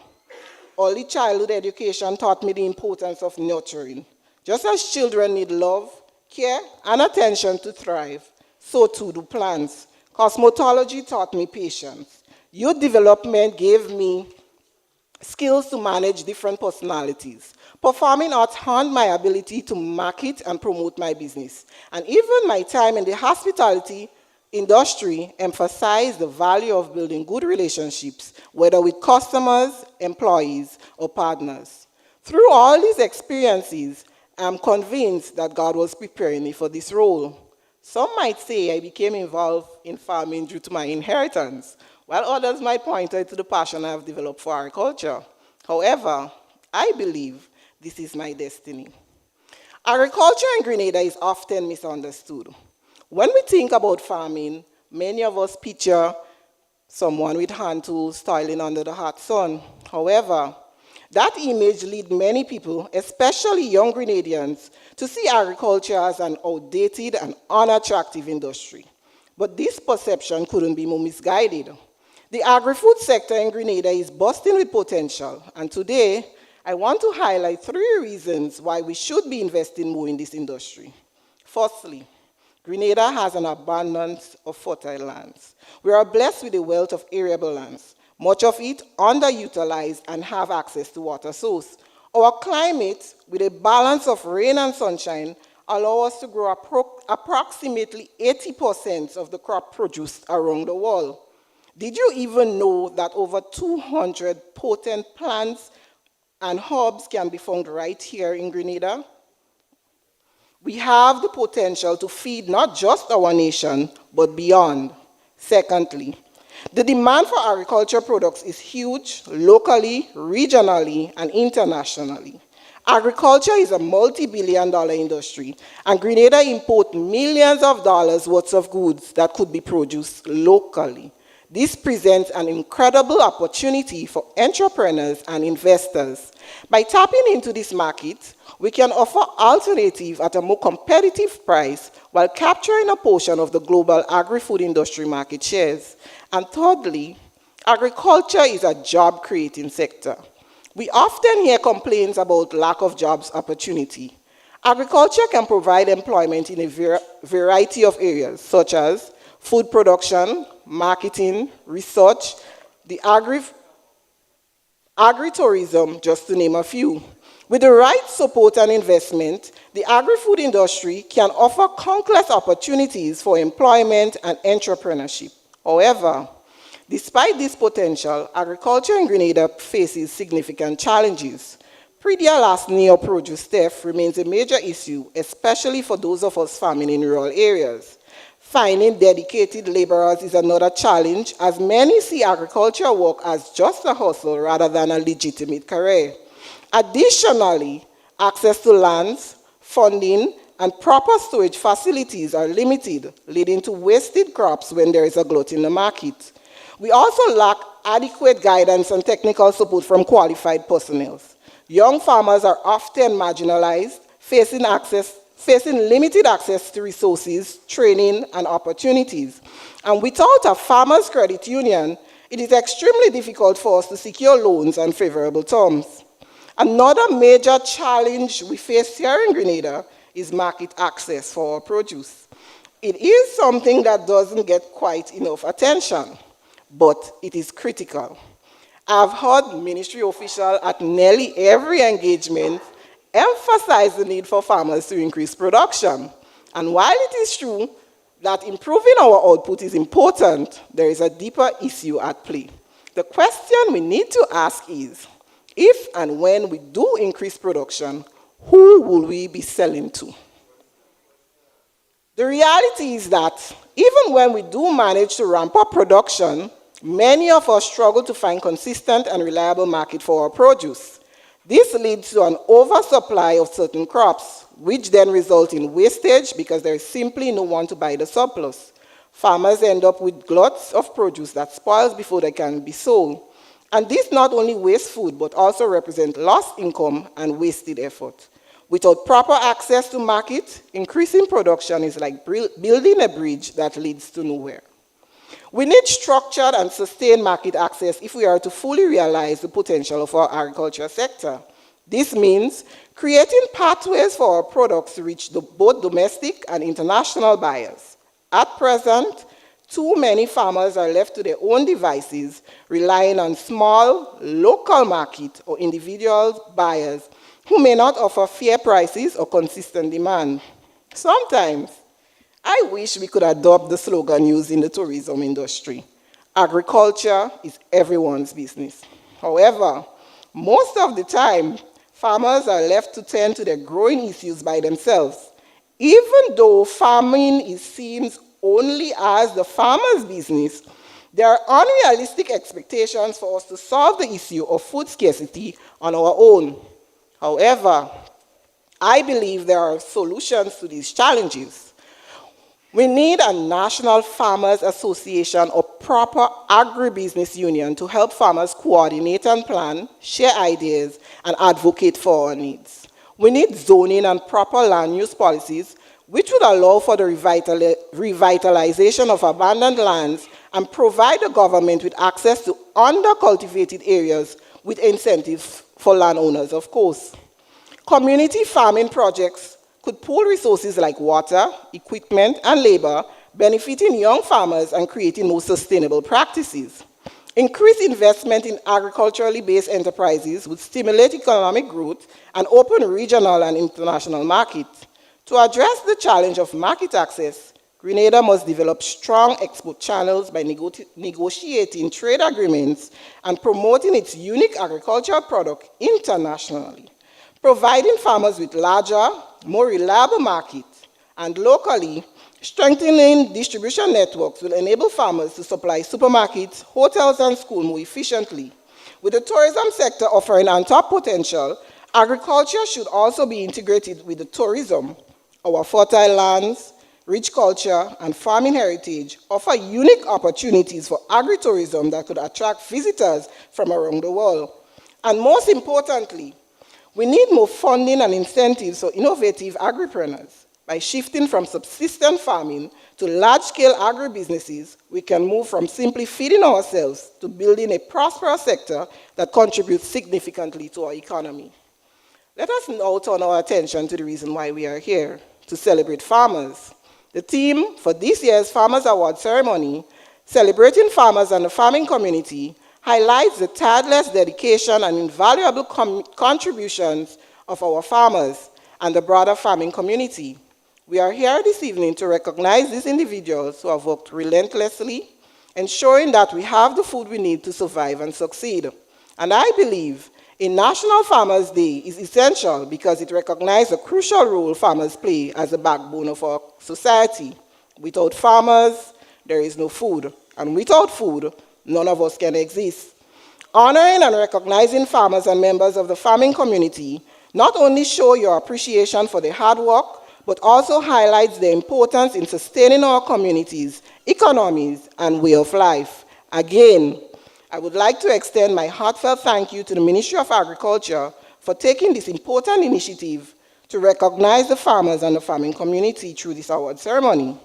S3: Early childhood education taught me the importance of nurturing. Just as children need love, care, and attention to thrive, so too do plants. Cosmetology taught me patience. Youth development gave me skills to manage different personalities. Performing arts honed my ability to market and promote my business. And even my time in the hospitality industry emphasized the value of building good relationships, whether with customers, employees, or partners. Through all these experiences, I'm convinced that God was preparing me for this role. Some might say I became involved in farming due to my inheritance, while others might point to the passion I have developed for agriculture. However, I believe this is my destiny. Agriculture in Grenada is often misunderstood. When we think about farming, many of us picture someone with hand tools toiling under the hot sun. However, that image leads many people, especially young Grenadians, to see agriculture as an outdated and unattractive industry. But this perception couldn't be more misguided. The agri-food sector in Grenada is bursting with potential, and today I want to highlight 3 reasons why we should be investing more in this industry. Firstly, Grenada has an abundance of fertile lands. We are blessed with a wealth of arable lands, much of it underutilized and have access to water source. Our climate, with a balance of rain and sunshine, allows us to grow approximately 80% of the crop produced around the world. Did you even know that over 200 potent plants and herbs can be found right here in Grenada? We have the potential to feed not just our nation, but beyond. Secondly, the demand for agriculture products is huge, locally, regionally, and internationally. Agriculture is a multi-billion-dollar industry, and Grenada imports millions of dollars worth of goods that could be produced locally. This presents an incredible opportunity for entrepreneurs and investors. By tapping into this market, we can offer alternatives at a more competitive price while capturing a portion of the global agri-food industry market shares. And thirdly, agriculture is a job-creating sector. We often hear complaints about lack of jobs opportunity. Agriculture can provide employment in a variety of areas, such as food production, marketing, research, the agritourism, just to name a few. With the right support and investment, the agri-food industry can offer countless opportunities for employment and entrepreneurship. However, despite this potential, agriculture in Grenada faces significant challenges. Pre-deal last near produce theft remains a major issue, especially for those of us farming in rural areas. Finding dedicated laborers is another challenge, as many see agricultural work as just a hustle rather than a legitimate career. Additionally, access to lands, funding, and proper storage facilities are limited, leading to wasted crops when there is a glut in the market. We also lack adequate guidance and technical support from qualified personnel. Young farmers are often marginalized, facing limited access to resources, training, and opportunities. And without a farmers' credit union, it is extremely difficult for us to secure loans on favorable terms. Another major challenge we face here in Grenada is market access for our produce. It is something that doesn't get quite enough attention, but it is critical. I've heard ministry officials at nearly every engagement emphasize the need for farmers to increase production. And while it is true that improving our output is important, there is a deeper issue at play. The question we need to ask is, if and when we do increase production, who will we be selling to? The reality is that even when we do manage to ramp up production, many of us struggle to find consistent and reliable market for our produce. This leads to an oversupply of certain crops, which then result in wastage because there is simply no one to buy the surplus. Farmers end up with gluts of produce that spoils before they can be sold. And this not only wastes food, but also represents lost income and wasted effort. Without proper access to market, increasing production is like building a bridge that leads to nowhere. We need structured and sustained market access if we are to fully realize the potential of our agriculture sector. This means creating pathways for our products to reach both domestic and international buyers. At present, too many farmers are left to their own devices, relying on small, local market or individual buyers who may not offer fair prices or consistent demand. Sometimes, I wish we could adopt the slogan used in the tourism industry: agriculture is everyone's business. However, most of the time, farmers are left to tend to their growing issues by themselves. Even though farming is seen only as the farmer's business, there are unrealistic expectations for us to solve the issue of food scarcity on our own. However, I believe there are solutions to these challenges. We need a National Farmers Association or proper agribusiness union to help farmers coordinate and plan, share ideas, and advocate for our needs. We need zoning and proper land use policies which would allow for the revitalization of abandoned lands and provide the government with access to under-cultivated areas with incentives for landowners, of course. Community farming projects could pool resources like water, equipment, and labor, benefiting young farmers and creating more sustainable practices. Increased investment in agriculturally based enterprises would stimulate economic growth and open regional and international markets. To address the challenge of market access, Grenada must develop strong export channels by negotiating trade agreements and promoting its unique agricultural product internationally. Providing farmers with larger, more reliable markets, and locally, strengthening distribution networks will enable farmers to supply supermarkets, hotels, and schools more efficiently. With the tourism sector offering untapped potential, agriculture should also be integrated with the tourism. Our fertile lands, rich culture, and farming heritage offer unique opportunities for agritourism that could attract visitors from around the world. And most importantly, we need more funding and incentives for innovative agripreneurs. By shifting from subsistence farming to large-scale agribusinesses, we can move from simply feeding ourselves to building a prosperous sector that contributes significantly to our economy. Let us now turn our attention to the reason why we are here, to celebrate farmers. The theme for this year's Farmers Award ceremony, Celebrating Farmers and the Farming Community, highlights the tireless dedication and invaluable contributions of our farmers and the broader farming community. We are here this evening to recognize these individuals who have worked relentlessly, ensuring that we have the food we need to survive and succeed. And I believe a National Farmers' Day is essential because it recognizes the crucial role farmers play as the backbone of our society. Without farmers, there is no food. And without food, none of us can exist. Honoring and recognizing farmers and members of the farming community not only show your appreciation for their hard work, but also highlights their importance in sustaining our communities, economies, and way of life. Again, I would like to extend my heartfelt thank you to the Ministry of Agriculture for taking this important initiative to recognize the farmers and the farming community through this award ceremony.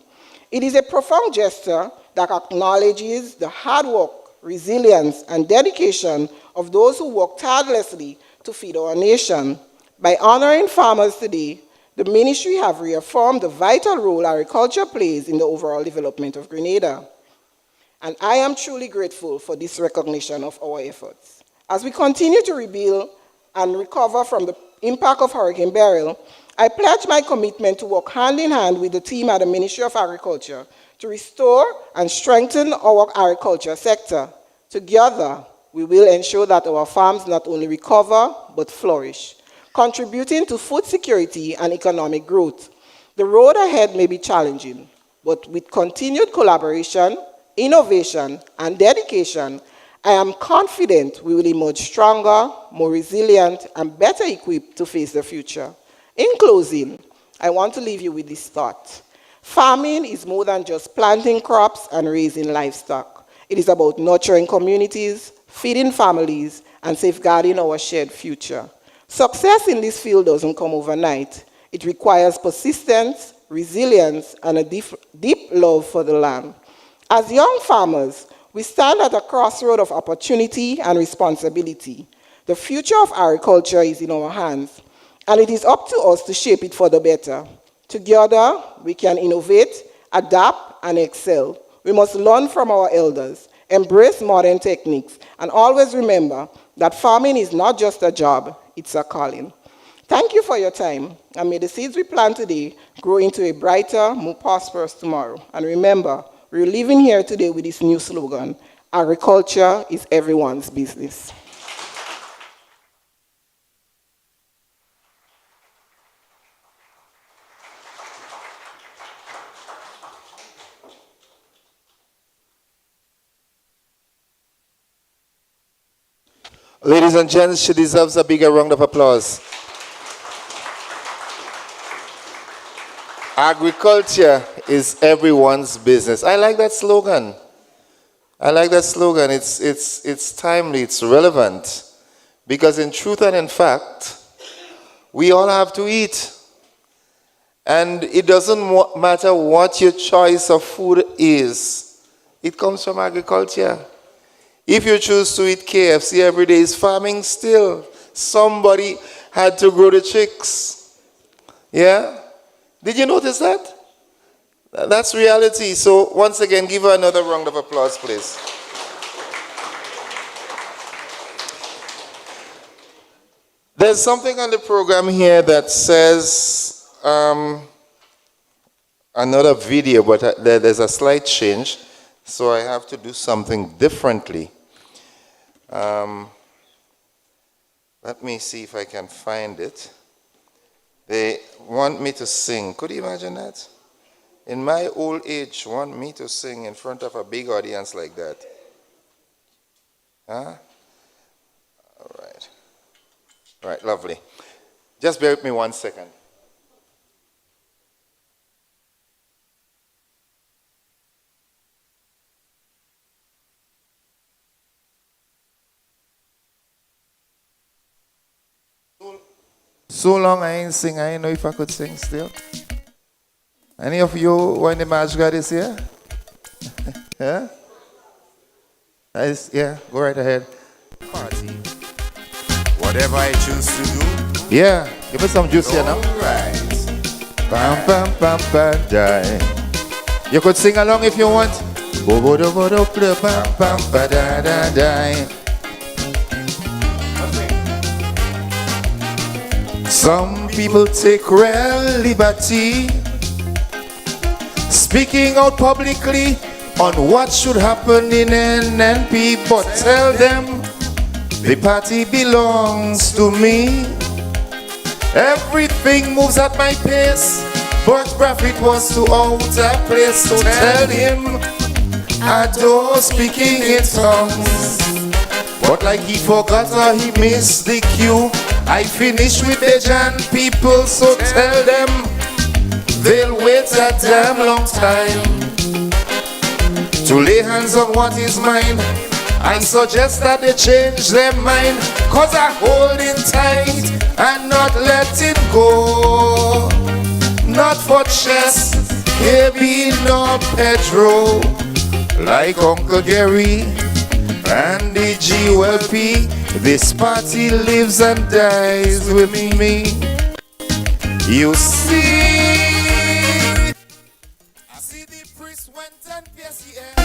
S3: It is a profound gesture that acknowledges the hard work, resilience, and dedication of those who work tirelessly to feed our nation. By honoring farmers today, the ministry have reaffirmed the vital role agriculture plays in the overall development of Grenada. And I am truly grateful for this recognition of our efforts. As we continue to rebuild and recover from the impact of Hurricane Beryl, I pledge my commitment to work hand in hand with the team at the Ministry of Agriculture to restore and strengthen our agriculture sector. Together, we will ensure that our farms not only recover, but flourish, contributing to food security and economic growth. The road ahead may be challenging, but with continued collaboration, innovation, and dedication, I am confident we will emerge stronger, more resilient, and better equipped to face the future. In closing, I want to leave you with this thought. Farming is more than just planting crops and raising livestock. It is about nurturing communities, feeding families, and safeguarding our shared future. Success in this field doesn't come overnight. It requires persistence, resilience, and a deep love for the land. As young farmers, we stand at a crossroad of opportunity and responsibility. The future of agriculture is in our hands, and it is up to us to shape it for the better. Together, we can innovate, adapt, and excel. We must learn from our elders, embrace modern techniques, and always remember that farming is not just a job, it's a calling. Thank you for your time, and may the seeds we plant today grow into a brighter, more prosperous tomorrow. And remember, we're living here today with this new slogan, agriculture is everyone's business.
S1: Ladies and gents, she deserves a bigger round of applause. Agriculture is everyone's business. I like that slogan. I like that slogan. It's timely, it's relevant. Because in truth and in fact, we all have to eat. And it doesn't matter what your choice of food is. It comes from agriculture. If you choose to eat KFC every day, is farming still. Somebody had to grow the chicks. Yeah? Did you notice that? That's reality. So once again, give her another round of applause, please. There's something on the program here that says another video, but there's a slight change, so I have to do something differently. Let me see if I can find it. They want me to sing. Could you imagine that? In my old age, want me to sing in front of a big audience like that. Huh? All right. All right, lovely. Just bear with me 1 second. So long I ain't sing, I ain't know if I could sing still. Any of you when the march God is here? Yeah? Yeah, go right ahead.
S15: Party. Whatever I choose to do.
S1: Yeah, give me some juice here now.
S15: Alright.
S1: Bam, bam, bam, bam, die. You could sing along if you want. Bo bo do bo do bam, bam, ba da da die. Some people take real liberty, speaking out publicly on what should happen in NNP, but tell them the party belongs to me. Everything moves at my pace, but prophet was too out of place, so tell him I don't speaking in tongues. But like he forgot or he missed the cue, I finish with the Jan people, so tell them they'll wait a damn long time to lay hands on what is mine. I suggest that they change their mind, cause I hold it tight and not let it go. Not for chess, KB nor Pedro, like Uncle Gary and the GWP. This party lives and dies with me. You see, I see the priest went and pierced the air,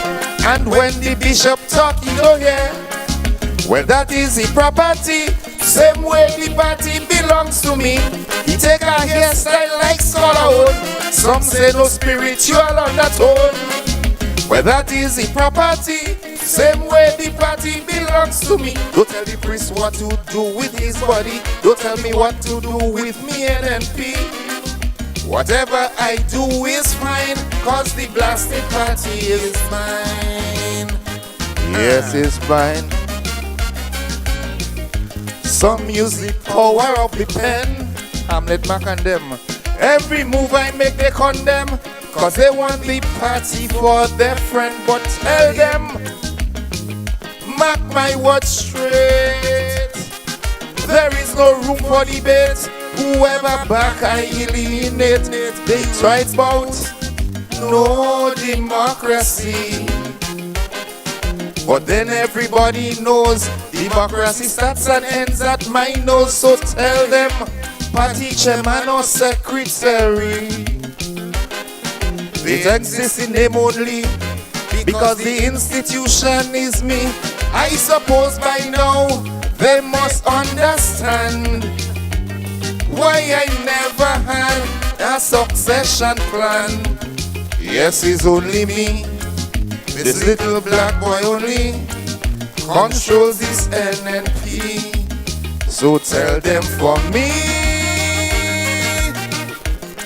S1: and when the bishop talk, you don't hear. Well, that is the property, same way the party belongs to me. He take a hairstyle like scholar own. Some say no spiritual undertone. Well, that is the property, same way the party belongs to me. Don't tell the priest what to do with his body. Don't tell me what to do with me and NP. Whatever I do is fine, cause the blasted party is mine. Yes, it's mine. Some use the power of the pen. Hamlet Mac and them. Every move I make they condemn, cause they want the party for their friend. But tell them, mark my words straight, there is no room for debate. Whoever back I eliminate. They tried bout no democracy, but then everybody knows democracy starts and ends at my nose. So tell them, party chairman or secretary, it exists in name only, because the institution is me. I suppose by now they must understand why I never had a succession plan. Yes, it's only me, this little black boy only controls this NNP. So tell them for me,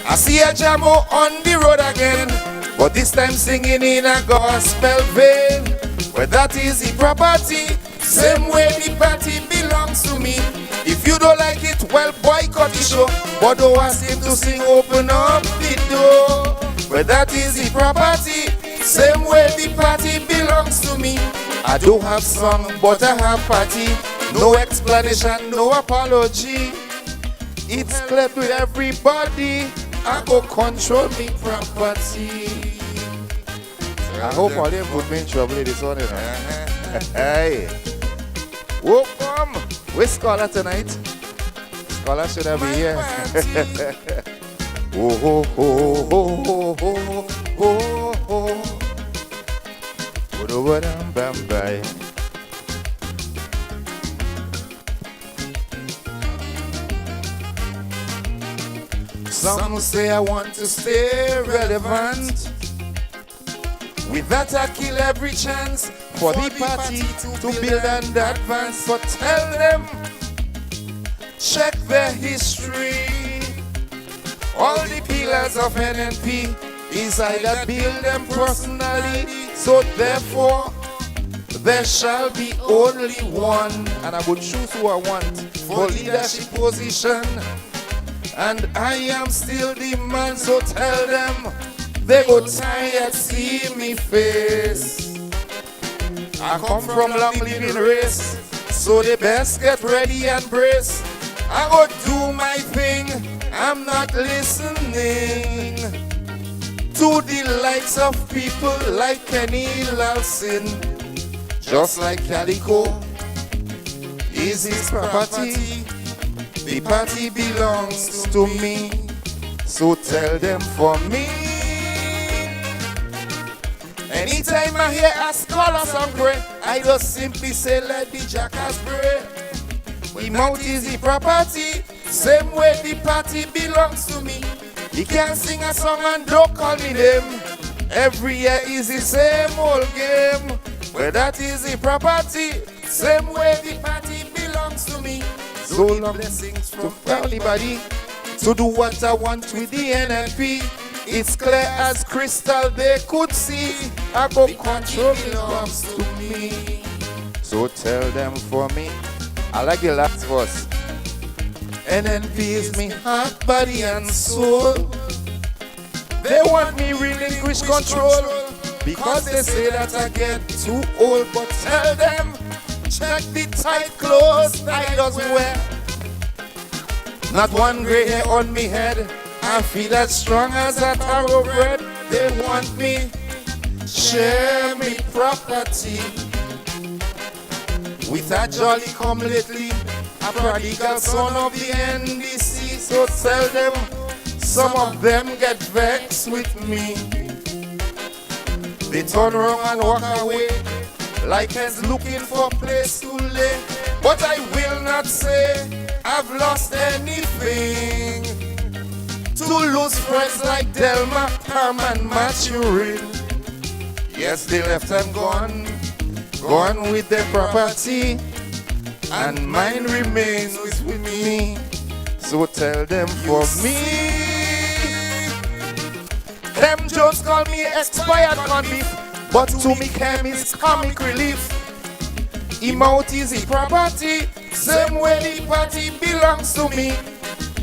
S1: I see a jamo on the road again, but this time singing in a gospel vein. Well, that is the property, same way the party belongs to me. If you don't like it, well, boycott the show, but don't ask him to sing, open up the door. Well, that is the property, same way the party belongs to me. I don't have song, but I have party. No explanation, no apology. It's clear to everybody, I go control me property. I hope all them put me in trouble this one, you know. Hey. Welcome. Where's Scholar tonight? Scholar should have been here. Oh, oh, oh, oh, oh, oh, oh, oh. Bam, bam. Some say I want to stay relevant. With that I kill every chance for the party to build and advance. But tell them, check their history. All the pillars of NNP is I that build them personally. So therefore, there shall be only one, and I will choose who I want for leadership position. And I am still the man, so tell them they go tired see me face. I come from long living race, so they best get ready and brace. I go do my thing, I'm not listening to the likes of people like Kenny Lawson. Just like Calico is his property, the party belongs to me. So tell them for me. Anytime I hear a scholar song pray, I just simply say let the jackass pray. The mouth is the property, same way the party belongs to me. He can't sing a song and don't call me name. Every year is the same old game. Well, that is the property, same way the party belongs to me. So long blessings from everybody to do what I want with the NNP. It's clear as crystal they could see. I go control belongs to me. So tell them for me. I like the last verse. NNP is me heart, body and soul. They want me relinquish control because they say that I get too old. But tell them, check the tight clothes I just wear. Not one gray hair on me head. I feel as strong as a thoroughbred. They want me share me property with a jolly come lately, a prodigal son of the NDC. So tell them, some of them get vexed with me. They turn around and walk away like he's looking for a place to lay. But I will not say I've lost anything to lose friends like Delma, Pam and Maturin. Yes, they left and gone with their property, and mine remains with me. So tell them for me. Them just call me expired corned beef, but to me chem is comic relief. Emote is the property, same way the party belongs to me.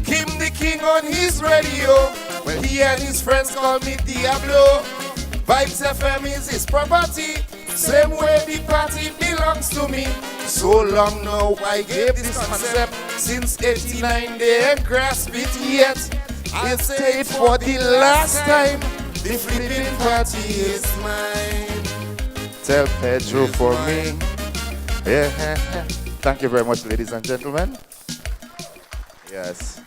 S1: Kim the King on his radio, well he and his friends call me Diablo. Vibes FM is his property, same way the party belongs to me. So long now I gave this concept, since 89 they ain't grasp it yet. I'll say it for the last time, the flipping party is mine. Tell Pedro for me. Yeah. Thank you very much, ladies and gentlemen. Yes.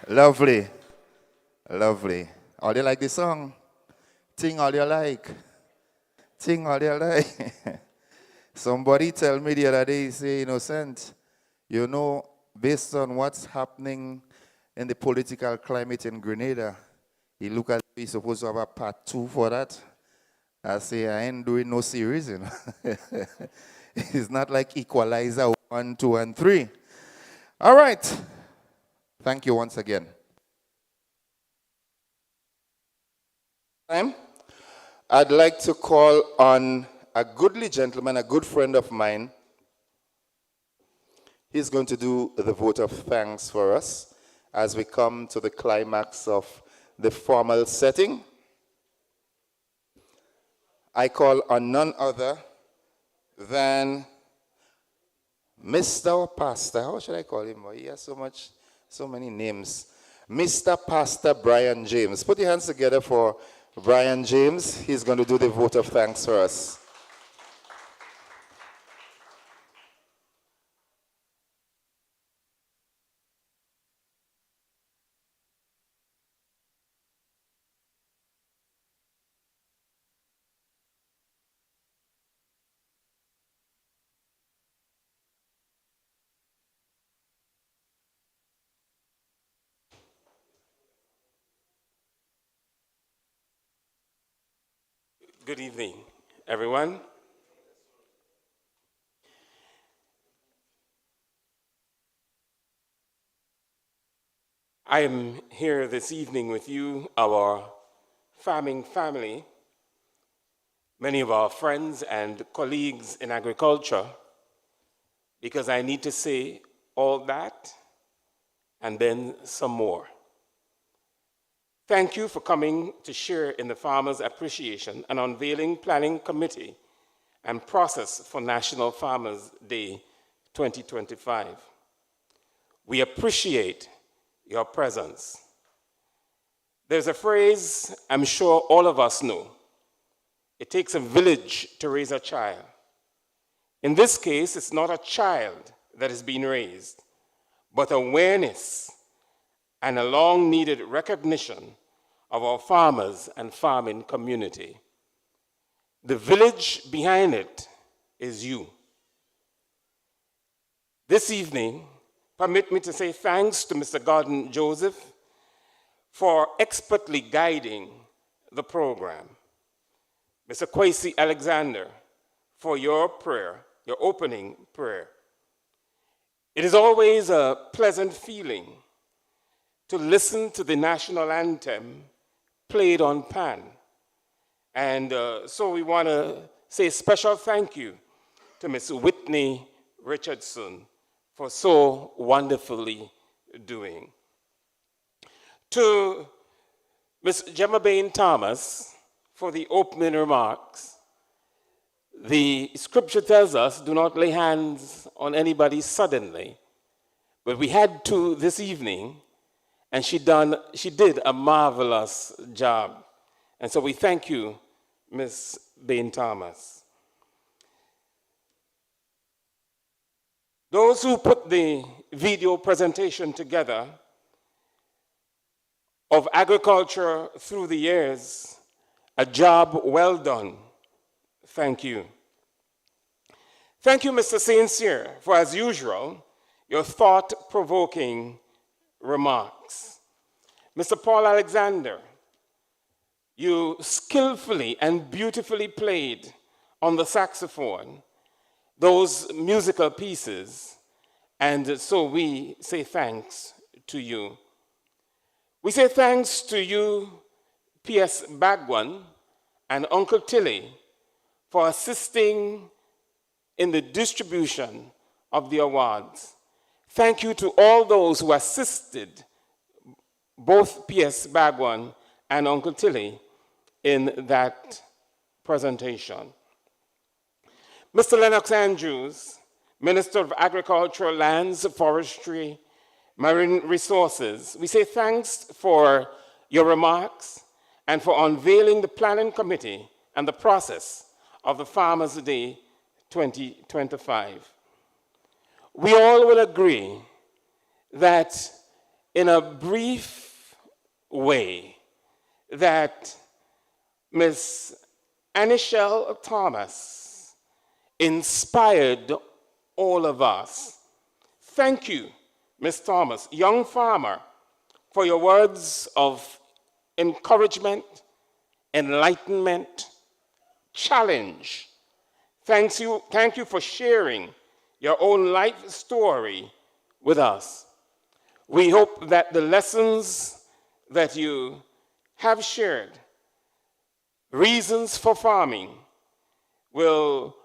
S1: Lovely. Lovely. All you like this song? Sing all you like. Sing all you like. Somebody tell me the other day, he say, Innocent, you know, based on what's happening in the political climate in Grenada, he look at he's supposed to have a part 2 for that. I say, I ain't doing no series, you know. It's not like Equalizer 1, 2, and 3. All right. Thank you once again. I'd like to call on a goodly gentleman, a good friend of mine. He's going to do the vote of thanks for us as we come to the climax of the formal setting. I call on none other than Mr. or Pastor. How should I call him? He has so many names. Mr. Pastor Brian James. Put your hands together for Brian James. He's going to do the vote of thanks for us.
S16: Good evening, everyone. I am here this evening with you, our farming family, many of our friends and colleagues in agriculture, because I need to say all that and then some more. Thank you for coming to share in the Farmers' Appreciation and Unveiling Planning Committee and process for National Farmers' Day 2025. We appreciate your presence. There's a phrase I'm sure all of us know. It takes a village to raise a child. In this case, it's not a child that is being raised, but awareness and a long-needed recognition of our farmers and farming community. The village behind it is you. This evening, permit me to say thanks to Mr. Gordon Joseph for expertly guiding the program. Mr. Kwesi Alexander, for your prayer, your opening prayer. It is always a pleasant feeling to listen to the national anthem played on pan. And so we want to say a special thank you to Ms. Whitney Richardson for so wonderfully doing. To Ms. Gemma Bain Thomas for the opening remarks. The scripture tells us, do not lay hands on anybody suddenly, but we had to this evening, and she did a marvelous job. And so we thank you, Ms. Bain Thomas. Those who put the video presentation together of agriculture through the years, a job well done. Thank you. Thank you, Mr. St. Cyr, for, as usual, your thought-provoking remarks. Mr. Paul Alexander, you skillfully and beautifully played on the saxophone those musical pieces, and so we say thanks to you. We say thanks to you, P.S. Bagwan and Uncle Tilly, for assisting in the distribution of the awards. Thank you to all those who assisted both P.S. Bagwan and Uncle Tilly in that presentation. Mr. Lennox Andrews, Minister of Agriculture, Lands, Forestry, Marine Resources, we say thanks for your remarks and for unveiling the planning committee and the process of the Farmers' Day 2025. We all will agree that in a brief way that Ms. Anichelle Thomas inspired all of us. Thank you, Ms. Thomas, young farmer, for your words of encouragement, enlightenment, challenge. Thank you for sharing your own life story with us. We hope that the lessons that you have shared, reasons for farming, will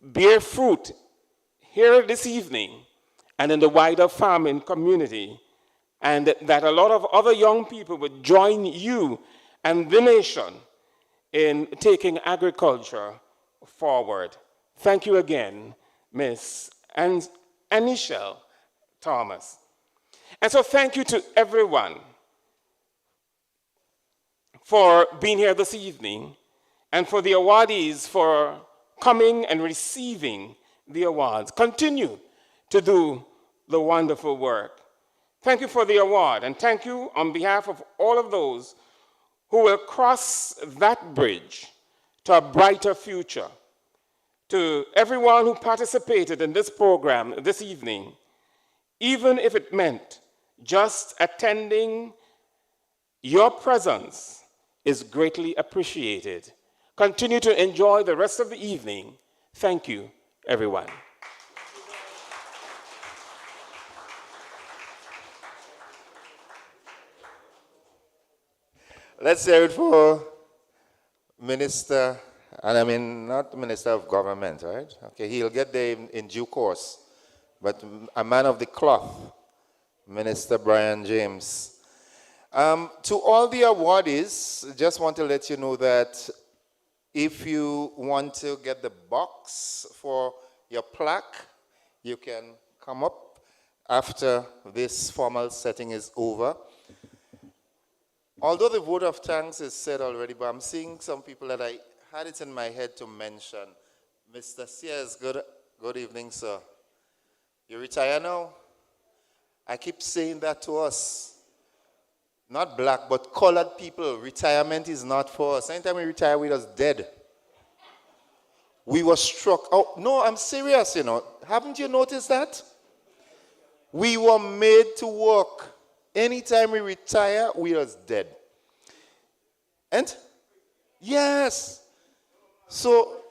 S16: bear fruit here this evening and in the wider farming community, and that a lot of other young people would join you and the nation in taking agriculture forward. Thank you again, Ms. Anichelle Thomas. And so thank you to everyone for being here this evening, and for the awardees for coming and receiving the awards. Continue to do the wonderful work. Thank you for the award, and thank you on behalf of all of those who will cross that bridge to a brighter future. To everyone who participated in this program this evening, even if it meant just attending, your presence is greatly appreciated. Continue to enjoy the rest of the evening. Thank you, everyone.
S1: Let's hear it for Minister, and I mean not Minister of Government, right? Okay, he'll get there in due course. But a man of the cloth, Minister Brian James. To all the awardees, just want to let you know that if you want to get the box for your plaque, you can come up after this formal setting is over. Although the vote of thanks is said already, but I'm seeing some people that I had it in my head to mention. Mr. Sears, good evening, sir. You retire now? I keep saying that to us. Not black, but colored people. Retirement is not for us. Anytime we retire, we're just dead. We were struck. Oh, no, I'm serious, you know. Haven't you noticed that? We were made to work. Anytime we retire, we are dead. And? Yes. So,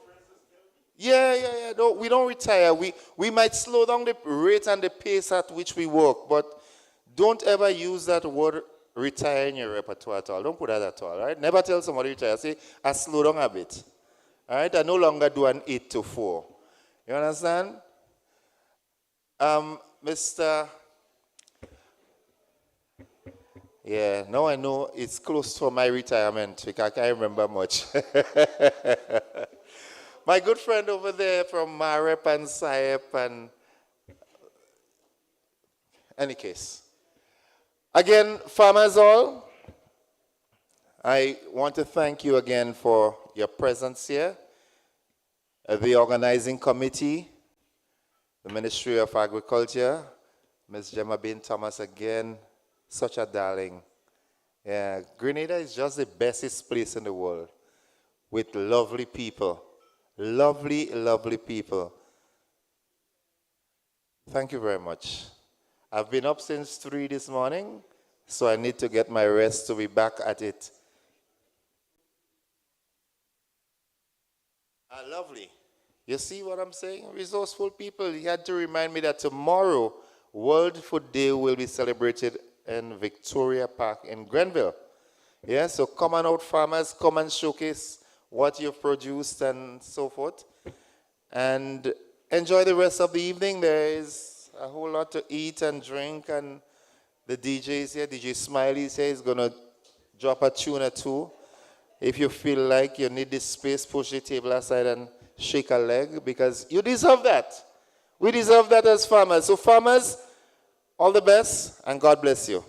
S1: yeah. No, we don't retire. We might slow down the rate and the pace at which we work, but don't ever use that word retire in your repertoire at all. Don't put that at all, right? Never tell somebody retire. Say, I slow down a bit. All right? I no longer do an 8 to 4. You understand? Mr. Yeah, now I know it's close to my retirement because I can't remember much. My good friend over there from Marep and Sayep and any case. Again, farmers all, I want to thank you again for your presence here. The organizing committee, the Ministry of Agriculture, Ms. Gemma Bain Thomas again, such a darling. Yeah, Grenada is just the bestest place in the world with lovely people. Lovely, lovely people. Thank you very much. I've been up since 3 this morning, so I need to get my rest to be back at it. Lovely. You see what I'm saying? Resourceful people. He had to remind me that tomorrow, World Food Day will be celebrated in Victoria Park in Grenville. Yeah, so come on out, farmers, come and showcase what you've produced and so forth. And enjoy the rest of the evening. There is a whole lot to eat and drink, and the DJ's here, DJ Smiley's here, is going to drop a tune or two. If you feel like you need this space, push the table aside and shake a leg, because you deserve that. We deserve that as farmers. So farmers, all the best, and God bless you.